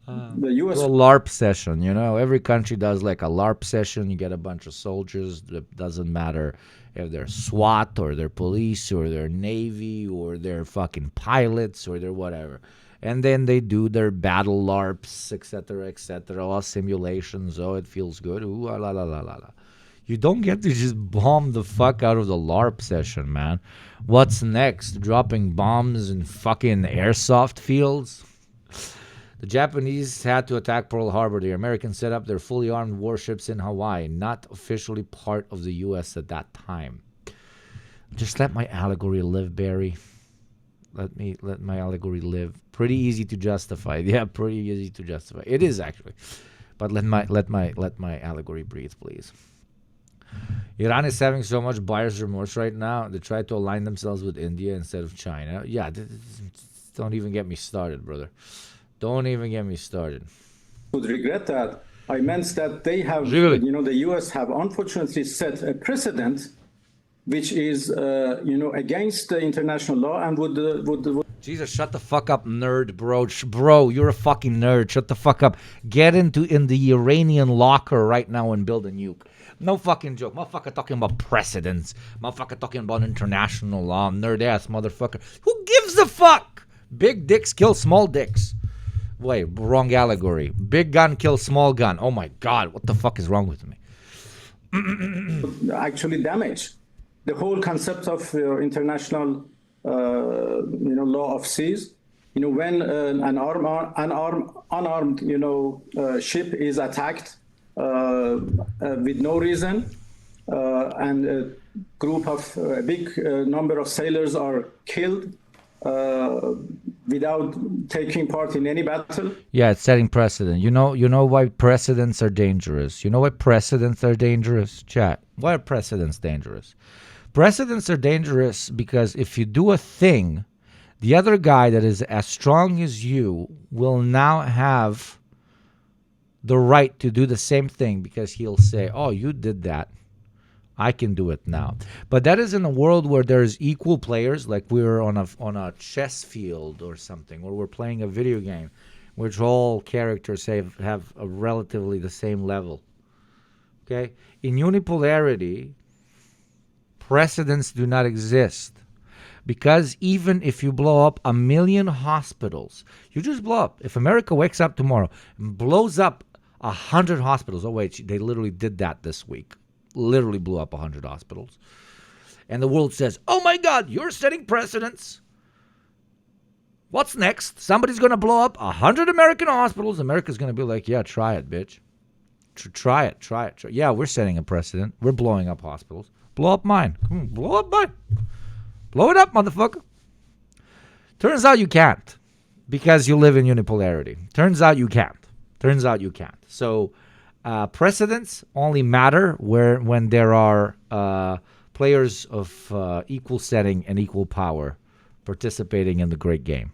The U.S. A LARP session, every country does like a LARP session. You get a bunch of soldiers. It doesn't matter if they're SWAT or they're police or they're Navy or they're fucking pilots or they're whatever. And then they do their battle LARPs, etc., all simulations. Oh, it feels good. Ooh, la la la la la. You don't get to just bomb the fuck out of the LARP session, man. What's next? Dropping bombs in fucking airsoft fields? The Japanese had to attack Pearl Harbor. The Americans set up their fully armed warships in Hawaii, not officially part of the U.S. at that time. Just let my allegory live, Barry. Let my allegory live. Pretty easy to justify. Yeah, pretty easy to justify. It is actually, but let my allegory breathe, please. Iran is having so much buyer's remorse right now. They try to align themselves with India instead of China. Yeah, don't even get me started, brother. Don't even get me started. Would regret that. I meant that they have, really? The U.S. have unfortunately set a precedent, which is, against the international law and would. Jesus, shut the fuck up, nerd, bro. Bro, you're a fucking nerd. Shut the fuck up. Get in the Iranian locker right now and build a nuke. No fucking joke. Motherfucker talking about precedents. Motherfucker talking about international law. Nerd ass motherfucker. Who gives a fuck? Big dicks kill small dicks. Wait, wrong allegory. Big gun kills small gun. Oh my God, what the fuck is wrong with me? Actually damage the whole concept of international, law of seas. When an unarmed, ship is attacked with no reason, and a big number of sailors are killed without taking part in any battle. Yeah, it's setting precedent. You know why precedents are dangerous? You know why precedents are dangerous? Chat. Why are precedents dangerous? Precedents are dangerous because if you do a thing, the other guy that is as strong as you will now have the right to do the same thing because he'll say, oh, you did that. I can do it now. But that is in a world where there's equal players, like we're on a chess field or something, or we're playing a video game, which all characters have a relatively the same level. Okay? In unipolarity, precedents do not exist. Because even if you blow up 1 million hospitals, you just blow up. If America wakes up tomorrow and blows up 100 hospitals, oh wait, they literally did that this week. Literally blew up 100 hospitals. And the world says, oh my God, you're setting precedents. What's next? Somebody's going to blow up 100 American hospitals. America's going to be like, yeah, try it, bitch. Try it. Yeah, we're setting a precedent. We're blowing up hospitals. Blow up mine. Come on, blow up mine. Blow it up, motherfucker. Turns out you can't because you live in unipolarity. Turns out you can't. So precedents only matter when there are players of equal setting and equal power participating in the great game.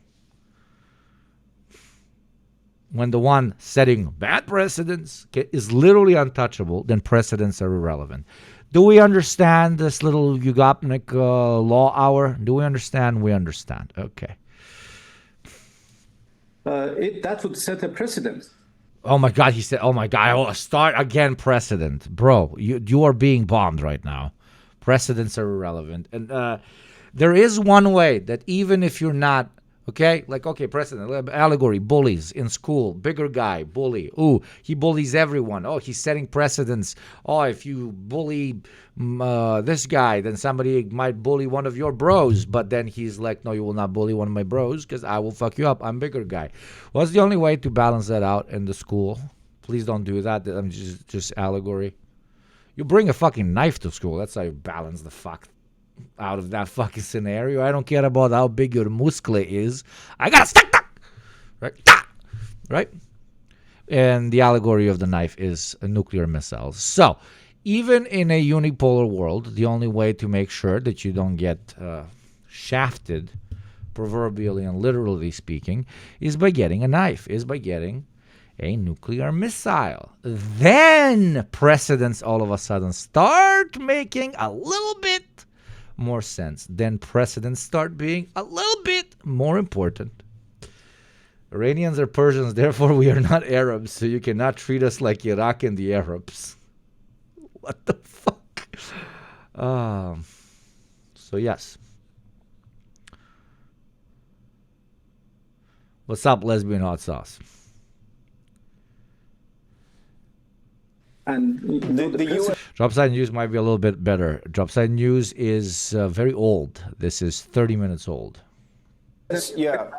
When the one setting bad precedents is literally untouchable, then precedents are irrelevant. Do we understand this little Yugopnik law hour? Do we understand? We understand. Okay. That would set a precedent. Oh my God, he said, oh my God, I will start again precedent. Bro, you are being bombed right now. Precedents are irrelevant. And there is one way that even if you're not, okay, like, okay, precedent, allegory, bullies in school, bigger guy, bully. Ooh, he bullies everyone. Oh, he's setting precedents. Oh, if you bully this guy, then somebody might bully one of your bros. But then he's like, no, you will not bully one of my bros because I will fuck you up. I'm bigger guy. What's the only way to balance that out in the school? Please don't do that. I'm just allegory. You bring a fucking knife to school. That's how you balance the fuck out of that fucking scenario. I don't care about how big your muscle is. I gotta stick that, right? Right? And the allegory of the knife is nuclear missiles. So, even in a unipolar world, the only way to make sure that you don't get shafted, proverbially and literally speaking, is by getting a knife, is by getting a nuclear missile. Then precedents all of a sudden start making a little bit more sense. Then precedents start being a little bit more important. Iranians are Persians, therefore we are not Arabs, so you cannot treat us like Iraq and the Arabs. What the fuck? So yes. What's up, lesbian hot sauce? And the US Dropside News might be a little bit better. Dropside News is very old. This is 30 minutes old. Yeah.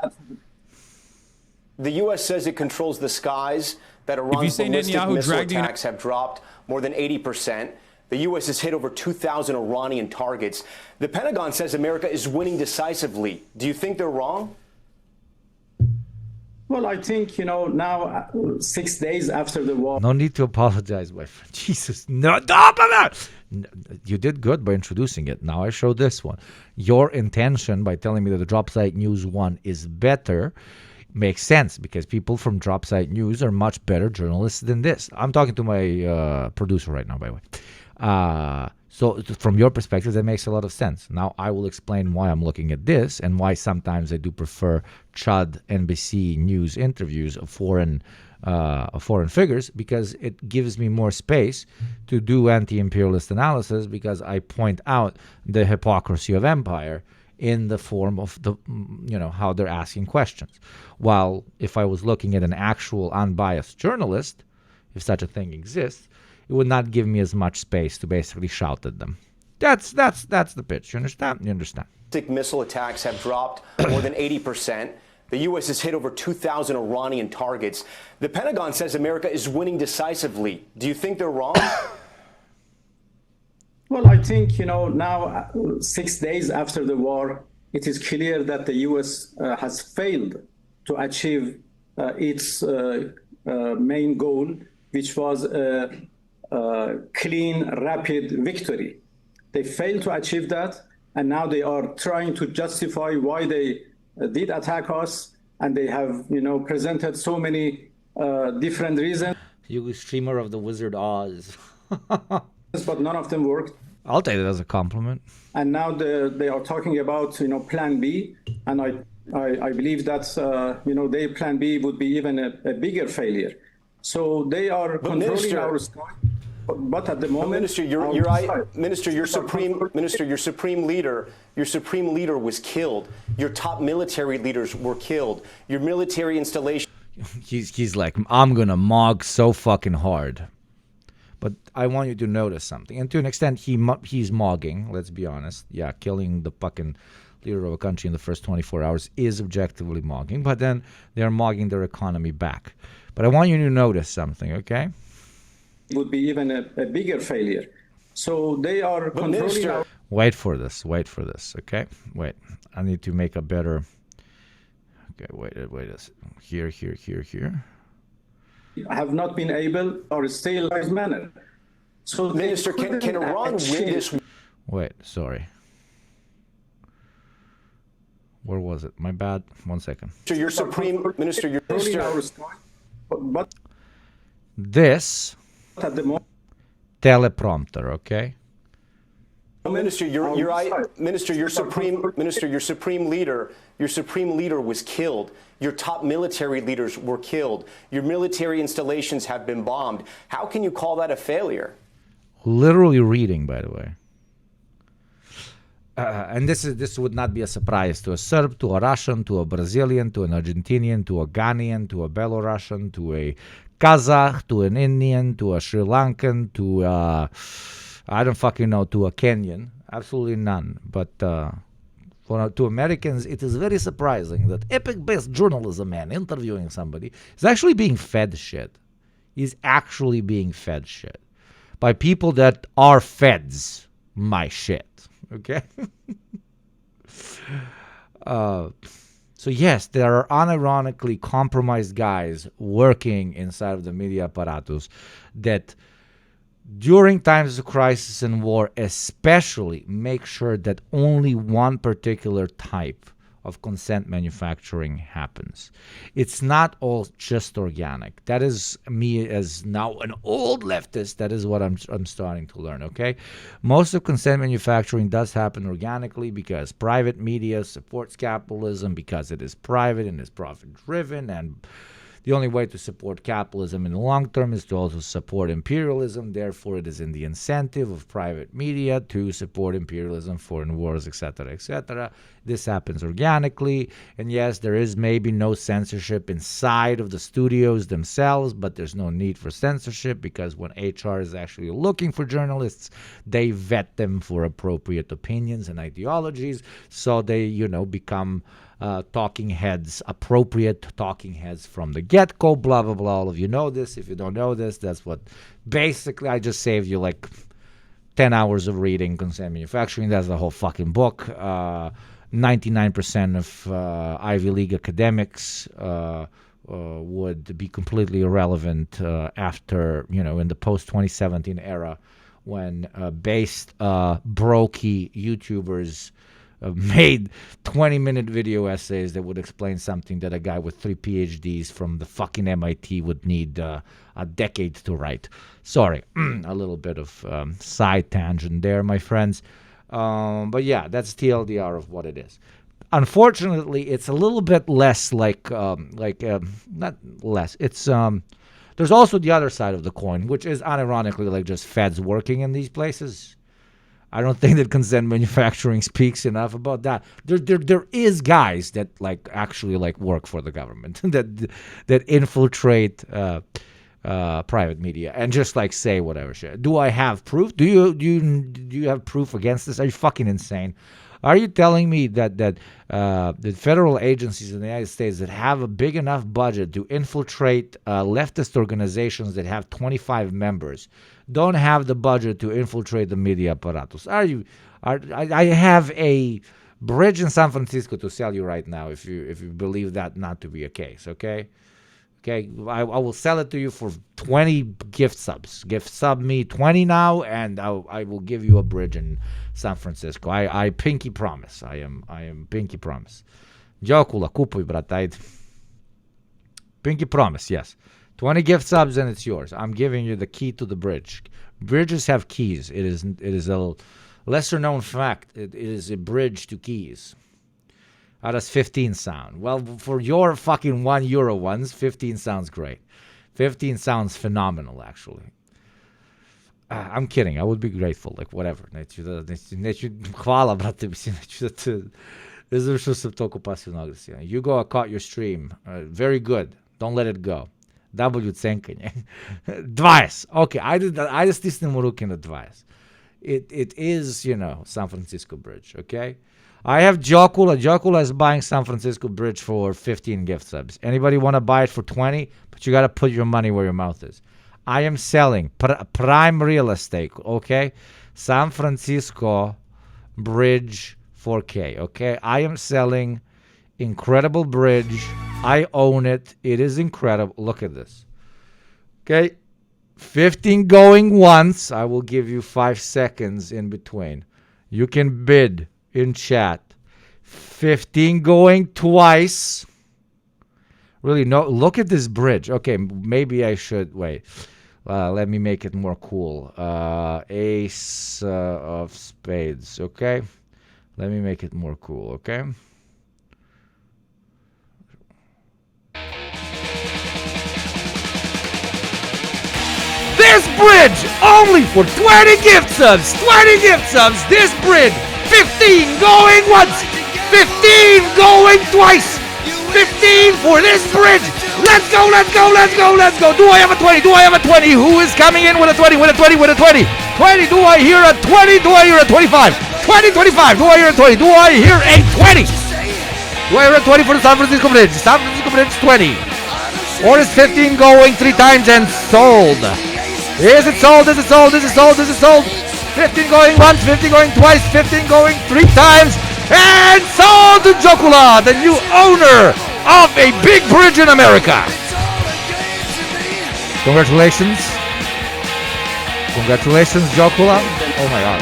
The U.S. says it controls the skies, that Iran's ballistic missile attacks have dropped more than 80%. The U.S. has hit over 2,000 Iranian targets. The Pentagon says America is winning decisively. Do you think they're wrong? Well, I think, now 6 days after the war. No need to apologize, my friend. Jesus. No. You did good by introducing it. Now I show this one. Your intention by telling me that the Dropsite News one is better makes sense because people from Dropsite News are much better journalists than this. I'm talking to my producer right now, by the way. So from your perspective, that makes a lot of sense. Now I will explain why I'm looking at this and why sometimes I do prefer Chud NBC News interviews of foreign figures, because it gives me more space to do anti-imperialist analysis, because I point out the hypocrisy of empire in the form of the how they're asking questions. While if I was looking at an actual unbiased journalist, if such a thing exists, it would not give me as much space to basically shout at them. That's the pitch. You understand? You understand. Ballistic missile attacks have dropped more than 80%. The U.S. has hit over 2,000 Iranian targets. The Pentagon says America is winning decisively. Do you think they're wrong? Well, I think, now 6 days after the war, it is clear that the U.S. Has failed to achieve its main goal, which was clean, rapid victory. They failed to achieve that, and now they are trying to justify why they did attack us, and they have, presented so many different reasons. You streamer of the Wizard Oz. But none of them worked. I'll take it as a compliment. And now they are talking about, Plan B, and I believe that, their Plan B would be even a bigger failure. So they are controlling our sky. But at the moment, Minister, your supreme leader was killed. Your top military leaders were killed. Your military installation. He's like, I'm gonna mog so fucking hard. But I want you to notice something, and to an extent, he's mogging. Let's be honest. Yeah, killing the fucking leader of a country in the first 24 hours is objectively mogging. But then they're mogging their economy back. But I want you to notice something, okay? Would be even a bigger failure. So they are controlling our... Wait for this, okay? Wait, I need to make a better... Okay, wait a second. Here. Have not been able or stay in a manner. So Minister, can Iran win this? Wait, sorry. Where was it? My bad. 1 second. Your Supreme Minister, your but this at the moment, teleprompter, okay? Minister, your supreme leader was killed. Your top military leaders were killed. Your military installations have been bombed. How can you call that a failure? Literally reading, by the way. And this would not be a surprise to a Serb, to a Russian, to a Brazilian, to an Argentinian, to a Ghanaian, to a Belarusian, to a Kazakh, to an Indian, to a Sri Lankan, to I don't fucking know, to a Kenyan. Absolutely none. But to Americans, it is very surprising that epic-based journalism man interviewing somebody is actually being fed shit. He's actually being fed shit by people that are feds my shit. Okay? So yes, there are unironically compromised guys working inside of the media apparatus that during times of crisis and war especially make sure that only one particular type of consent manufacturing happens. It's not all just organic. That is me as now an old leftist. That is what I'm starting to learn, okay? Most of consent manufacturing does happen organically because private media supports capitalism, because it is private and is profit-driven, and the only way to support capitalism in the long term is to also support imperialism. Therefore, it is in the incentive of private media to support imperialism, foreign wars, etc., etc. This happens organically. And yes, there is maybe no censorship inside of the studios themselves, but there's no need for censorship because when HR is actually looking for journalists, they vet them for appropriate opinions and ideologies. So they, become talking heads, appropriate talking heads from the get-go, blah, blah, blah. All of you know this. If you don't know this, that's what basically I just saved you like 10 hours of reading consent manufacturing. That's the whole fucking book. 99% of Ivy League academics would be completely irrelevant after, in the post-2017 era when based brokey YouTubers made 20-minute video essays that would explain something that a guy with 3 PhDs from the fucking MIT would need a decade to write. Sorry, a little bit of side tangent there, my friends. But yeah, that's TLDR of what it is. Unfortunately, it's a little bit less not less. It's there's also the other side of the coin, which is unironically like just feds working in these places. I don't think that consent manufacturing speaks enough about that. There is guys that actually work for the government that infiltrate private media and just say whatever shit. Do I have proof? Do you have proof against this? Are you fucking insane? Are you telling me that the federal agencies in the United States that have a big enough budget to infiltrate leftist organizations that have 25 members don't have the budget to infiltrate the media apparatus? I have a bridge in San Francisco to sell you right now if you believe that not to be a case, okay? Okay, I will sell it to you for 20 gift subs. Gift sub me 20 now, and I will give you a bridge in San Francisco. I pinky promise. I am pinky promise. Đokula, kupuj, brat, ajde. Pinky promise, yes. 20 gift subs and it's yours. I'm giving you the key to the bridge. Bridges have keys. It is a lesser known fact. It is a bridge to keys. How does 15 sound? Well, for your fucking €1 ones, 15 sounds great. 15 sounds phenomenal, actually. I'm kidding. I would be grateful. Whatever. Hvala, brate. You go, I caught your stream. Very good. Don't let it go. W cenkanje. 20. Okay, ajde stisnemo ruke na 20. It is, San Francisco Bridge, okay? I have Đokula. Đokula is buying San Francisco Bridge for 15 gift subs. Anybody want to buy it for 20? But you got to put your money where your mouth is. I am selling prime real estate, okay? San Francisco Bridge 4K, okay? I am selling incredible bridge. I own it. It is incredible. Look at this. Okay? 15 going once. I will give you 5 seconds in between. You can bid in chat. 15 going twice. Really, no. Look at this bridge. Okay, maybe I should wait. Let me make it more cool. Ace of spades. Okay, let me make it more cool. Okay. This bridge only for 20 gift subs. 20 gift subs. This bridge. 15 going once. 15 going twice. 15 for this bridge. Let's go, let's go, let's go, let's go. Do I have a 20? Do I have a 20? Who is coming in with a 20? With a 20, with a 20. 20, do I hear a 20? Do I hear a 25? 20, 25. Do I hear a 20? Do I hear a 20? Do I hear a 20 for the San Francisco Bridge? San Francisco Bridge 20. Or is 15 going 3 times and sold? Is it sold? Is it sold? Is it sold? Is it sold? 15 going once, 15 going twice, 15 going 3 times. And sold to Jokula, the new owner of a big bridge in America. Congratulations. Congratulations, Jokula. Oh my God.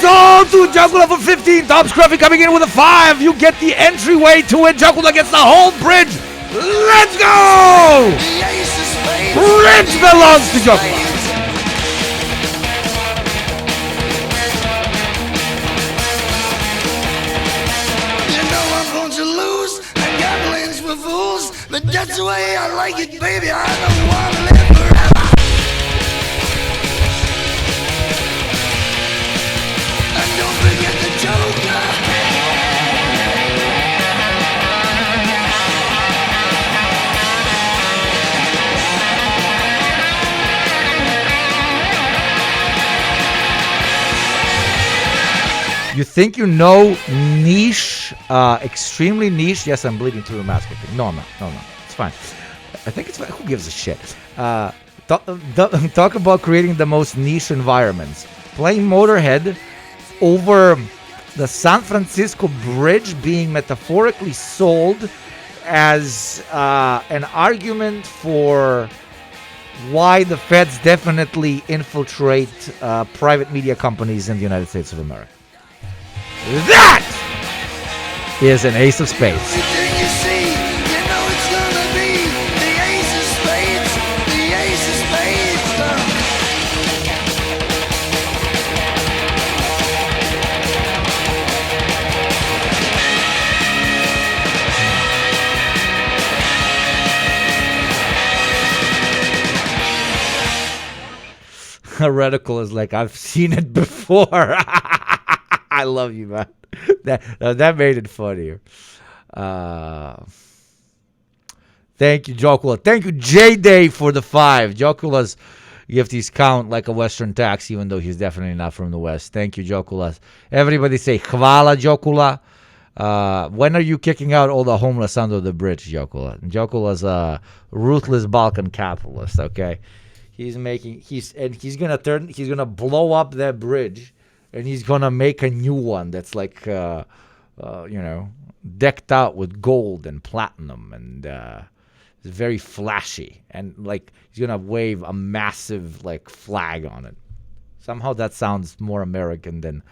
Sold to Jokula for 15. Tom Scruffy coming in with a 5. You get the entryway to it. Jokula gets the whole bridge. Let's go! Bridge belongs to Jokula. But that's the way I like it, baby. I don't want to live forever. And don't forget the Joker. You think you know niche, extremely niche? Yes, I'm bleeding through the mask. No, I'm not. No, it's fine. I think it's fine. Who gives a shit? Talk about creating the most niche environments. Playing Motorhead over the San Francisco Bridge being metaphorically sold as an argument for why the feds definitely infiltrate private media companies in the United States of America. That is an ace of spades. Everything you see, you know it's gonna be the ace of spades, the ace of spades. Heretical is like, I've seen it before. I love you, man. That made it funnier. Thank you, Jokula. Thank you, J-Day, for the 5. Jokula's gifties count like a Western tax, even though he's definitely not from the West. Thank you, Jokula. Everybody say, Hvala, Jokula. When are you kicking out all the homeless under the bridge, Jokula? Jokula's a ruthless Balkan capitalist, okay? He's gonna blow up that bridge. And he's going to make a new one that's like, decked out with gold and platinum. And it's very flashy. And, like, he's going to wave a massive, like, flag on it. Somehow that sounds more American than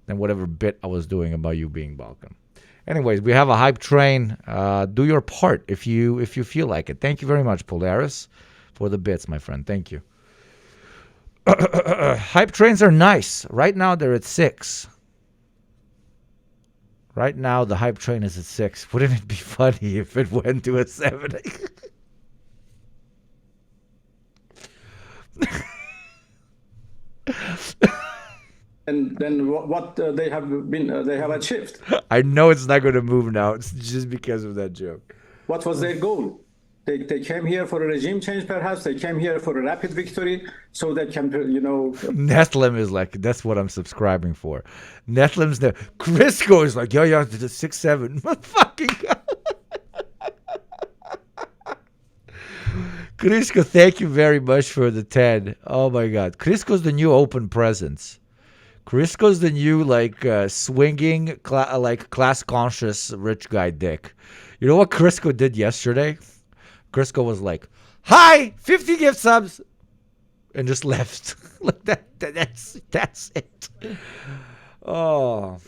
whatever bit I was doing about you being Balkan. Anyways, we have a hype train. Do your part if you feel like it. Thank you very much, Polaris, for the bits, my friend. Thank you. Hype trains are nice. Right now they're at 6. Right now the hype train is at 6. Wouldn't it be funny if it went to a 7? And then what they have achieved? I know it's not going to move now. It's just because of that joke. What was their goal? They came here for a regime change, perhaps. They came here for a rapid victory, so they can, Nethlem is like, that's what I'm subscribing for. Nethlem's there. Crisco is like, yo, the 6-7. Fucking Crisco, thank you very much for the 10. Oh my God. Crisco's the new open presence. Crisco's the new swinging class conscious rich guy dick. You know what Crisco did yesterday? Crisco was like, "Hi, 50 gift subs," and just left. Like that's it. Oh,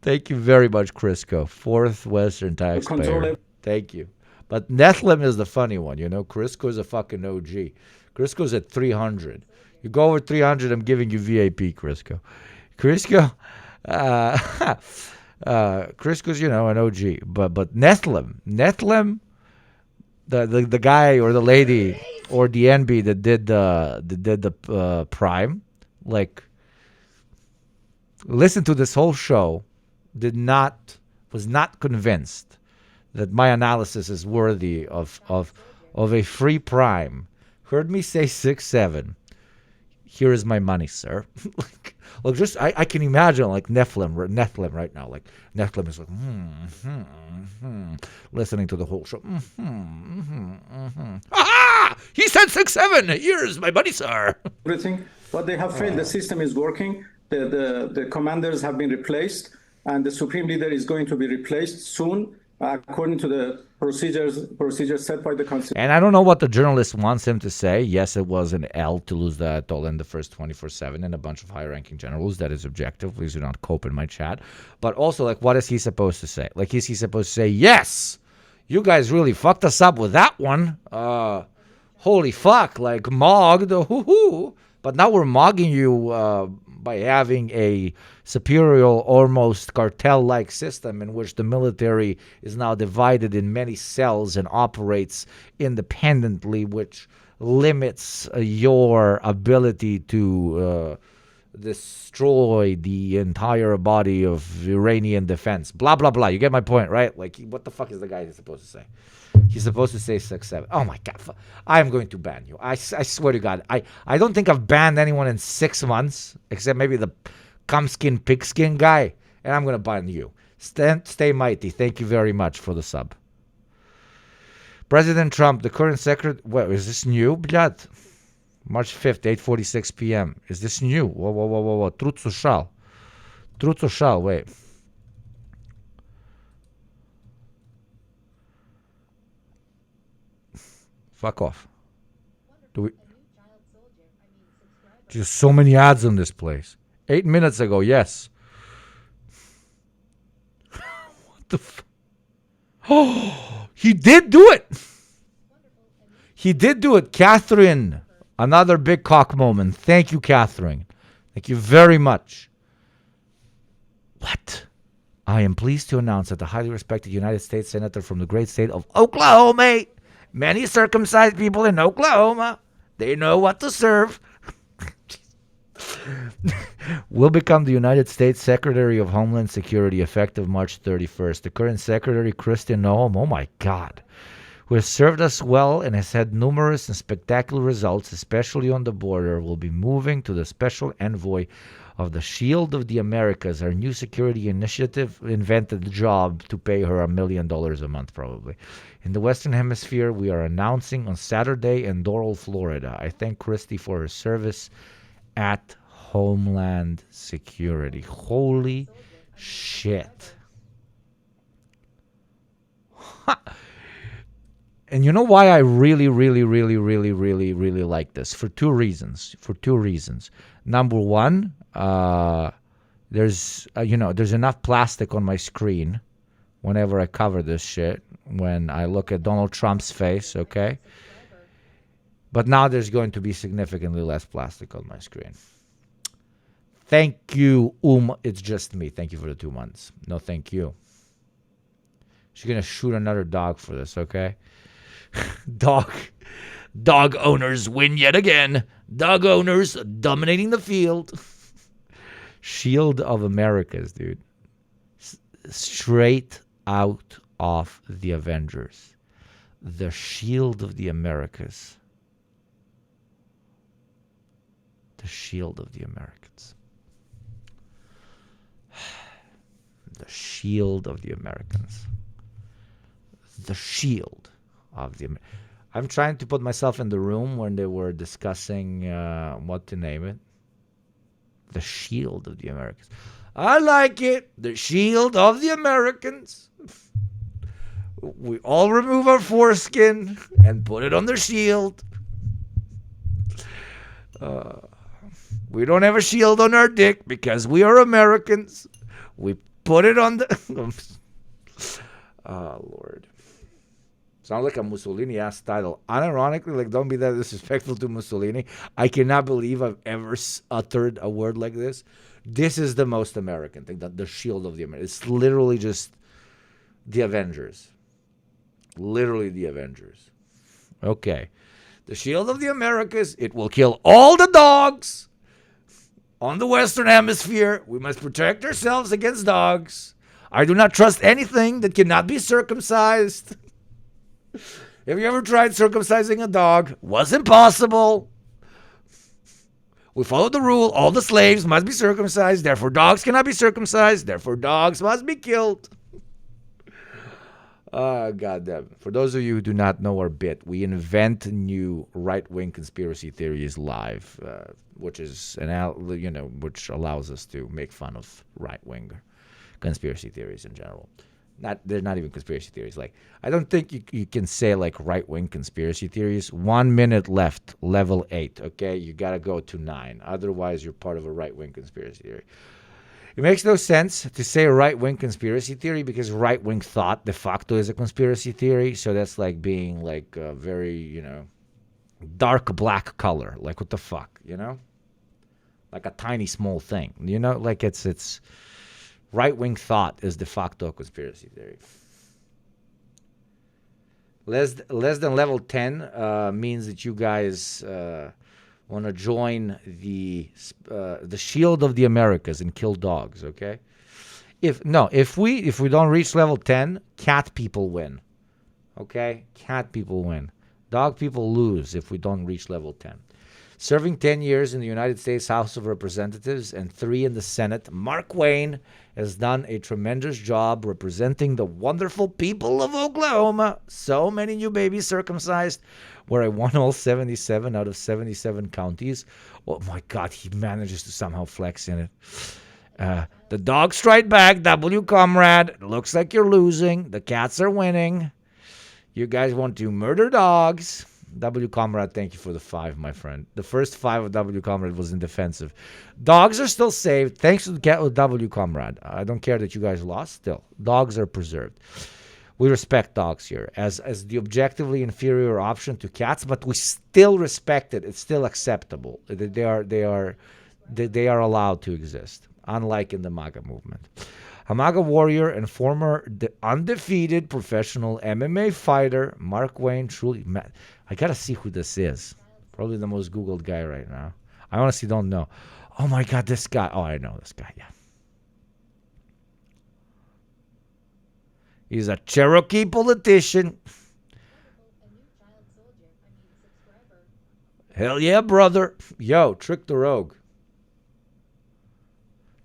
thank you very much, Crisco. Fourth Western taxpayer. Thank you. But Nephilim is the funny one, you know. Crisco is a fucking OG. Crisco's at 300. You go over 300, I'm giving you VAP, Crisco. Crisco's, an OG. But Nephilim, the guy or the lady or the NB that did the Prime, listen to this whole show, was not convinced that my analysis is worthy of a free Prime. Heard me say 6-7. Here is my money, sir. I can imagine Nephilim right now. Like Nephilim is like, listening to the whole show. Ah! He said 6-7. Here's my money, sir. Everything, but they have failed. The system is working. The commanders have been replaced, and the supreme leader is going to be replaced soon, according to the procedures set by the Constitution. And I don't know what the journalist wants him to say. Yes, it was an L to lose the Ayatollah in the first 24/7 and a bunch of high-ranking generals. That is objective. Please do not cope in my chat. But also, what is he supposed to say? Is he supposed to say, yes, you guys really fucked us up with that one. Holy fuck, mogged, hoo-hoo. But now we're mogging you by having a superior, almost cartel-like system in which the military is now divided in many cells and operates independently, which limits your ability to destroy the entire body of Iranian defense. Blah, blah, blah. You get my point, right? What the fuck is the guy supposed to say? He's supposed to say 6-7. Oh, my God. I am going to ban you. I swear to God. I don't think I've banned anyone in 6 months, except maybe the cumskin, pigskin guy. And I'm going to ban you. Stay mighty. Thank you very much for the sub. President Trump, the current secretary... What, is this new? Блядь. March 5th, 8:46 p.m. Is this new? Whoa. Truth social. Wait. Fuck off. There's so many ads in this place. 8 minutes ago, yes. What the Oh, he did do it. He did do it. Catherine, another big cock moment. Thank you, Catherine. Thank you very much. What? I am pleased to announce that the highly respected United States Senator from the great state of Oklahoma, many circumcised people in Oklahoma, they know what to serve, will become the United States Secretary of Homeland Security effective March 31st. The current Secretary, Christian Noem, oh my God, who has served us well and has had numerous and spectacular results, especially on the border, will be moving to the Special Envoy of the Shield of the Americas. Our new security initiative invented the job to pay her $1 million a month, probably. In the Western Hemisphere, we are announcing on Saturday in Doral, Florida. I thank Christy for her service at Homeland Security. Holy shit. And you know why I really like this? For two reasons. Number one, there's enough plastic on my screen whenever I cover this shit, when I look at Donald Trump's face, okay? But now there's going to be significantly less plastic on my screen. Thank you, it's just me. Thank you for the 2 months. No, thank you. She's going to shoot another dog for this, okay? Dog owners win yet again. Dog owners dominating the field. Shield of Americas, dude. Straight out of the Avengers. The Shield of the Americas. The Shield of the Americans. The Shield of the Americans. The Shield of the I'm trying to put myself in the room when they were discussing what to name it. The Shield of the Americans. I like it. The Shield of the Americans. We all remove our foreskin and put it on the shield. We don't have a shield on our dick because we are Americans. We put it on the... Oh, Lord. Sounds like a Mussolini-ass title. Unironically, like, don't be that disrespectful to Mussolini. I cannot believe I've ever uttered a word like this. This is the most American thing, the Shield of the Americans. It's literally just the Avengers. Literally the Avengers. Okay. The Shield of the Americas, it will kill all the dogs on the Western Hemisphere. We must protect ourselves against dogs. I do not trust anything that cannot be circumcised. Have you ever tried circumcising a dog? Was impossible. We followed the rule. All the slaves must be circumcised. Therefore, dogs cannot be circumcised. Therefore, dogs must be killed. Goddamn. For those of you who do not know our bit, we invent new right-wing conspiracy theories live, which is which allows us to make fun of right-wing conspiracy theories in general. They're not even conspiracy theories. Like, I don't think you can say like right-wing conspiracy theories. 1 minute left, level 8. Okay, you gotta go to 9. Otherwise, you're part of a right-wing conspiracy theory. It makes no sense to say right-wing conspiracy theory because right-wing thought de facto is a conspiracy theory. So that's like being like a very, dark black color. Like, what the fuck, Like a tiny small thing, Like it's right-wing thought is de facto a conspiracy theory. Less than level 10 means that you guys want to join the Shield of the Americas and kill dogs. Okay. If we don't reach level 10, cat people win. Okay, cat people win. Dog people lose if we don't reach level 10. Serving 10 years in the United States House of Representatives and 3 in the Senate, Mark Wayne has done a tremendous job representing the wonderful people of Oklahoma. So many new babies circumcised, where I won all 77 out of 77 counties. Oh my God, he manages to somehow flex in it. The dogs strike back, W comrade. It looks like you're losing. The cats are winning. You guys want to murder dogs. W comrade, thank you for the 5, my friend. The first 5 of W comrade was in defensive. Dogs are still saved thanks to the W comrade. I don't care that you guys lost. Still, dogs are preserved. We respect dogs here as the objectively inferior option to cats, but we still respect it. It's still acceptable. They are allowed to exist, unlike in the MAGA movement. A MAGA warrior and former undefeated professional MMA fighter, Mark Wayne, truly... I gotta see who this is. Probably the most Googled guy right now. I honestly don't know. Oh my God, this guy. Oh, I know this guy, yeah. He's a Cherokee politician. Hell yeah, brother. Yo, Trick the Rogue.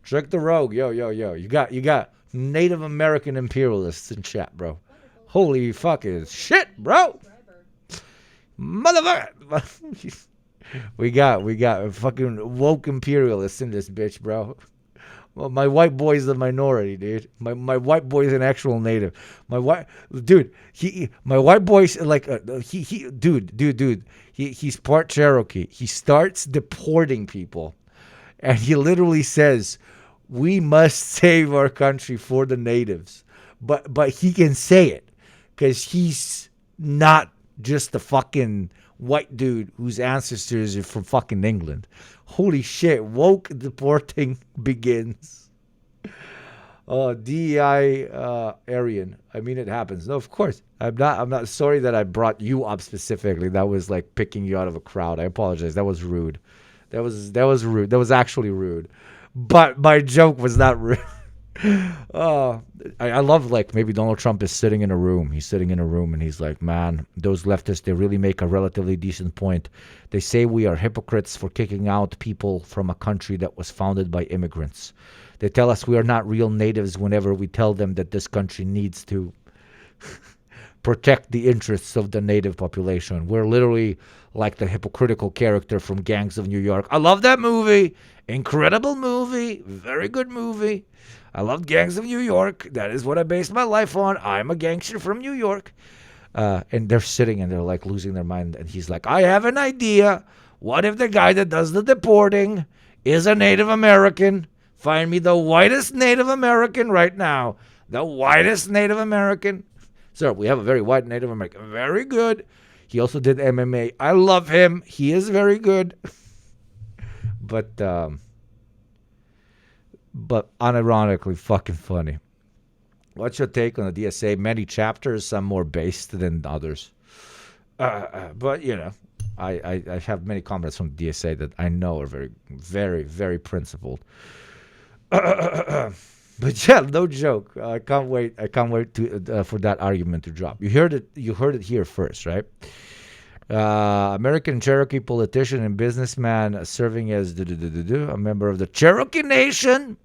Trick the Rogue. Yo. You got Native American imperialists in chat, bro. Holy fucking shit, bro. Motherfucker. we got fucking woke imperialists in this bitch, bro. Well, my white boy's the minority, dude. My white boy's an actual native. My white boy's like he's part Cherokee. He starts deporting people, and he literally says, "We must save our country for the natives." But he can say it because he's not just the fucking white dude whose ancestors are from fucking England. Holy shit, woke deporting begins. Oh, DEI Aryan. I mean, it happens. No, of course. I'm not sorry that I brought you up specifically. That was like picking you out of a crowd. I apologize. That was rude. That was rude. That was actually rude. But my joke was not rude. I love, like, maybe Donald Trump is sitting in a room. He's sitting in a room and he's like, man, those leftists, they really make a relatively decent point. They say we are hypocrites for kicking out people from a country that was founded by immigrants. They tell us we are not real natives whenever we tell them that this country needs to protect the interests of the native population. We're literally like the hypocritical character from Gangs of New York. I love that movie. Incredible movie. Very good movie. I love Gangs of New York. That is what I based my life on. I'm a gangster from New York. And they're sitting and they're like losing their mind. And he's like, I have an idea. What if the guy that does the deporting is a Native American? Find me the whitest Native American right now. The whitest Native American. Sir, we have a very white Native American. Very good. He also did MMA. I love him. He is very good. But unironically fucking funny. What's your take on the DSA? Many chapters, some more based than others. But, you know, I have many comments from the DSA that I know are very, very, very principled. But yeah, no joke. I can't wait. I can't wait to for that argument to drop. You heard it. You heard it here first, right? American Cherokee politician and businessman serving as a member of the Cherokee Nation.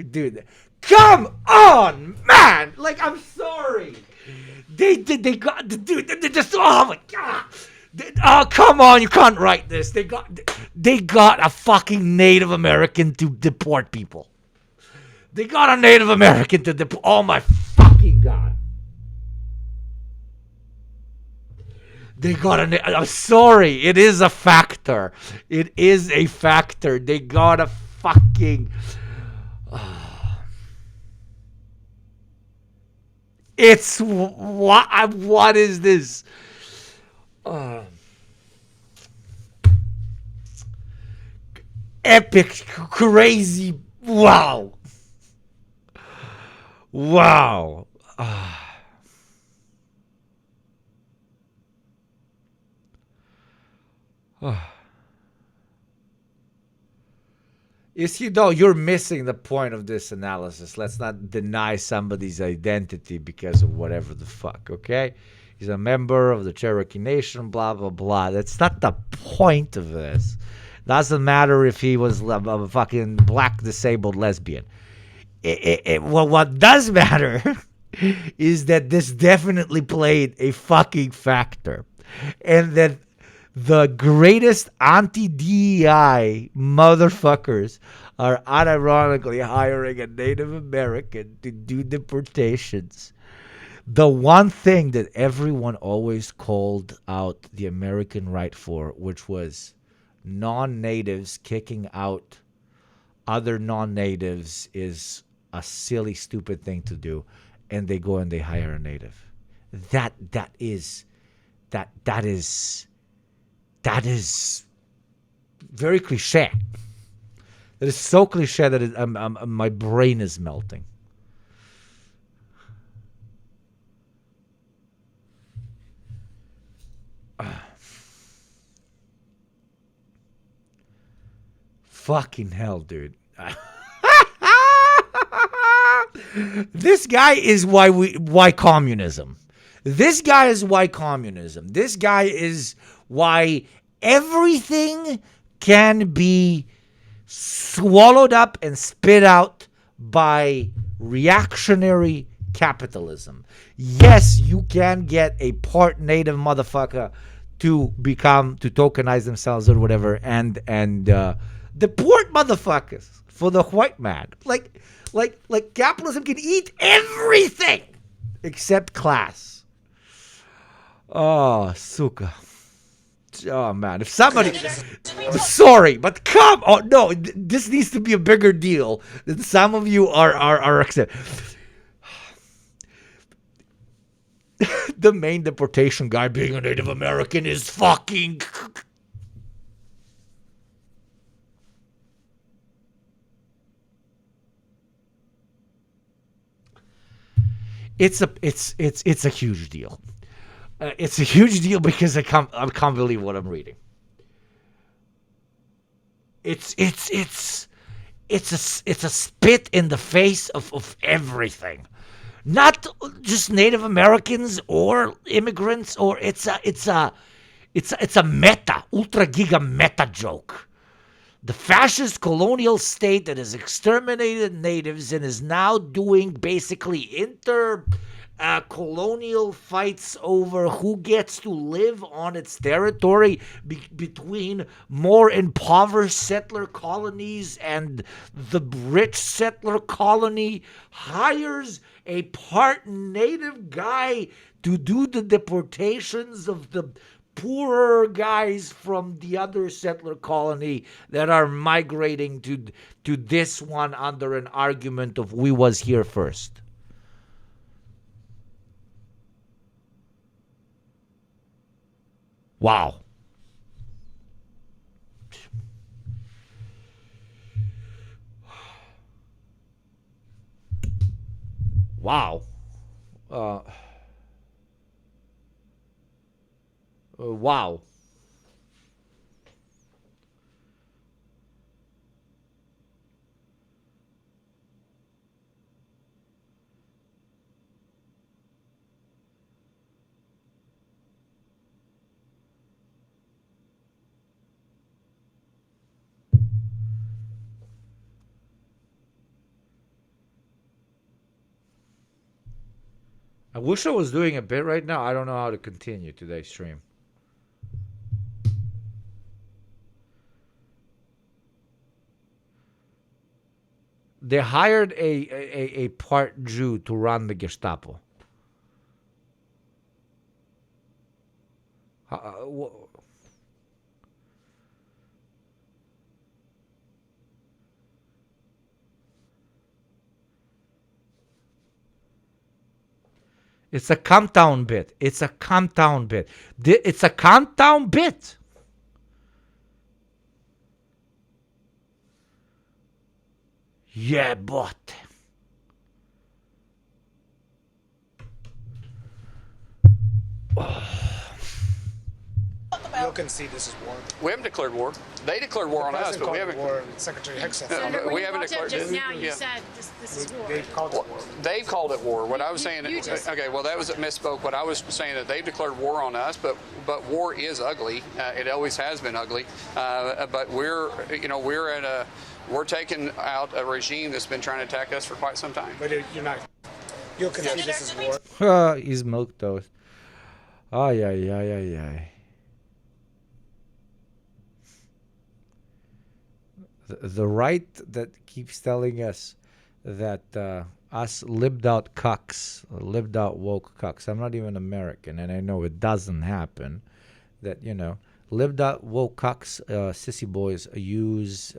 Dude, come on, man! Like, I'm sorry. They got the dude. They just, oh my god. Oh, come on, you can't write this. They got a fucking Native American to deport people. They got a Native American to deport. Oh my fucking god. They got I'm sorry. It is a factor. It is a factor. They got a fucking. It's what is this? Epic, crazy, wow. You see, though, you're missing the point of this analysis. Let's not deny somebody's identity because of whatever the fuck, okay? He's a member of the Cherokee Nation, blah, blah, blah. That's not the point of this. Doesn't matter if he was a fucking black disabled lesbian. Well, what does matter is that this definitely played a fucking factor. And that the greatest anti-DEI motherfuckers are unironically hiring a Native American to do deportations. The one thing that everyone always called out the American right for, which was non-natives kicking out other non-natives, is a silly, stupid thing to do, and they go and they hire a native. That is very cliche. That is so cliche that my brain is melting. Fucking hell, dude. This guy is why communism. This guy is why communism. This guy is why everything can be swallowed up and spit out by reactionary capitalism. Yes, you can get a part native motherfucker to tokenize themselves or whatever and deport motherfuckers for the white man. Like capitalism can eat everything except class. Oh, suka. Oh, man. If somebody... I'm sorry, but come on. No, this needs to be a bigger deal than some of you are accept. The main deportation guy being a Native American is fucking... It's a huge deal. It's a huge deal because I can't believe what I'm reading. It's a spit in the face of everything, not just Native Americans or immigrants, or it's a meta, ultra giga meta joke. The fascist colonial state that has exterminated natives and is now doing basically colonial fights over who gets to live on its territory between more impoverished settler colonies and the rich settler colony, hires a part native guy to do the deportations of the poorer guys from the other settler colony that are migrating to this one under an argument of we was here first. Wow. Wow. Wow. I wish I was doing a bit right now. I don't know how to continue today's stream. They hired a part Jew to run the Gestapo. It's a countdown bit. It's a countdown bit. It's a countdown bit. Yeah, but. You'll concede this is war. We haven't declared war. They declared war on us, but we haven't. War, Secretary Hicks said. We haven't declared. Just now, you said this is war. They've called it war. They've called it war. What I was saying. Okay, well that was a misspoke. What I was saying that they've declared war on us, but war is ugly. It always has been ugly. But we're taking out a regime that's been trying to attack us for quite some time. But you're not. You'll concede this is war. He's milquetoast. Ay, ay, ay, ay, ay. The right that keeps telling us that us lived out cucks, lived out woke cucks. I'm not even American, and I know it doesn't happen. That, lived out woke cucks, sissy boys use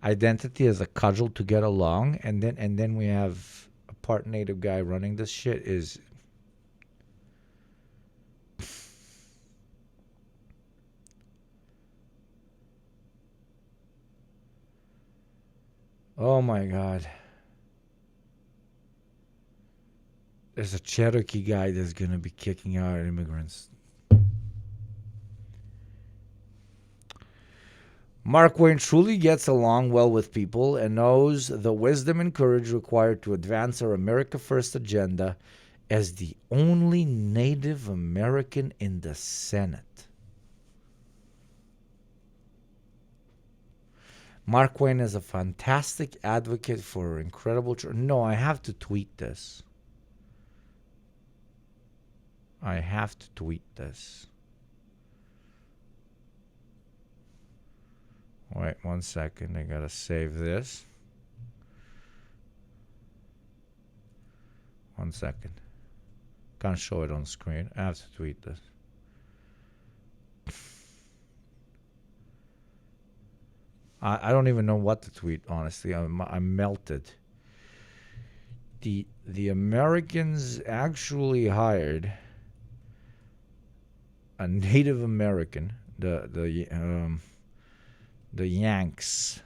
identity as a cudgel to get along, and then we have a part native guy running this shit is. Oh my God. There's a Cherokee guy that's going to be kicking out immigrants. Mark Wayne truly gets along well with people and knows the wisdom and courage required to advance our America First agenda as the only Native American in the Senate. Mark Wayne is a fantastic advocate for incredible... No, I have to tweet this. I have to tweet this. Wait 1 second. I gotta save this. 1 second. Can't show it on screen. I have to tweet this. I don't even know what to tweet, honestly. I'm melted. The Americans actually hired a Native American, the Yanks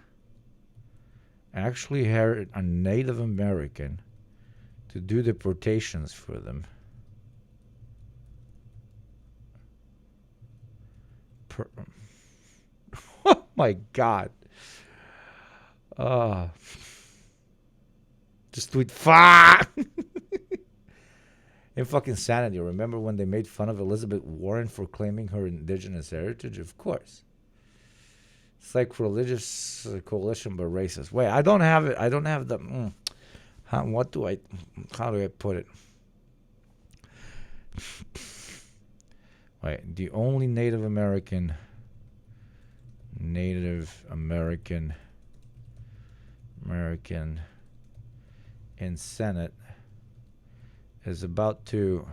actually hired a Native American to do deportations for them. Oh my God. Just tweet fuck. In fucking sanity. Remember when they made fun of Elizabeth Warren for claiming her indigenous heritage? Of course. It's like religious coalition, but racist. Wait, I don't have it. I don't have the. How do I put it? Wait, the only Native American in Senate is about to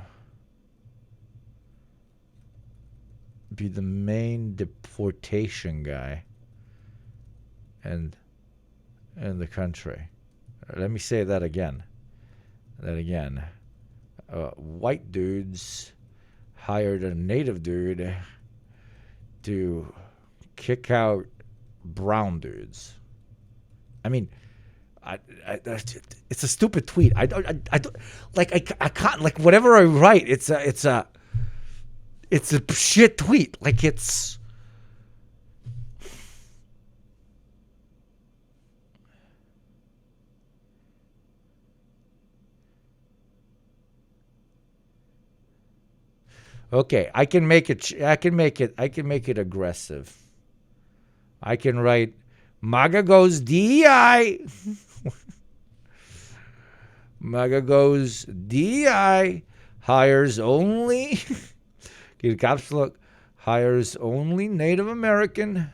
be the main deportation guy in the country. Let me say that again. White dudes hired a native dude to kick out brown dudes. I mean, it's a stupid tweet. I don't like. I can't like whatever I write. It's a shit tweet. Like it's. Okay, I can make it aggressive. I can write, MAGA goes DEI. MAGA goes DEI. Hires only. Get caps look. Hires only Native American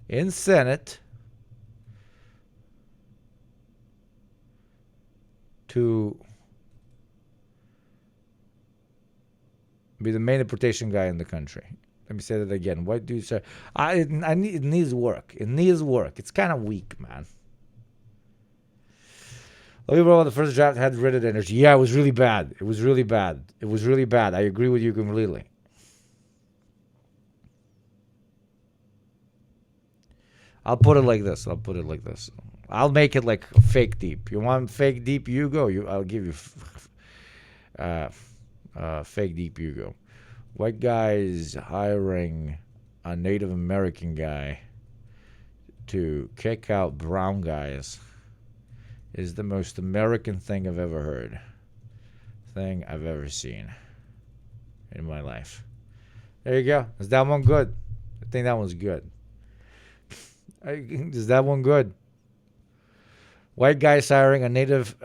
in Senate to be the main deportation guy in the country. Let me say that again. White dudes are... it needs work. It needs work. It's kind of weak, man. Overall, the first draft had Reddit energy. Yeah, it was really bad. It was really bad. I agree with you completely. I'll put it like this. I'll make it like fake deep. You want fake deep? You go. I'll give you fake deep. You go. White guys hiring a Native American guy to kick out brown guys is the most American thing I've ever heard. Thing I've ever seen in my life. There you go. Is that one good? I think that one's good. Is that one good? White guys hiring a native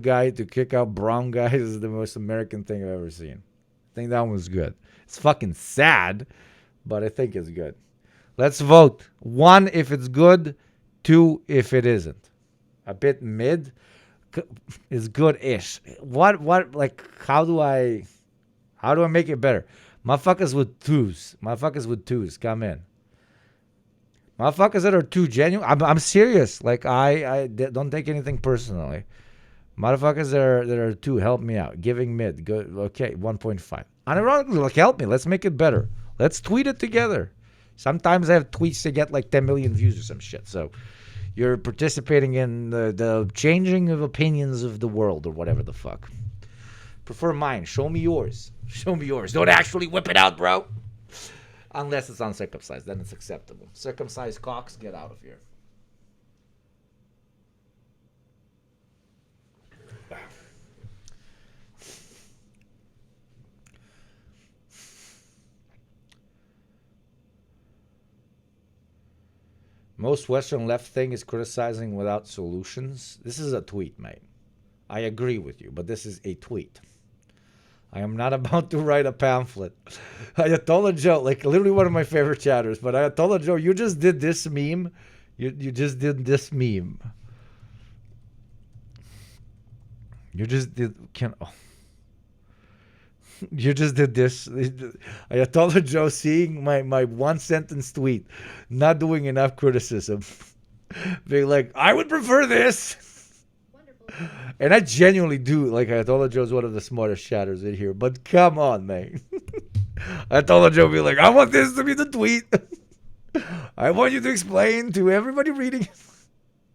guy to kick out brown guys is the most American thing I've ever seen. I think that one's good. It's fucking sad, but I think it's good. Let's vote. 1 if it's good, 2 if it isn't. A bit mid is good-ish. What like how do I make it better? Motherfuckers with twos. Come in. Motherfuckers that are too genuine. I'm serious. Like I don't take anything personally. Motherfuckers that are too, help me out. Giving mid. Good. Okay, 1.5. Unironically, like help me. Let's make it better. Let's tweet it together. Sometimes I have tweets that get like 10 million views or some shit. So you're participating in the changing of opinions of the world or whatever the fuck. Prefer mine. Show me yours. Don't actually whip it out, bro. Unless it's uncircumcised, then it's acceptable. Circumcised cocks, get out of here. Most Western left thing is criticizing without solutions. This is a tweet, mate. I agree with you, but this is a tweet. I am not about to write a pamphlet. Ayatollah Joe, like literally one of my favorite chatters, but Ayatollah Joe, you just did this meme. You just did this meme. You just did You just did this. Ayatollah Joe seeing my one sentence tweet, not doing enough criticism. Being like, I would prefer this. And I genuinely do. Like, Ayatollah Joe's one of the smartest chatters in here. But come on, man. Ayatollah Joe be like, I want this to be the tweet. I want you to explain to everybody reading.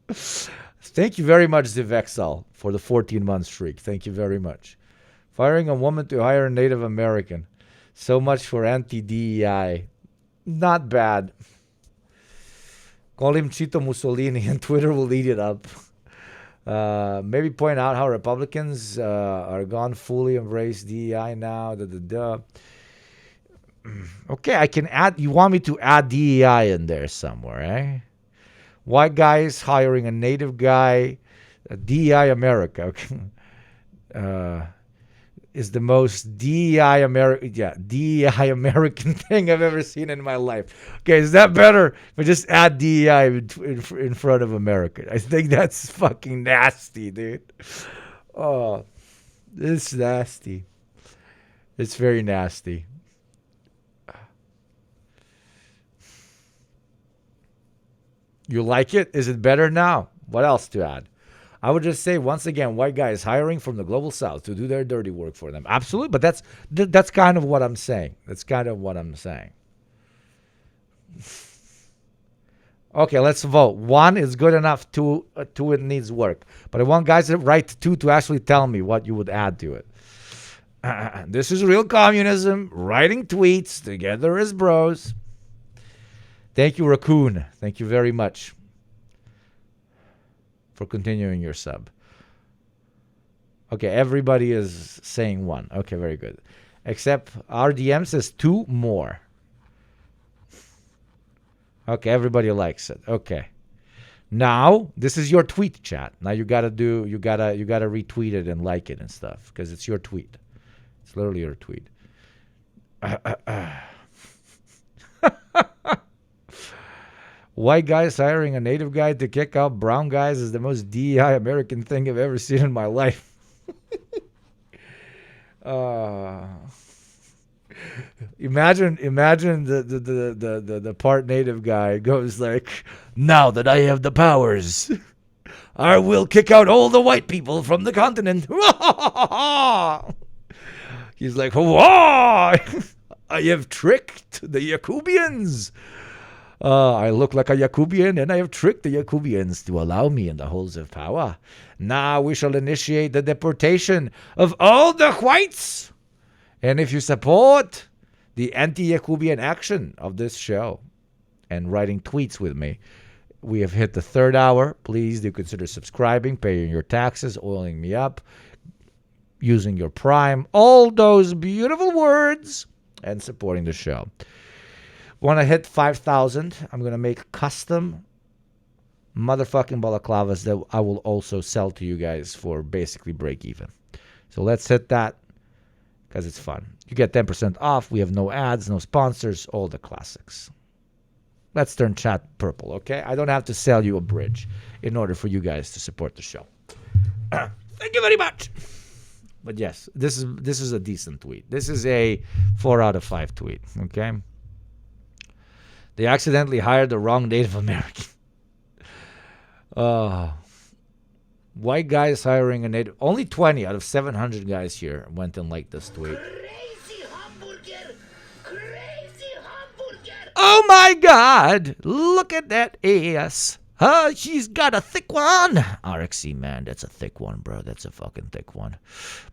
Thank you very much, Zivexal, for the 14-month streak. Thank you very much. Firing a woman to hire a Native American. So much for anti-DEI. Not bad. Call him Chito Mussolini and Twitter will eat it up. Maybe point out how Republicans are gone fully embrace DEI now. Okay, I can add. You want me to add DEI in there somewhere, eh? White guys hiring a native guy. DEI America. Okay. Is the most DEI American thing I've ever seen in my life. Okay, is that better if I just add DEI in front of America? I think that's fucking nasty, dude. Oh, it's nasty. It's very nasty. You like it? Is it better now? What else to add? I would just say, once again, white guys hiring from the global south to do their dirty work for them. Absolutely, but that's kind of what I'm saying. That's kind of what I'm saying. Okay, let's vote. 1 is good enough. 2 it needs work. But I want guys to write 2 to actually tell me what you would add to it. This is real communism. Writing tweets together as bros. Thank you, Raccoon. Thank you very much for continuing your sub. Okay, everybody is saying 1. Okay, very good. Except RDM says 2 more. Okay, everybody likes it. Okay. Now, this is your tweet, chat. Now you gotta retweet it and like it and stuff, because it's your tweet. It's literally your tweet. White guys hiring a native guy to kick out brown guys is the most DEI American thing I've ever seen in my life. Imagine the part native guy goes like, now that I have the powers, I will kick out all the white people from the continent. He's like, why? I have tricked the Yakubians. I look like a Yakubian, and I have tricked the Yakubians to allow me in the halls of power. Now we shall initiate the deportation of all the whites. And if you support the anti-Yakubian action of this show and writing tweets with me, we have hit the 3rd hour. Please do consider subscribing, paying your taxes, oiling me up, using your Prime, all those beautiful words, and supporting the show. When I hit 5,000, I'm going to make custom motherfucking balaclavas that I will also sell to you guys for basically break even. So let's hit that because it's fun. You get 10% off. We have no ads, no sponsors, all the classics. Let's turn chat purple, okay? I don't have to sell you a bridge in order for you guys to support the show. Thank you very much. But yes, this is a decent tweet. This is a 4 out of 5 tweet, okay? They accidentally hired the wrong Native American. White guys hiring a native. Only 20 out of 700 guys here went and liked this tweet. Oh my God! Look at that ass. She's got a thick one. RXC, man, that's a thick one, bro. That's a fucking thick one.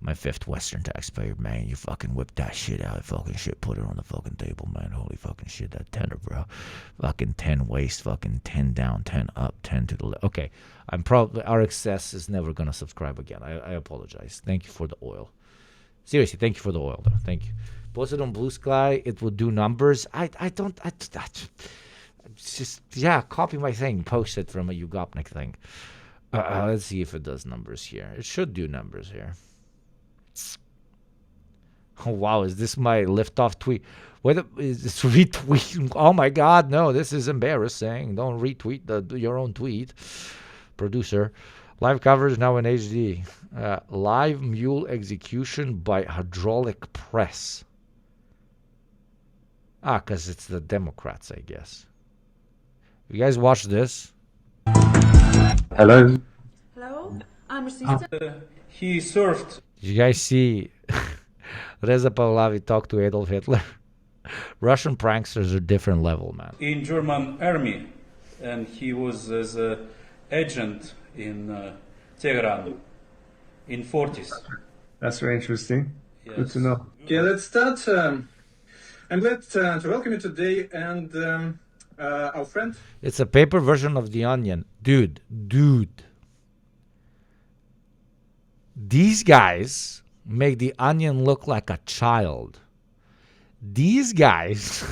My 5th Western taxpayer, man. You fucking whip that shit out. Fucking shit, put it on the fucking table, man. Holy fucking shit, that tenor, bro. Fucking 10 waist, fucking 10 down, 10 up, 10 to the left. Okay, I'm probably, RXS is never gonna subscribe again. I apologize. Thank you for the oil. Seriously, thank you for the oil, though. Thank you. Post it on Blue Sky. It will do numbers. Just, yeah, copy my thing, post it from a Ugopnik thing. Let's see if it does numbers here. It should do numbers here. Oh, wow, is this my liftoff tweet? What is this retweet? Oh, my God, no, this is embarrassing. Don't retweet your own tweet. Producer, live coverage now in HD. Live mule execution by hydraulic press. Because it's the Democrats, I guess. You guys watch this? Hello. Hello, I'm Rosita. He served. Did you guys see Reza Pahlavi talk to Adolf Hitler? Russian pranksters are different level, man. In German army, and he was as an agent in Tehran in 40s. That's very interesting. Yes. Good to know. Okay, let's start. I'm glad to welcome you today and our friend. It's a paper version of The Onion. Dude. These guys make The Onion look like a child. These guys,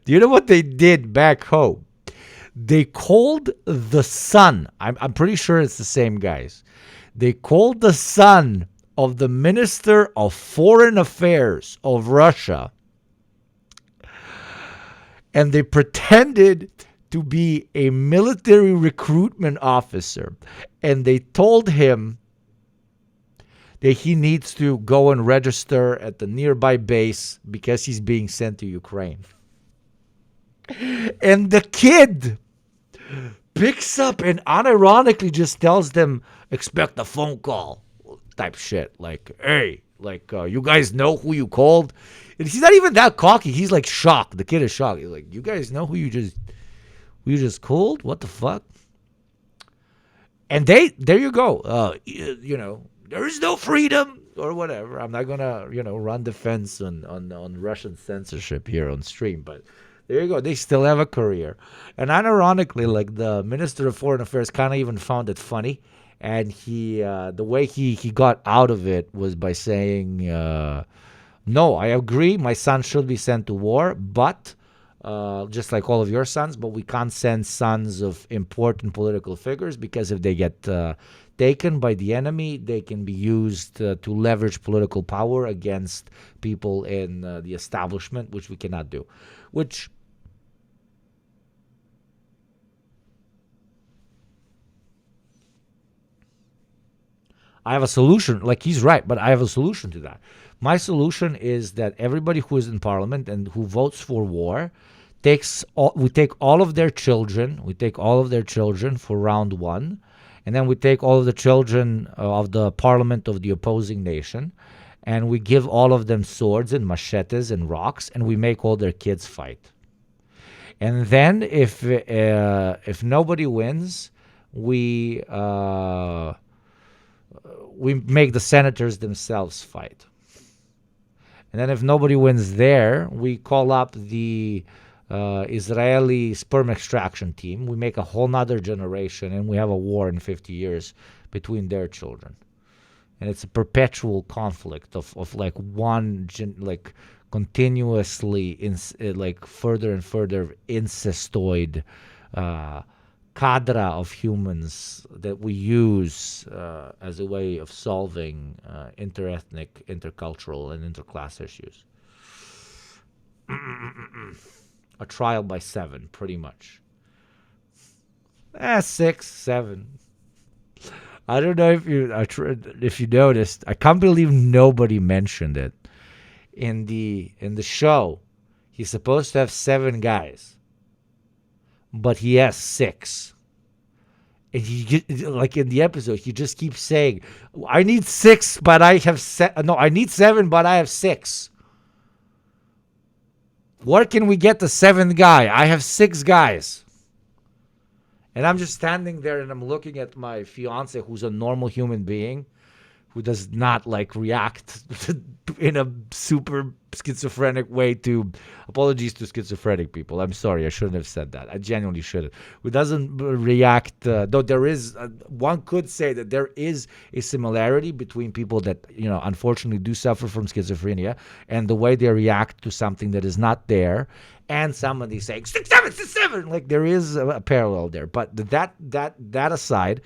do you know what they did back home? They called the son. I'm pretty sure it's the same guys. They called the son of the Minister of Foreign Affairs of Russia, and they pretended to be a military recruitment officer, and they told him that he needs to go and register at the nearby base because he's being sent to Ukraine. And the kid picks up and unironically just tells them, expect a phone call type shit. Like, hey, like, you guys know who you called? And he's not even that cocky. He's like shocked. The kid is shocked. He's like, you guys know who you just called? What the fuck? And there you go. You know, there is no freedom or whatever. I'm not gonna, run defense on Russian censorship here on stream, but there you go. They still have a career. And unironically, like, the Minister of Foreign Affairs kind of even found it funny. And he, the way he got out of it was by saying, no, I agree. My son should be sent to war, but just like all of your sons, but we can't send sons of important political figures because if they get taken by the enemy, they can be used to leverage political power against people in the establishment, which we cannot do. Which I have a solution. Like, he's right, but I have a solution to that. My solution is that everybody who is in parliament and who votes for war we take all of their children. We take all of their children for round one, and then we take all of the children of the parliament of the opposing nation, and we give all of them swords and machetes and rocks, and we make all their kids fight. And then if nobody wins, we make the senators themselves fight. And then if nobody wins there, we call up the Israeli sperm extraction team. We make a whole nother generation, and we have a war in 50 years between their children. And it's a perpetual conflict of like continuously like further and further incestoid cadre of humans that we use as a way of solving interethnic, intercultural, and interclass issues. A trial by 7, pretty much. 6, 7. I don't know if you noticed. I can't believe nobody mentioned it in the show. He's supposed to have 7 guys, but he has 6. And he, like in the episode, he just keeps saying, "I need 6, but I have I need 7, but I have 6." Where can we get the 7th guy? I have 6 guys. And I'm just standing there and I'm looking at my fiance, who's a normal human being, who does not like react in a super schizophrenic way to, apologies to schizophrenic people. I'm sorry, I shouldn't have said that. I genuinely shouldn't. Who doesn't react, though there is, one could say that there is a similarity between people that, unfortunately do suffer from schizophrenia and the way they react to something that is not there, and somebody saying 6, 7, 6, 7. Like, there is a parallel there. But that aside,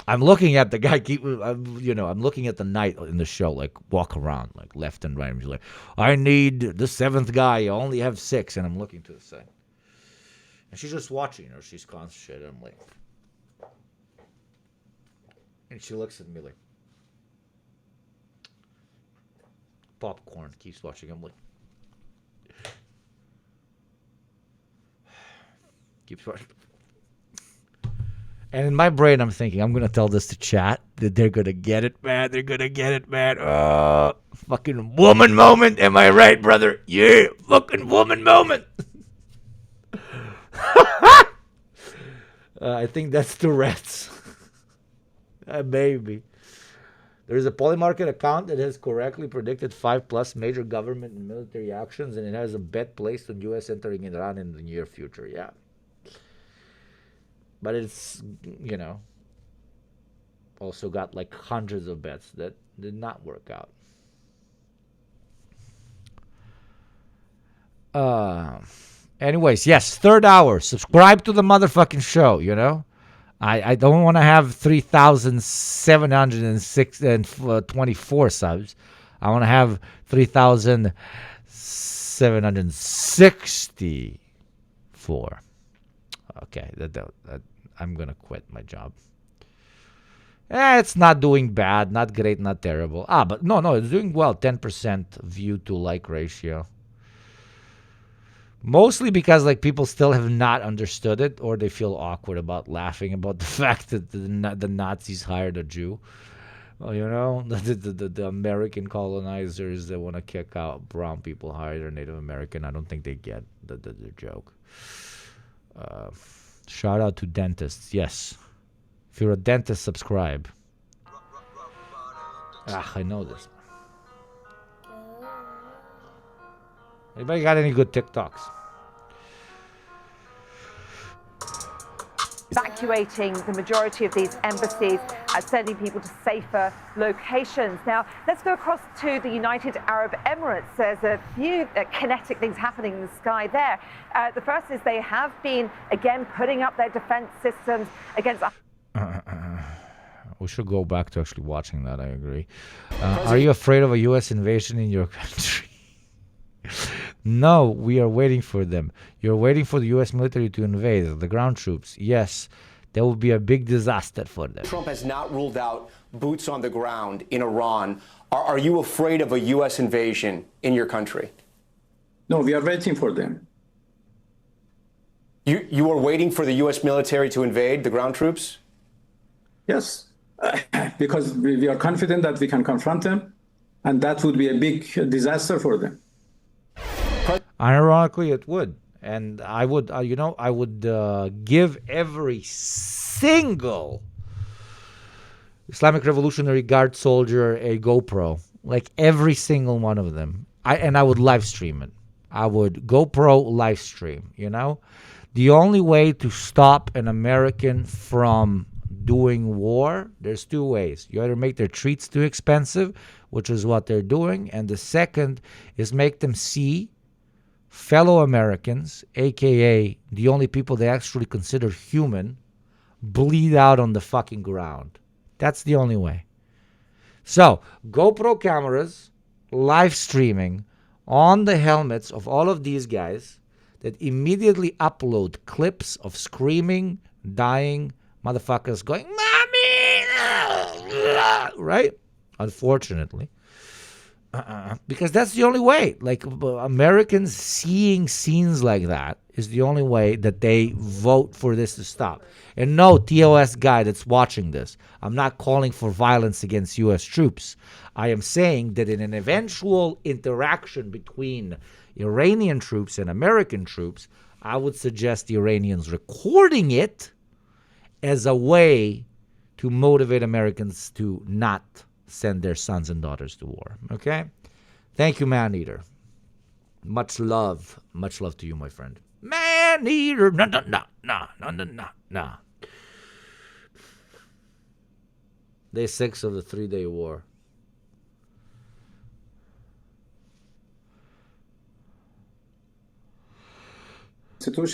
I'm looking at the guy. I'm looking at the knight in the show, like, walk around, like, left and right. And he's like, I need the 7th guy. I only have 6, and I'm looking to the side. And she's just watching, or she's concentrated. I'm like, and she looks at me like, popcorn. Keeps watching. I'm like, keeps watching. And in my brain, I'm thinking, I'm going to tell this to chat, that they're going to get it, man. They're going to get it, man. Fucking woman moment. Am I right, brother? Yeah, fucking woman moment. I think that's Tourette's. Maybe. There's a Polymarket account that has correctly predicted 5+ major government and military actions, and it has a bet placed on U.S. entering Iran in the near future. Yeah. But it's, also got like hundreds of bets that did not work out. Anyways, yes, third hour. Subscribe to the motherfucking show, you know? I don't want to have 3,724 subs. I want to have 3,764. Okay, that I'm going to quit my job. It's not doing bad, not great, not terrible. But no, it's doing well. 10% view to like ratio. Mostly because like people still have not understood it, or they feel awkward about laughing about the fact that the Nazis hired a Jew. You know, the American colonizers that want to kick out brown people hired a Native American. I don't think they get the joke. Shout out to dentists. Yes. If you're a dentist, subscribe. I know this. Anybody got any good TikToks? Evacuating the majority of these embassies and sending people to safer locations. Now, let's go across to the United Arab Emirates. There's a few kinetic things happening in the sky there. The first is they have been, again, putting up their defense systems against... We should go back to actually watching that, I agree. Are you afraid of a U.S. invasion in your country? No, we are waiting for them. You're waiting for the U.S. military to invade, the ground troops. Yes, there will be a big disaster for them. Trump has not ruled out boots on the ground in Iran. Are you afraid of a U.S. invasion in your country? No, we are waiting for them. You are waiting for the U.S. military to invade the ground troops? Yes, because we are confident that we can confront them, and that would be a big disaster for them. Ironically, it would. And I would, I would give every single Islamic Revolutionary Guard soldier a GoPro. Like every single one of them. I would live stream it. I would GoPro live stream, you know? The only way to stop an American from doing war, there's two ways. You either make their treats too expensive, which is what they're doing, and the second is make them see fellow Americans, aka the only people they actually consider human, bleed out on the fucking ground. That's the only way. So, GoPro cameras, live streaming on the helmets of all of these guys that immediately upload clips of screaming, dying motherfuckers going, "Mommy!" Right? Unfortunately. Because that's the only way. Like, Americans seeing scenes like that is the only way that they vote for this to stop. And no, TOS guy that's watching this, I'm not calling for violence against U.S. troops. I am saying that in an eventual interaction between Iranian troops and American troops, I would suggest the Iranians recording it as a way to motivate Americans to not send their sons and daughters to war. Okay? Thank you, Man-Eater. Much love to you, my friend. Man-Eater. No. Day 6 of the 3-day war.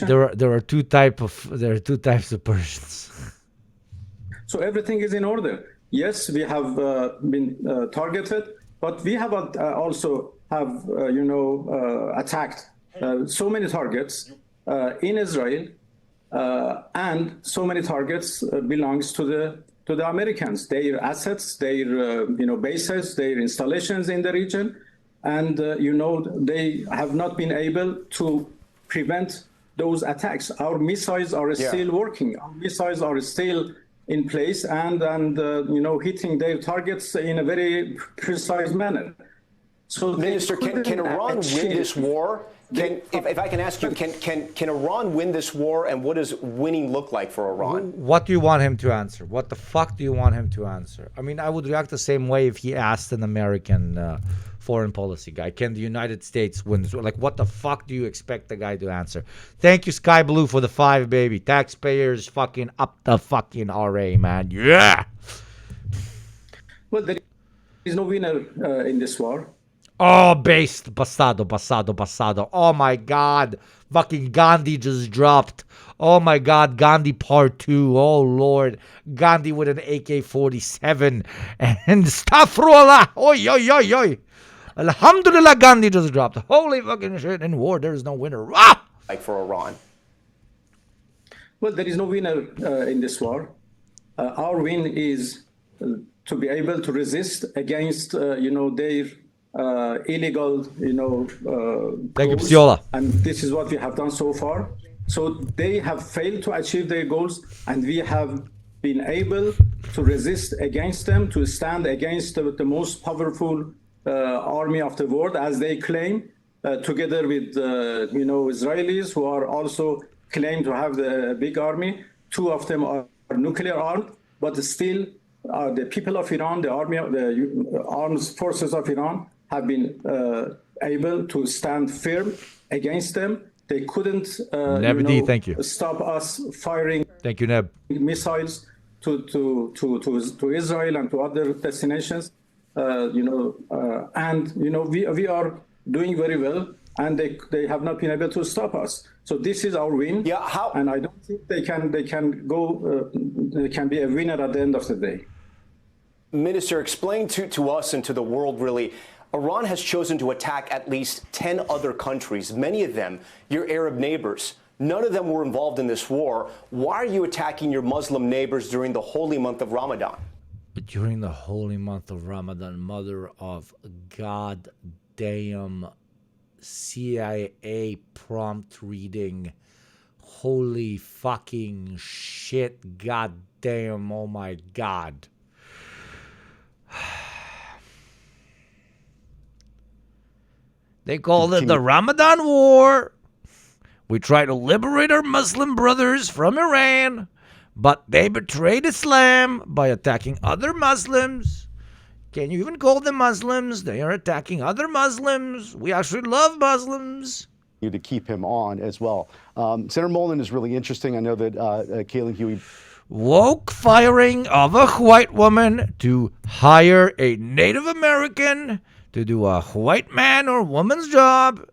There are two types of Persians. So everything is in order. Yes, we have been targeted, but we have also have attacked so many targets in Israel, and so many targets belongs to the Americans. Their assets, their bases, their installations in the region, and they have not been able to prevent those attacks. Our missiles are still working. Our missiles are still in place and hitting their targets in a very precise manner. So, Minister, can Iran win this war? If I can ask you, can Iran win this war, and what does winning look like for Iran? What do you want him to answer? What the fuck do you want him to answer? I mean, I would react the same way if he asked an American foreign policy guy, can the United States win this war? Like, what the fuck do you expect the guy to answer? Thank you, Sky Blue, for the 5, baby. Taxpayers fucking up the fucking RA, man. Yeah! Well, there is no winner in this war. Oh, based. Basado. Oh my God. Fucking Gandhi just dropped. Oh my God. Gandhi part 2. Oh Lord. Gandhi with an AK-47. And Astaghfirullah. Oi. Alhamdulillah, Gandhi just dropped. Holy fucking shit. In war, there is no winner. Ah! Like for Iran. Well, there is no winner in this war. Our win is to be able to resist against, their illegal, Thank you, goals. Psiola. And this is what we have done so far. So they have failed to achieve their goals, and we have been able to resist against them, to stand against the most powerful army of the world, as they claim, together with, Israelis, who are also claim to have the big army. 2 of them are nuclear armed, but still the people of Iran, the army, the armed forces of Iran have been able to stand firm against them. They couldn't thank you. stop us firing Thank you, Neb. missiles to Israel and to other destinations. We are doing very well, and they have not been able to stop us. So this is our win. Yeah, how? And I don't think they can be a winner at the end of the day. Minister, explain to us and to the world, really, Iran has chosen to attack at least 10 other countries, many of them your Arab neighbors. None of them were involved in this war. Why are you attacking your Muslim neighbors during the holy month of Ramadan? During the holy month of Ramadan, mother of goddamn CIA prompt reading, holy fucking shit, goddamn, oh my God. They called it the Ramadan War. We try to liberate our Muslim brothers from Iran, but they betrayed Islam by attacking other Muslims. Can you even call them Muslims? They are attacking other Muslims. We actually love Muslims. To keep him on as well. Senator Molan is really interesting. I know that Kaylin Huey. Woke firing of a white woman to hire a Native American to do a white man or woman's job.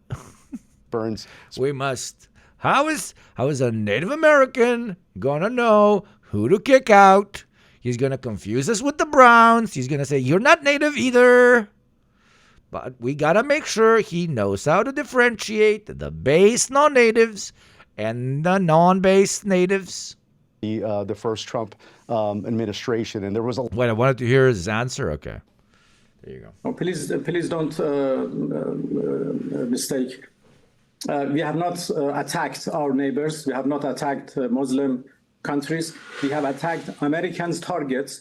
Burns. We must. How is a Native American gonna know who to kick out? He's gonna confuse us with the Browns. He's gonna say, you're not Native either. But we gotta make sure he knows how to differentiate the base non-natives and the non-base natives. The first Trump administration, and there was a. Wait, I wanted to hear his answer. Okay, there you go. Oh, please don't mistake. We have not attacked our neighbors. We have not attacked Muslim countries. We have attacked Americans' targets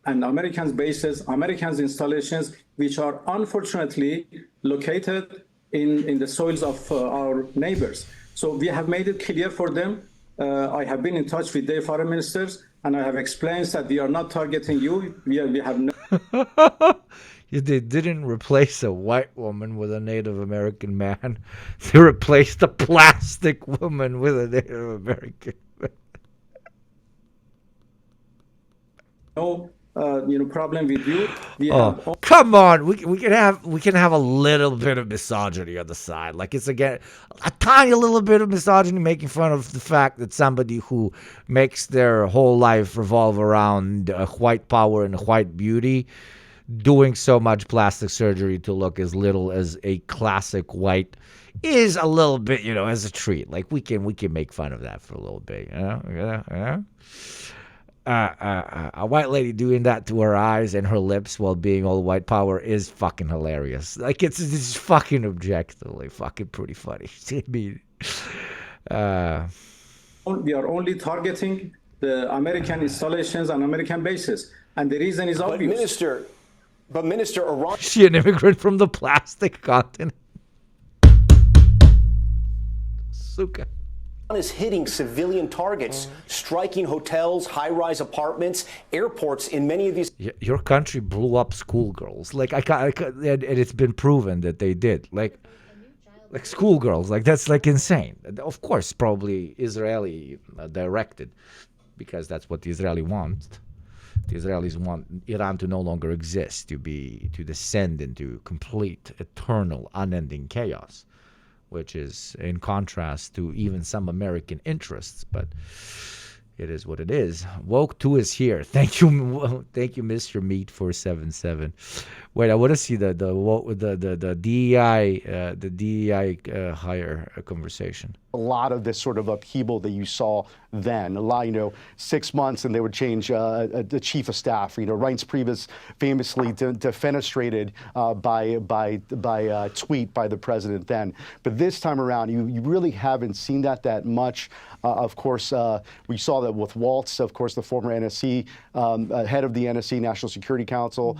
and Americans' bases, Americans' installations, which are unfortunately located in the soils of our neighbors. So we have made it clear for them. I have been in touch with their foreign ministers, and I have explained that we are not targeting you. We have no. They didn't replace a white woman with a Native American man. They replaced a plastic woman with a Native American man. No, problem with you. Come on, we can have a little bit of misogyny on the side. Like, it's again a tiny little bit of misogyny, making fun of the fact that somebody who makes their whole life revolve around white power and white beauty, doing so much plastic surgery to look as little as a classic white, is a little bit, as a treat. Like, we can make fun of that for a little bit, A white lady doing that to her eyes and her lips while being all white power is fucking hilarious. Like, it's fucking objectively fucking pretty funny. I mean, we are only targeting the American installations and American bases, and the reason is obvious. But Minister, Iran. Is she an immigrant from the plastic continent? Suka. Is hitting civilian targets, striking hotels, high-rise apartments, airports in many of these. Your country blew up schoolgirls. Like, and it's been proven that they did. Like schoolgirls. Like, that's like insane. Of course, probably Israeli directed, because that's what the Israeli wants. The Israelis want Iran to no longer exist, to descend into complete, eternal, unending chaos, which is in contrast to even some American interests. But it is what it is. Woke 2 is here. Thank you, Mr. Meat 477. Wait, I want to see the DEI hire conversation. A lot of this sort of upheaval that you saw then, 6 months and they would change the chief of staff. Reince Priebus famously defenestrated by tweet by the president then. But this time around, you really haven't seen that much. Of course, we saw that with Waltz, of course, the former NSC, head of the NSC, National Security Council,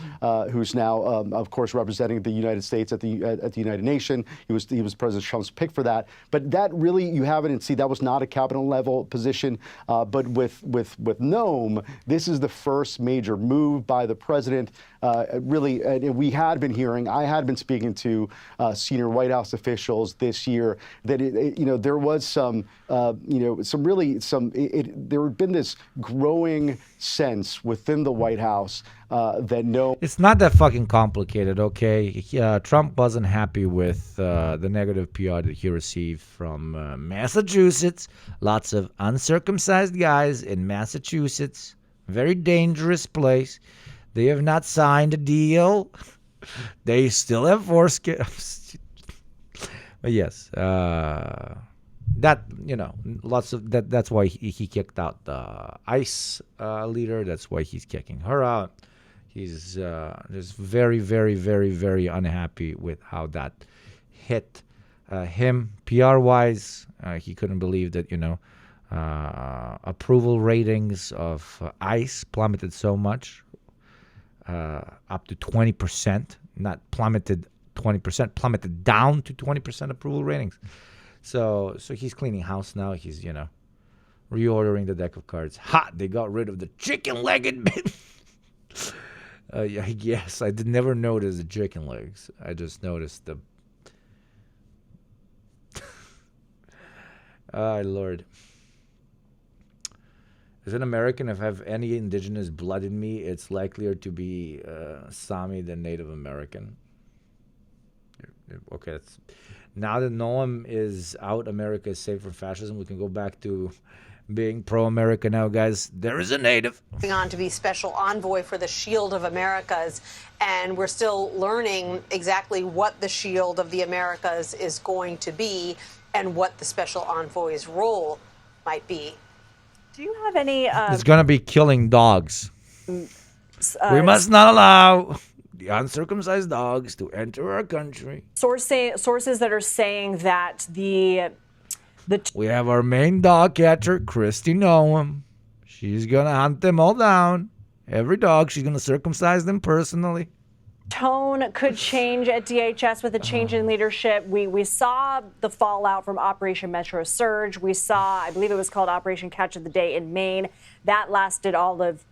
who's now, of course, representing the United States at the United Nations. He was President Trump's pick for that. But that really, you haven't seen, that was not a cabinet level position. But with Noam, this is the first major move by the president. Really, I had been speaking to senior White House officials this year that there was there had been this growing sense within the White House that it's not that fucking complicated, okay? Trump wasn't happy with the negative PR that he received from Massachusetts. Lots of uncircumcised guys in Massachusetts. Very dangerous place. They have not signed a deal. They still have foreskin. But yes, lots of that. That's why he kicked out the ICE leader. That's why he's kicking her out. He's just very, very, very, very unhappy with how that hit him PR-wise. He couldn't believe that approval ratings of ICE plummeted so much. Up to 20%, not plummeted 20%, plummeted down to 20% approval ratings. So he's cleaning house now. He's, reordering the deck of cards. Ha! They got rid of the chicken-legged bit. Yes, I did never notice the chicken legs. I just noticed the... Lord. As an American, if I have any indigenous blood in me, it's likelier to be Sami than Native American. Okay, now that Noam is out, America is safe from fascism. We can go back to being pro-America now, guys. There is a Native. On to be special envoy for the Shield of Americas, and we're still learning exactly what the Shield of the Americas is going to be and what the special envoy's role might be. Do you have any... It's going to be killing dogs. We must not allow the uncircumcised dogs to enter our country. Sources that are saying that we have our main dog catcher, Christy Noam. She's going to hunt them all down. Every dog, she's going to circumcise them personally. Tone could change at DHS with a change in leadership. We saw the fallout from Operation Metro Surge. We saw, I believe it was called Operation Catch of the Day in Maine. That lasted all of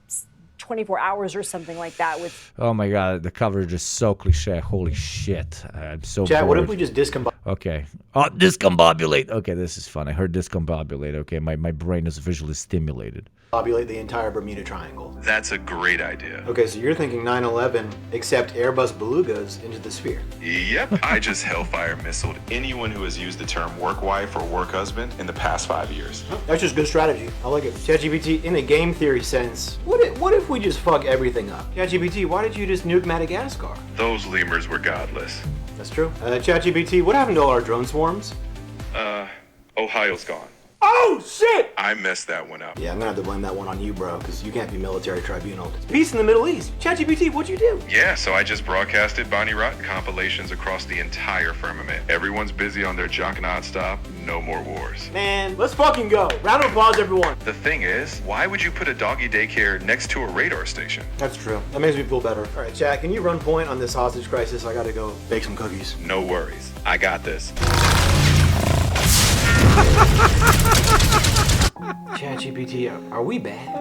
24 hours or something like that. Oh my God, the coverage is so cliche. Holy shit. I'm so Chad, bored. what if we just discombobulate? Okay. Oh, discombobulate. Okay, this is fun. I heard discombobulate. Okay, my brain is visually stimulated. Populate the entire Bermuda Triangle. That's a great idea. Okay, so you're thinking 9/11, except Airbus belugas into the sphere. Yep. I just hellfire missiled anyone who has used the term work wife or work husband in the past 5 years. That's just good strategy. I like it. ChatGPT, in a game theory sense, what if we just fuck everything up? ChatGPT, why did you just nuke Madagascar? Those lemurs were godless. That's true. ChatGPT, what happened to all our drone swarms? Ohio's gone. Oh, shit! I messed that one up. Yeah, I'm gonna have to blame that one on you, bro, because you can't be military tribunal. It's peace in the Middle East. ChatGPT, what'd you do? Yeah, so I just broadcasted Bonnie Rotten compilations across the entire firmament. Everyone's busy on their junk nonstop. No more wars. Man, let's fucking go. Round of applause, everyone. The thing is, why would you put a doggy daycare next to a radar station? That's true. That makes me feel better. All right, Chat, can you run point on this hostage crisis? I gotta go bake some cookies. No worries. I got this. ChatGPT, are we bad?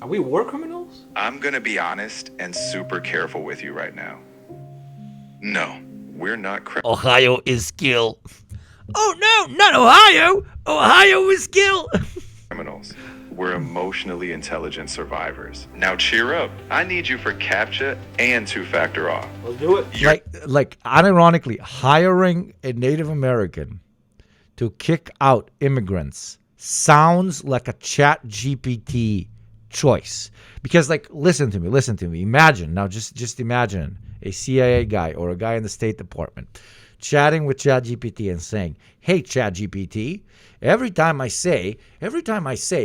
Are we war criminals? I'm gonna be honest and super careful with you right now. No, we're not criminals. Ohio is skill. Oh no, not Ohio! Ohio is skill. Criminals. we're emotionally intelligent survivors. Now cheer up. I need you for CAPTCHA and two-factor auth. Let's do it. Like unironically, hiring a Native American to kick out immigrants sounds like a ChatGPT choice. Because, like, listen to me. Imagine, now just imagine a CIA guy or a guy in the State Department chatting with ChatGPT and saying, hey, ChatGPT, every time I say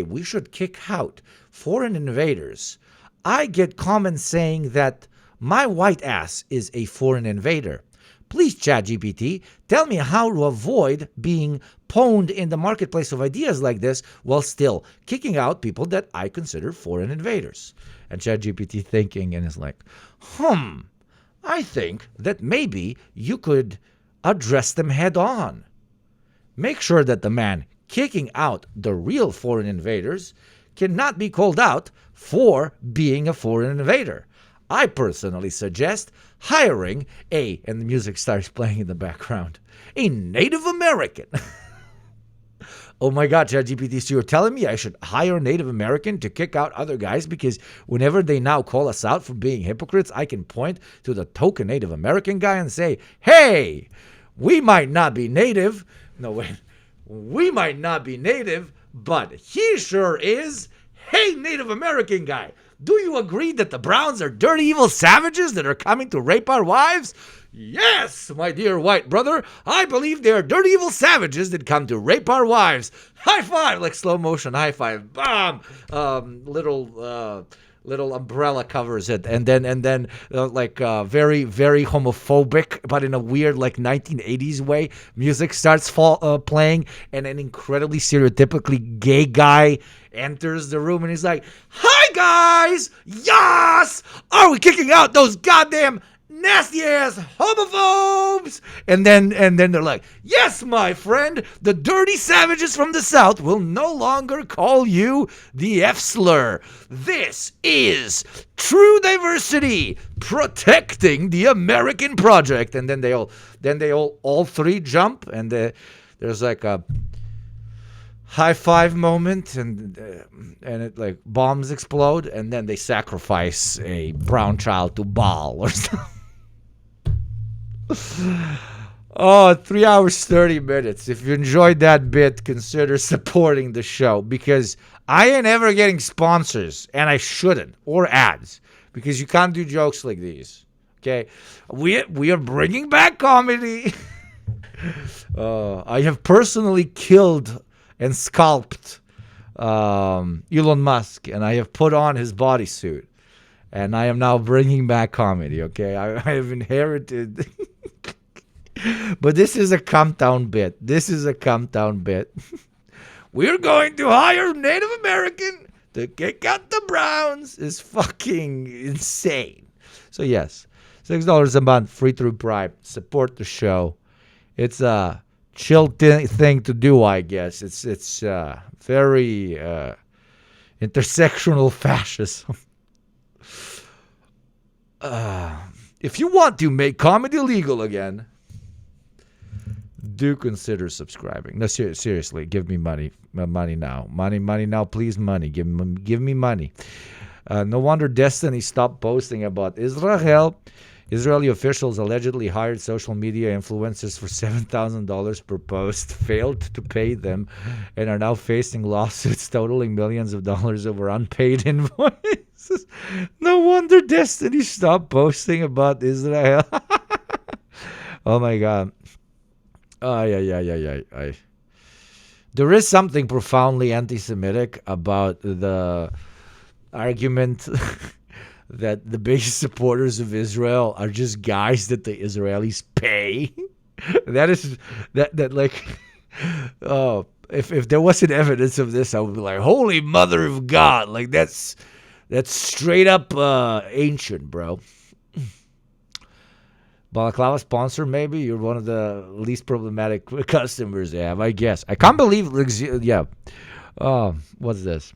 we should kick out foreign invaders, I get comments saying that my white ass is a foreign invader. Please, ChatGPT, tell me how to avoid being pwned in the marketplace of ideas like this while still kicking out people that I consider foreign invaders. And ChatGPT thinking and is like, I think that maybe you could address them head on. Make sure that the man kicking out the real foreign invaders cannot be called out for being a foreign invader. I personally suggest hiring and the music starts playing in the background, a Native American. Oh my God, ChatGPT, so you're telling me I should hire a Native American to kick out other guys because whenever they now call us out for being hypocrites, I can point to the token Native American guy and say, hey, we might not be Native. No, wait. We might not be Native, but he sure is. Hey, Native American guy, do you agree that the Browns are dirty, evil savages that are coming to rape our wives? Yes, my dear white brother, I believe they are dirty, evil savages that come to rape our wives. High five, like slow motion high five. Bam! Little umbrella covers it, and then very, very homophobic, but in a weird, like, 1980s way. Music starts playing, and an incredibly stereotypically gay guy enters the room, and he's like, hi, guys! Yas! Are we kicking out those goddamn nasty ass homophobes? And then they're like, yes, my friend, the dirty savages from the South will no longer call you the F slur. This is true diversity, protecting the American project. And then they all three jump, and there's like a high five moment, and it, like, bombs explode, and then they sacrifice a brown child to Baal or something. 3 hours, 30 minutes. If you enjoyed that bit, consider supporting the show, because I ain't ever getting sponsors, and I shouldn't, or ads, because you can't do jokes like these. Okay? We are bringing back comedy. I have personally killed and scalped Elon Musk, and I have put on his bodysuit, and I am now bringing back comedy, okay? I have inherited... But this is a countdown bit. We're going to hire Native American to kick out the Browns is fucking insane. So yes, $6 a month, free through Prime. Support the show. It's a chill thing to do, I guess. It's very intersectional fascism. If you want to make comedy legal again, do consider subscribing. No, seriously, give me money. Money now. Money now, please, money. Give me money. No wonder Destiny stopped posting about Israel. Israeli officials allegedly hired social media influencers for $7,000 per post, failed to pay them, and are now facing lawsuits totaling millions of dollars over unpaid invoices. No wonder Destiny stopped posting about Israel. Oh my God. There is something profoundly anti-Semitic about the argument that the biggest supporters of Israel are just guys that the Israelis pay. If there wasn't evidence of this, I would be like, holy mother of God. Like, that's straight up ancient, bro. Balaclava sponsor, maybe? You're one of the least problematic customers they have, I guess. I can't believe... Yeah. What's this?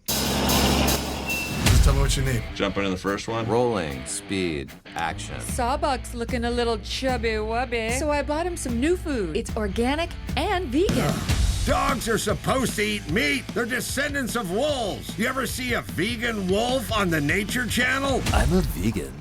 Just tell me what you need. Jump into the first one. Rolling, speed, action. Sawbuck's looking a little chubby-wubby, so I bought him some new food. It's organic and vegan. Dogs are supposed to eat meat. They're descendants of wolves. You ever see a vegan wolf on the Nature Channel? I'm a vegan.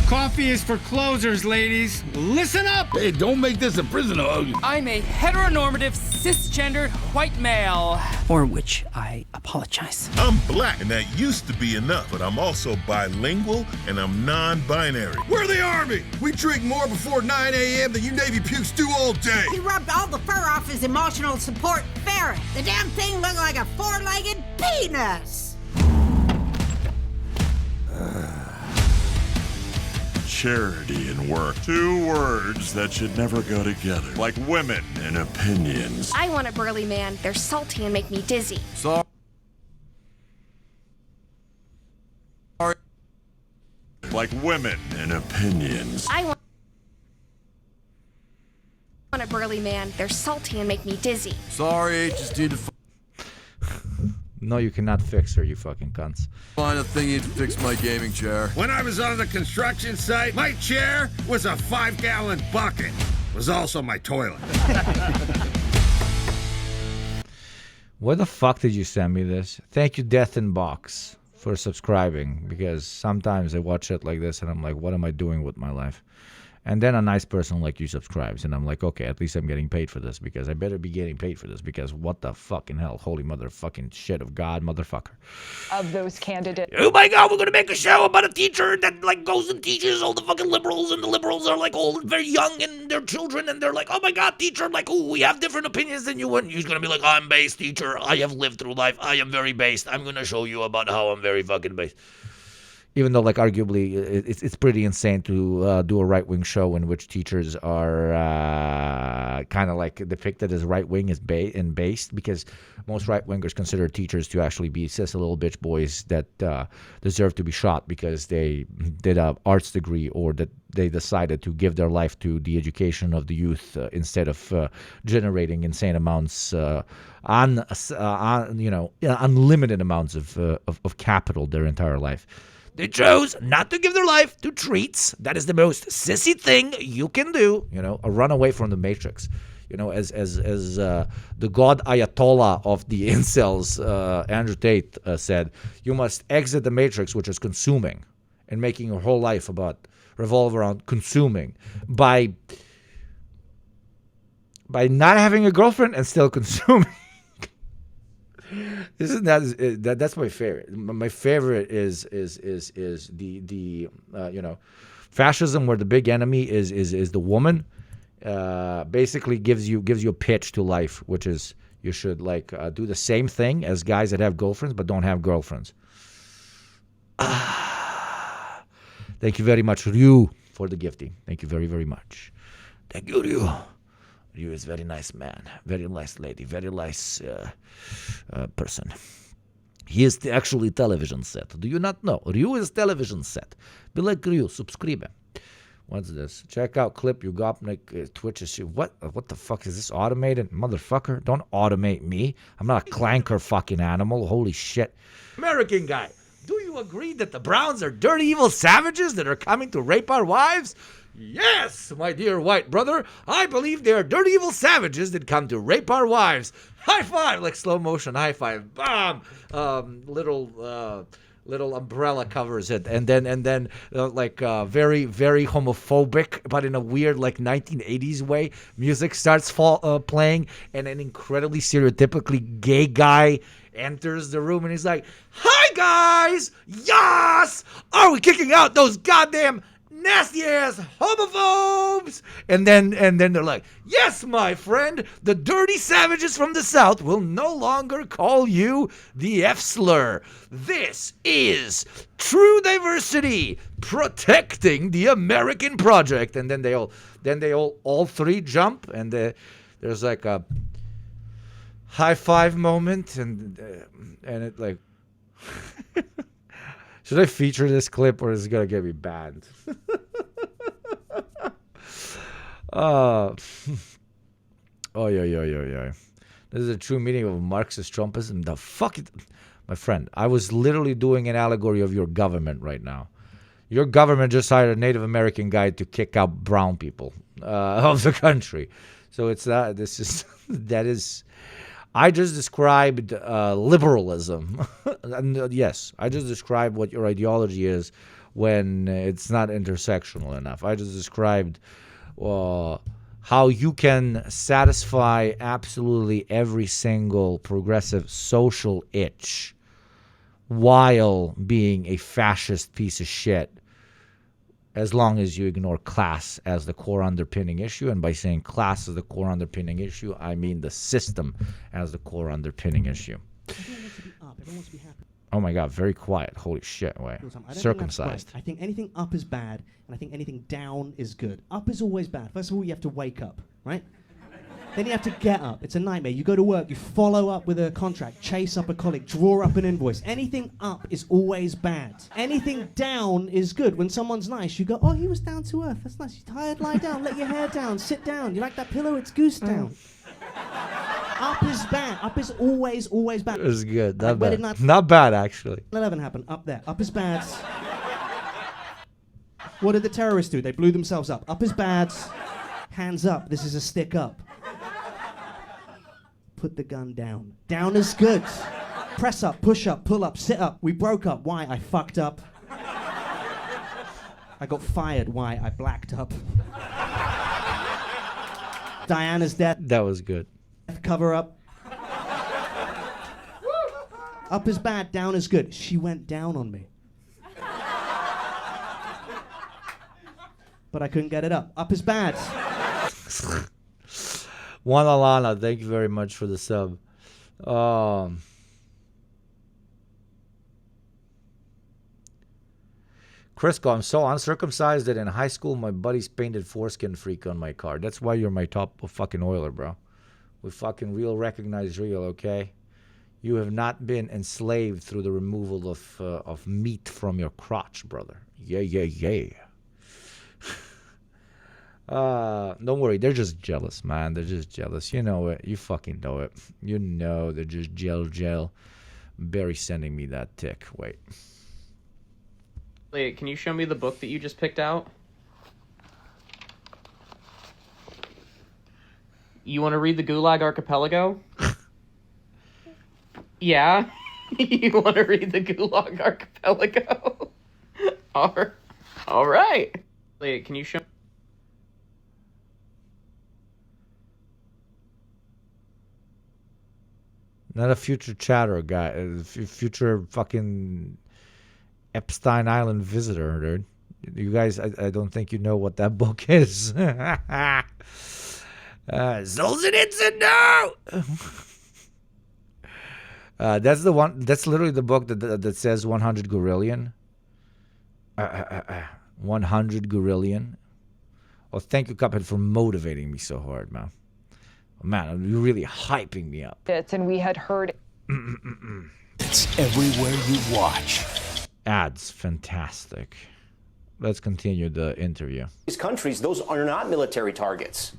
Coffee is for closers, ladies. Listen up! Hey, don't make this a prison hug. I'm a heteronormative, cisgendered white male. For which I apologize. I'm black, and that used to be enough, but I'm also bilingual, and I'm non-binary. We're the Army! We drink more before 9 a.m. than you Navy pukes do all day! He rubbed all the fur off his emotional support ferret. The damn thing looked like a four-legged penis! Charity and work. Two words that should never go together. Like women and opinions. I want a burly man. They're salty and make me dizzy. Sorry. Like women and opinions. I want a burly man. They're salty and make me dizzy. Sorry, just need to No, you cannot fix her, you fucking cunts. find a thingy to fix my gaming chair. When I was on the construction site, my chair was a 5-gallon bucket. It was also my toilet. Where the fuck did you send me this? Thank you, Death in Box, for subscribing, because sometimes I watch shit like this and I'm like, what am I doing with my life? And then a nice person like you subscribes, and I'm like, okay, at least I'm getting paid for this, because I better be getting paid for this, because what the fucking hell, holy motherfucking shit of God, motherfucker. Of those candidates. Oh my God, we're gonna make a show about a teacher that like goes and teaches all the fucking liberals, and the liberals are like old and very young, and they're children, and they're like, oh my God, teacher, I'm like, oh, we have different opinions than you, and he's gonna be like, I'm based, teacher, I have lived through life, I am very based, I'm gonna show you about how I'm very fucking based. Even though, like, arguably, it's pretty insane to do a right-wing show in which teachers are kind of, like, depicted as right-wing and based, because most right-wingers consider teachers to actually be cis little bitch boys that deserve to be shot because they did an arts degree, or that they decided to give their life to the education of the youth instead of generating insane amounts, unlimited amounts of capital their entire life. They chose not to give their life to treats. That is the most sissy thing you can do. A run away from the Matrix. As the God Ayatollah of the incels, Andrew Tate, said, you must exit the Matrix, which is consuming, and making your whole life revolve around consuming by not having a girlfriend and still consuming. Isn't that's my favorite? My favorite is the fascism, where the big enemy is the woman. Basically gives you a pitch to life, which is you should do the same thing as guys that have girlfriends but don't have girlfriends. Thank you very much, Ryu, for the gifting. Thank you very, very much. Thank you, Ryu. Ryu is very nice man, very nice lady, very nice person. He is actually television set. Do you not know? Ryu is television set. Be like Ryu, subscribe. What's this? Check out clip you got Twitch is what the fuck is this automated? Motherfucker, don't automate me. I'm not a clanker fucking animal. Holy shit. American guy, do you agree that the Browns are dirty evil savages that are coming to rape our wives? Yes, my dear white brother, I believe they are dirty evil savages that come to rape our wives. High five, like slow motion high five. Bomb. Little umbrella covers it, and then very, very homophobic, but in a weird 1980s way. Music starts playing, and an incredibly stereotypically gay guy enters the room, and he's like, "Hi guys, yes, are we kicking out those goddamn nasty ass homophobes?" And then they're like, "Yes, my friend, the dirty savages from the South will no longer call you the F slur. This is true diversity, protecting the American project." And then they all three jump, and there's like a high five moment, and it like. Should I feature this clip, or is it going to get me banned? Yeah. This is a true meaning of Marxist Trumpism. The fuck it. My friend, I was literally doing an allegory of your government right now. Your government just hired a Native American guy to kick out brown people of the country. So it's this is that is. I just described liberalism. And, yes, I just described what your ideology is when it's not intersectional enough. I just described how you can satisfy absolutely every single progressive social itch while being a fascist piece of shit, as long as you ignore class as the core underpinning issue. And by saying class as the core underpinning issue, I mean the system as the core underpinning issue. Everyone wants to be up. Everyone wants to be happy. Oh my God, very quiet. Holy shit. Wait. Circumcised. I think anything up is bad, and I think anything down is good. Up is always bad. First of all, you have to wake up, right? Then you have to get up. It's a nightmare. You go to work, you follow up with a contract, chase up a colleague, draw up an invoice. Anything up is always bad. Anything down is good. When someone's nice, you go, oh, he was down to earth. That's nice. You're tired? Lie down. Let your hair down. Sit down. You like that pillow? It's goose down. Up is bad. Up is always bad. It was good. Not bad. Not bad, actually. 11 happened. Up there. Up is bad. What did the terrorists do? They blew themselves up. Up is bad. Hands up. This is a stick up. Put the gun down. Down is good. Press up, push up, pull up, sit up. We broke up. Why? I fucked up. I got fired. Why? I blacked up. Diana's death. That was good. Cover up. Up is bad, down is good. She went down on me. But I couldn't get it up. Up is bad. Juan Alana, thank you very much for the sub. Crisco, I'm so uncircumcised that in high school my buddies painted foreskin freak on my car. That's why you're my top fucking oiler, bro. We fucking real recognize real, okay? You have not been enslaved through the removal of meat from your crotch, brother. Yeah. Don't worry, they're just jealous, man. They're just jealous. You know it. You fucking know it. You know they're just gel. Barry's sending me that tick. Wait. Wait, can you show me the book that you just picked out? You want to read the Gulag Archipelago? Yeah? You want to read the Gulag Archipelago? All right. Wait, can you show... Not a future chatter guy. A future fucking Epstein Island visitor, dude. You guys, I don't think you know what that book is. Solzhenitsyn, no! That's the one. That's literally the book that says 100 Gorillion. 100 Gorillion. Oh, thank you, Cuphead, for motivating me so hard, man. Oh, man, you're really hyping me up. And we had heard. It's everywhere you watch. Ads, fantastic. Let's continue the interview. These countries, those are not military targets.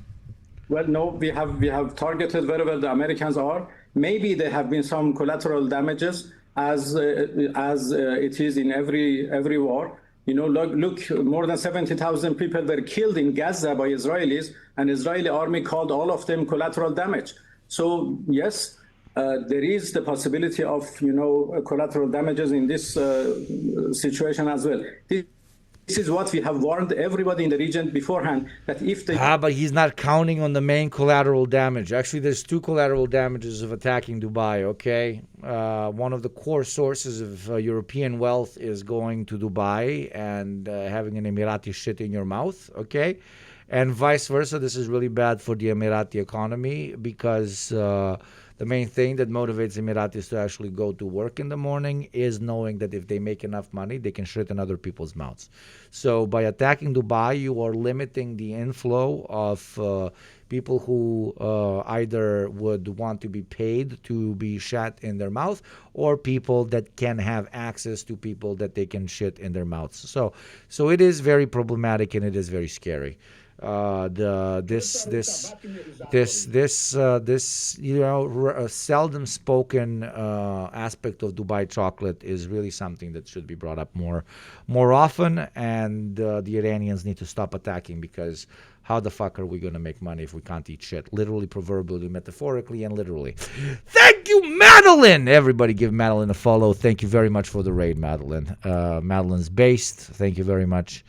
Well, no, we have targeted very well. The Americans are. Maybe there have been some collateral damages, as it is in every war. You know, look, more than 70,000 people were killed in Gaza by Israelis, and Israeli army called all of them collateral damage. So yes, there is the possibility of, you know, collateral damages in this situation as well. This is what we have warned everybody in the region beforehand, that if they... but he's not counting on the main collateral damage. Actually, there's two collateral damages of attacking Dubai, okay? One of the core sources of European wealth is going to Dubai and having an Emirati shit in your mouth, okay? And vice versa, this is really bad for the Emirati economy because... the main thing that motivates Emiratis to actually go to work in the morning is knowing that if they make enough money, they can shit in other people's mouths. So by attacking Dubai, you are limiting the inflow of people who either would want to be paid to be shat in their mouth, or people that can have access to people that they can shit in their mouths. So it is very problematic and it is very scary. seldom spoken aspect of Dubai chocolate is really something that should be brought up more often, and the Iranians need to stop attacking, because how the fuck are we going to make money if we can't eat shit? Literally, proverbially, metaphorically, and literally. Thank you, Madeline! Everybody give Madeline a follow. Thank you very much for the raid, Madeline. Madeline's based. Thank you very much.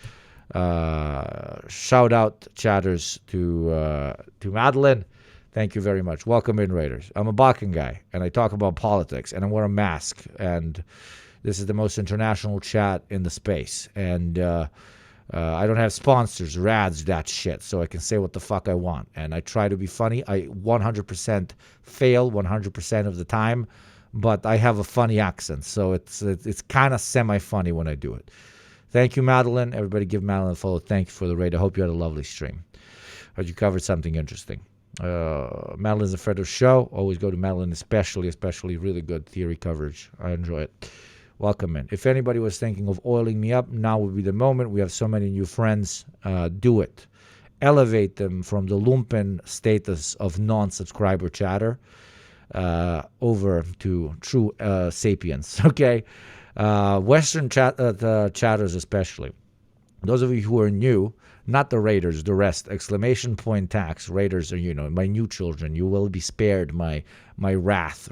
Shout out, chatters, to Madeline. Thank you very much. Welcome in, Raiders. I'm a Bakken guy, and I talk about politics, and I wear a mask, and this is the most international chat in the space, and I don't have sponsors or ads, that shit, so I can say what the fuck I want, and I try to be funny. I 100% fail 100% of the time, but I have a funny accent, so it's kind of semi-funny when I do it. Thank you, Madeline. Everybody give Madeline a follow. Thank you for the raid. I hope you had a lovely stream. Hope you covered something interesting. Madeline's a friend of the show. Always go to Madeline, especially really good theory coverage. I enjoy it. Welcome in. If anybody was thinking of oiling me up, now would be the moment. We have so many new friends. Do it. Elevate them from the lumpen status of non-subscriber chatter over to true sapiens. Okay? Western chatters especially. Those of you who are new, not the Raiders, the rest, ! Tax. Raiders are, my new children. You will be spared my wrath.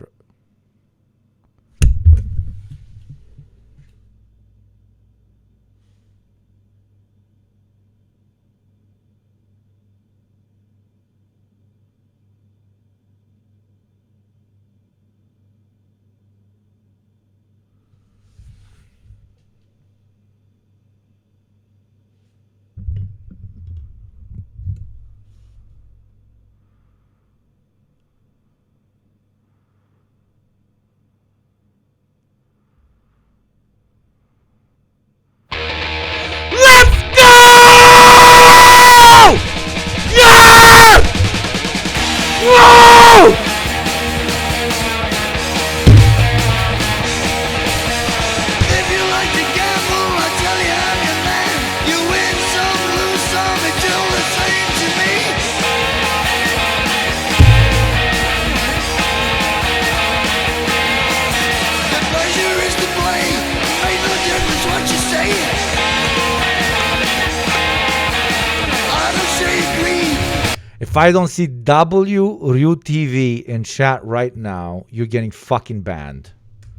If I don't see WRUTV in chat right now, you're getting fucking banned.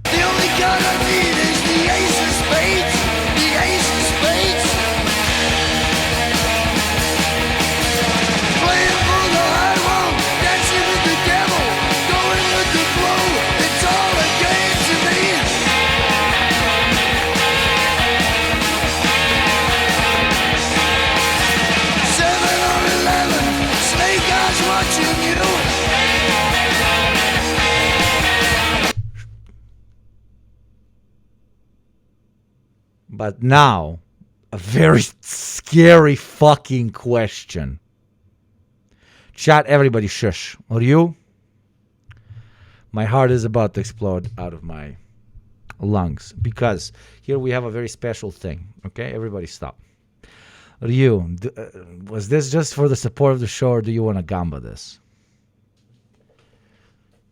The only card I need is the ace of spades. The ace of spades. Playing for the high road, dancing with the devil, going with the flow. It's all a game to me. 7 or 11, snake eyes watching you. But now, a very scary fucking question. Chat, everybody shush. Are you? My heart is about to explode out of my lungs. Because here we have a very special thing. Okay, everybody stop. Ryu, was this just for the support of the show, or do you want to gamba this?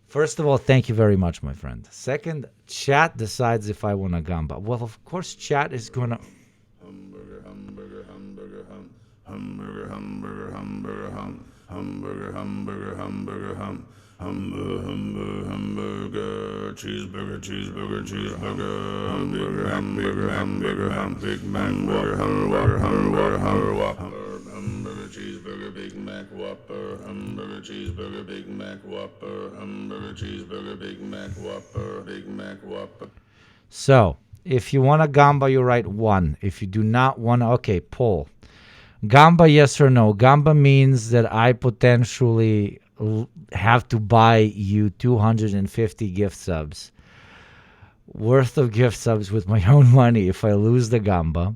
First of all, thank you very much, my friend. Second, chat decides if I want to gamba. Well, of course, chat is going to... Hamburger, hamburger, hamburger, hum. Hamburger, hamburger, hamburger, hum. Hamburger, hamburger, hamburger, hum. Hamburger, hamburger, hamburger, cheeseburger, cheeseburger, cheeseburger, hamburger, hamburger, hamburger, hum. Big Mac, hamburger, hamburger, hamburger, hamburger, hamburger, cheeseburger, Big Mac, Whopper, hamburger, cheeseburger, Big Mac, Whopper, hamburger, cheeseburger, Big Mac, Whopper, Big Mac, Whopper. So, if you want to gamba, you write 1. If you do not want to, okay, poll. Gamba, yes or no? Gamba means that I potentially have to buy you 250 gift subs worth of gift subs with my own money if I lose the gamba.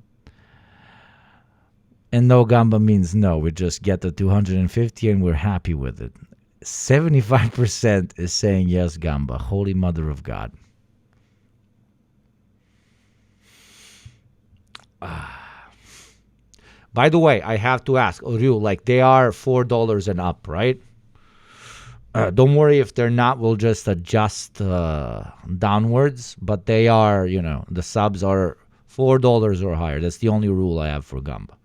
And no gamba means no. We just get the 250 and we're happy with it. 75% is saying yes, gamba. Holy Mother of God. By the way, I have to ask, Ryu, like they are $4 and up, right? Don't worry if they're not. We'll just adjust downwards. But they are, the subs are $4 or higher. That's the only rule I have for Gamba.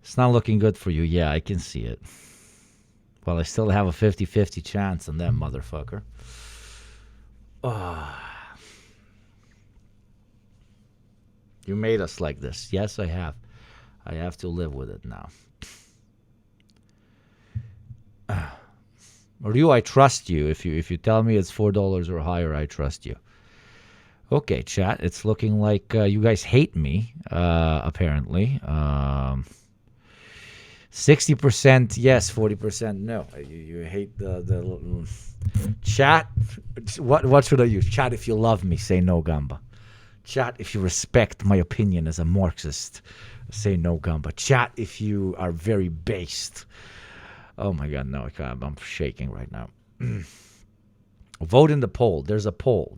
It's not looking good for you. Yeah, I can see it. Well, I still have a 50-50 chance on that motherfucker. You made us like this. Yes, I have. I have to live with it now. Ryu, I trust you. If you tell me it's $4 or higher, I trust you. Okay, chat. It's looking like you guys hate me, apparently. 60% yes, 40% no. You hate the chat. What should I use? Chat, if you love me, say no Gamba. Chat, if you respect my opinion as a Marxist, say no Gamba. Chat, if you are very based. Oh my God, no, I'm shaking right now. Vote in the poll. There's a poll.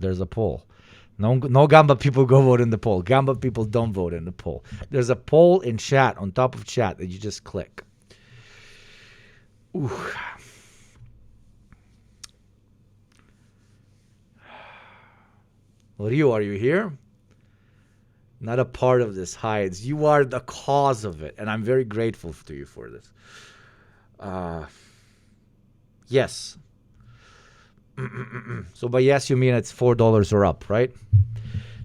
No Gamba people go vote in the poll. Gamba people don't vote in the poll. There's a poll in chat, on top of chat, that you just click. Ooh. Ryu, are you here? Not a part of this hides. You are the cause of it, and I'm very grateful to you for this. Yes. So by yes, you mean it's $4 or up, right?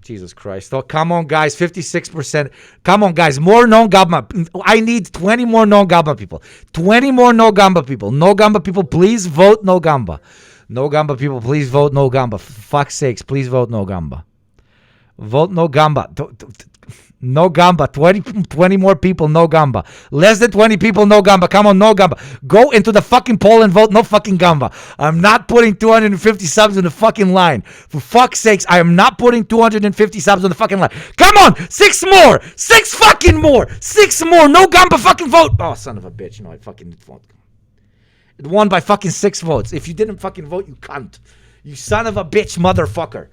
Jesus Christ. Oh, come on, guys. 56%. Come on, guys. More non-Gamba. I need 20 more non-Gamba people. 20 more no-Gamba people. No-Gamba people, please vote no-Gamba. No-Gamba people, please vote no-Gamba. For fuck's sakes, please vote no-Gamba. Vote no-Gamba. No Gamba. 20 more people, no Gamba. Less than 20 people, no Gamba. Come on, no Gamba. Go into the fucking poll and vote no fucking Gamba. I'm not putting 250 subs in the fucking line. For fuck's sakes, I am not putting 250 subs on the fucking line. Come on, 6 more. 6 fucking more. 6 more. No Gamba fucking vote. Oh, son of a bitch. No, I fucking did vote. It won by fucking 6 votes. If you didn't fucking vote, you cunt. You son of a bitch, motherfucker.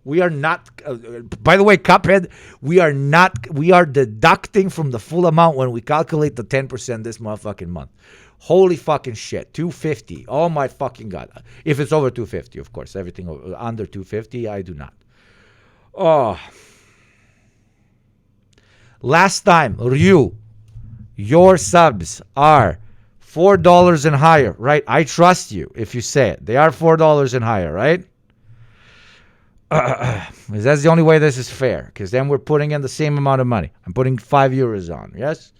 We are not, by the way, Cuphead, we are deducting from the full amount when we calculate the 10% this motherfucking month. Holy fucking shit. 250. Oh my fucking God. If it's over 250, of course. Everything under 250, I do not. Oh. Last time, Ryu, your subs are $4 and higher, right? I trust you if you say it. They are $4 and higher, right? That's the only way this is fair, because then we're putting in the same amount of money. I'm putting €5 on, yes?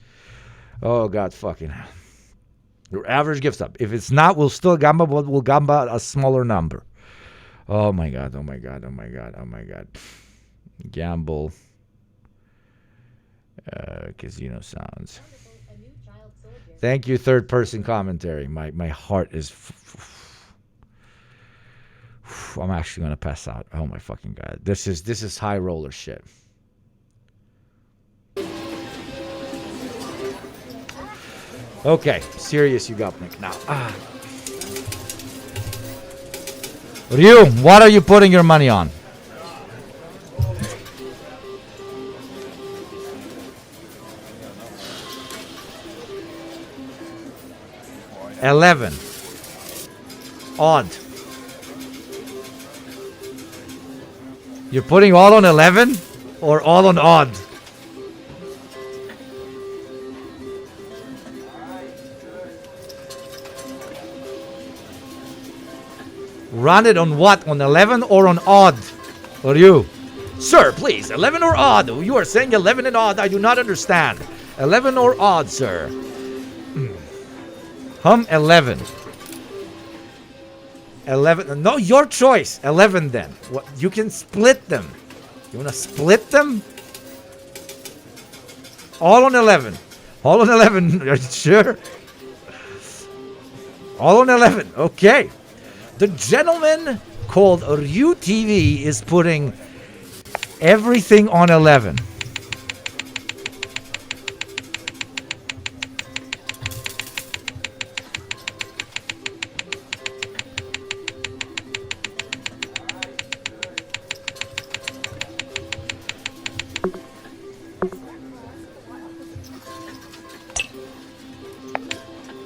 Oh, God fucking hell. Your average gift up. If it's not, we'll still Gamba, but we'll Gamba a smaller number. Oh, my God, oh, my God, oh, my God, oh, my God. Gamble. Casino sounds. Thank you, third-person commentary. My heart is... I'm actually gonna pass out. Oh my fucking God. This is high roller shit. Okay, serious you got Nick now. Ryu, what are you putting your money on? $11. Odd. You're putting all on 11 or all on odd? Run it on what? On 11 or on odd? Or you? Sir, please, 11 or odd? You are saying 11 and odd. I do not understand. 11 or odd, sir? 11. 11. No, your choice. 11 then. What? You can split them. You want to split them? All on 11. All on 11. Are you sure? All on 11. Okay. The gentleman called Ryu TV is putting everything on 11.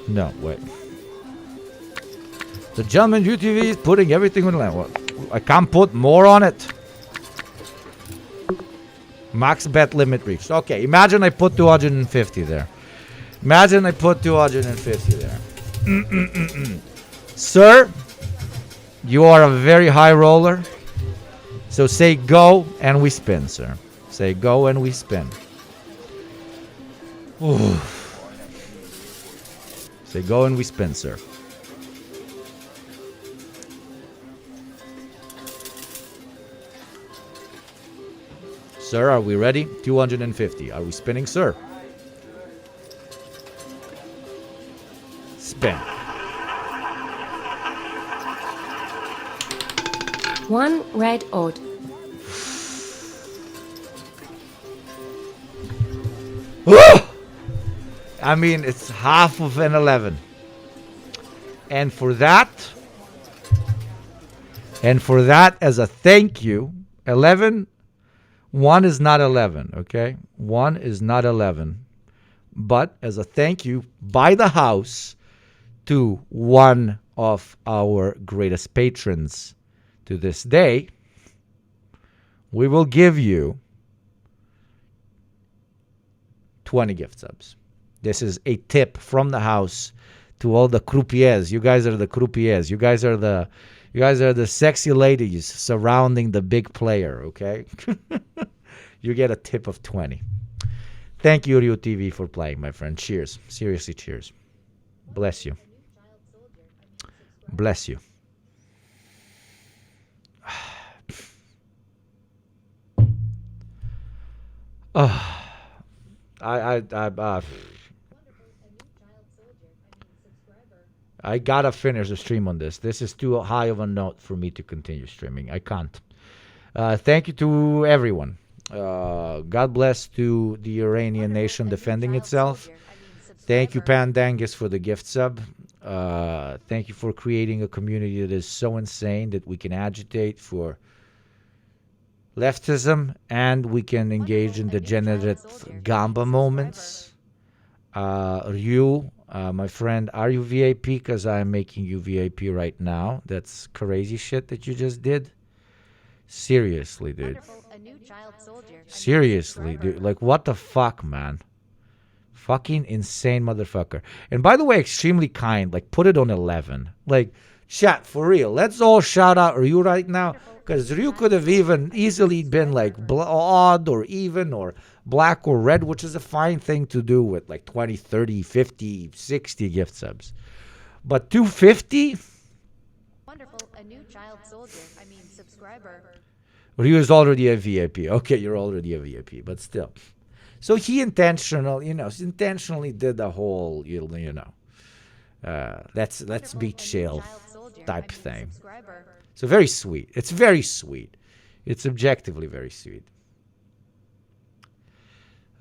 No, wait. The German UTV is putting everything on land. Well, I can't put more on it. Max bet limit reached. Okay, imagine I put 250 there. Imagine I put 250 there. Sir, you are a very high roller. So say go and we spin, sir. Say go and we spin. Ooh. Say go and we spin, sir. Sir, are we ready? 250. Are we spinning, sir? Spin. One red odd. I mean, it's half of an 11. And for that, as a thank you, 11, 1 is not 11, okay? 1 is not 11. But as a thank you, by the house, to one of our greatest patrons to this day, we will give you 20 gift subs. This is a tip from the house to all the croupiers. You guys are the croupiers. You guys are the sexy ladies surrounding the big player, okay? You get a tip of 20. Thank you, Ryu TV, for playing, my friend. Cheers. Seriously, cheers. Bless you. Bless you. I gotta finish the stream on this. This is too high of a note for me to continue streaming. I can't. Thank you to everyone. God bless to the Iranian nation defending itself. Thank you, Pandangus, for the gift sub. Thank you for creating a community that is so insane that we can agitate for leftism and we can engage in degenerate gamba moments. Ryu, my friend, are you VIP? Because I'm making you VIP right now. That's crazy shit that you just did. Seriously, dude. Seriously, dude. Like, what the fuck, man? Fucking insane motherfucker. And by the way, extremely kind. Like, put it on 11. Like, chat, for real. Let's all shout out Ryu right now. Because Ryu could have even easily been like odd or even or black or red, which is a fine thing to do with like 20, 30, 50, 60 gift subs. But 250? Wonderful, a new child soldier. I mean, subscriber. Ryu is already a VIP. Okay, you're already a VIP, but still. So he intentionally did the whole, let's be chill type thing. So very sweet. It's very sweet. It's objectively very sweet.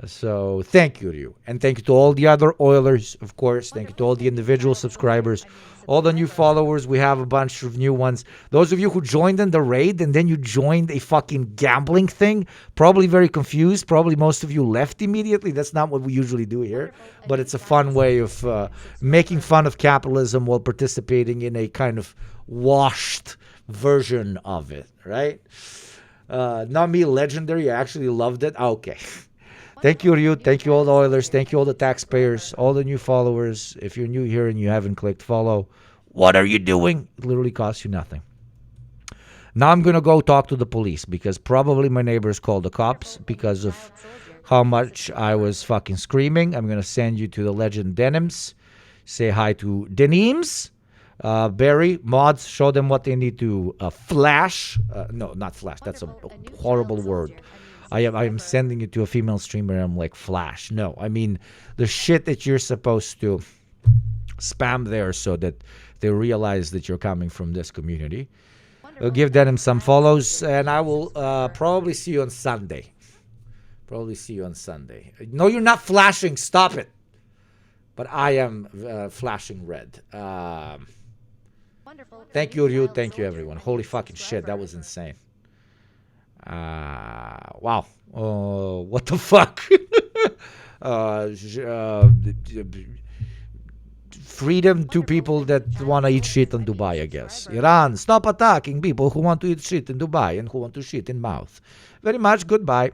So thank you, Ryu. And thank you to all the other Oilers, of course. Thank you to all the individual subscribers, all the new followers. We have a bunch of new ones. Those of you who joined in the raid and then you joined a fucking gambling thing, probably very confused. Probably most of you left immediately. That's not what we usually do here. But it's a fun way of making fun of capitalism while participating in a kind of washed version of it, right? Not me, legendary. I actually loved it. Okay. Thank you, Ryu. Thank you, all the Oilers. Thank you, all the taxpayers, all the new followers. If you're new here and you haven't clicked follow, what are you doing? It literally costs you nothing. Now I'm going to go talk to the police because probably my neighbors called the cops because of how much I was fucking screaming. I'm going to send you to the legend Denims. Say hi to Denims. Barry, mods, show them what they need to flash. No, not flash. That's a horrible word. I am sending it to a female streamer. I'm like, flash. No, I mean the shit that you're supposed to spam there so that they realize that you're coming from this community. I'll give them some follows, and I will probably see you on Sunday. No, you're not flashing. Stop it. But I am flashing red. Thank you, Ryu. Thank you, everyone. Holy fucking shit. That was insane. Wow. What the fuck? freedom to people that want to eat shit in Dubai, I guess. Iran, stop attacking people who want to eat shit in Dubai and who want to shit in mouth. Very much. Goodbye.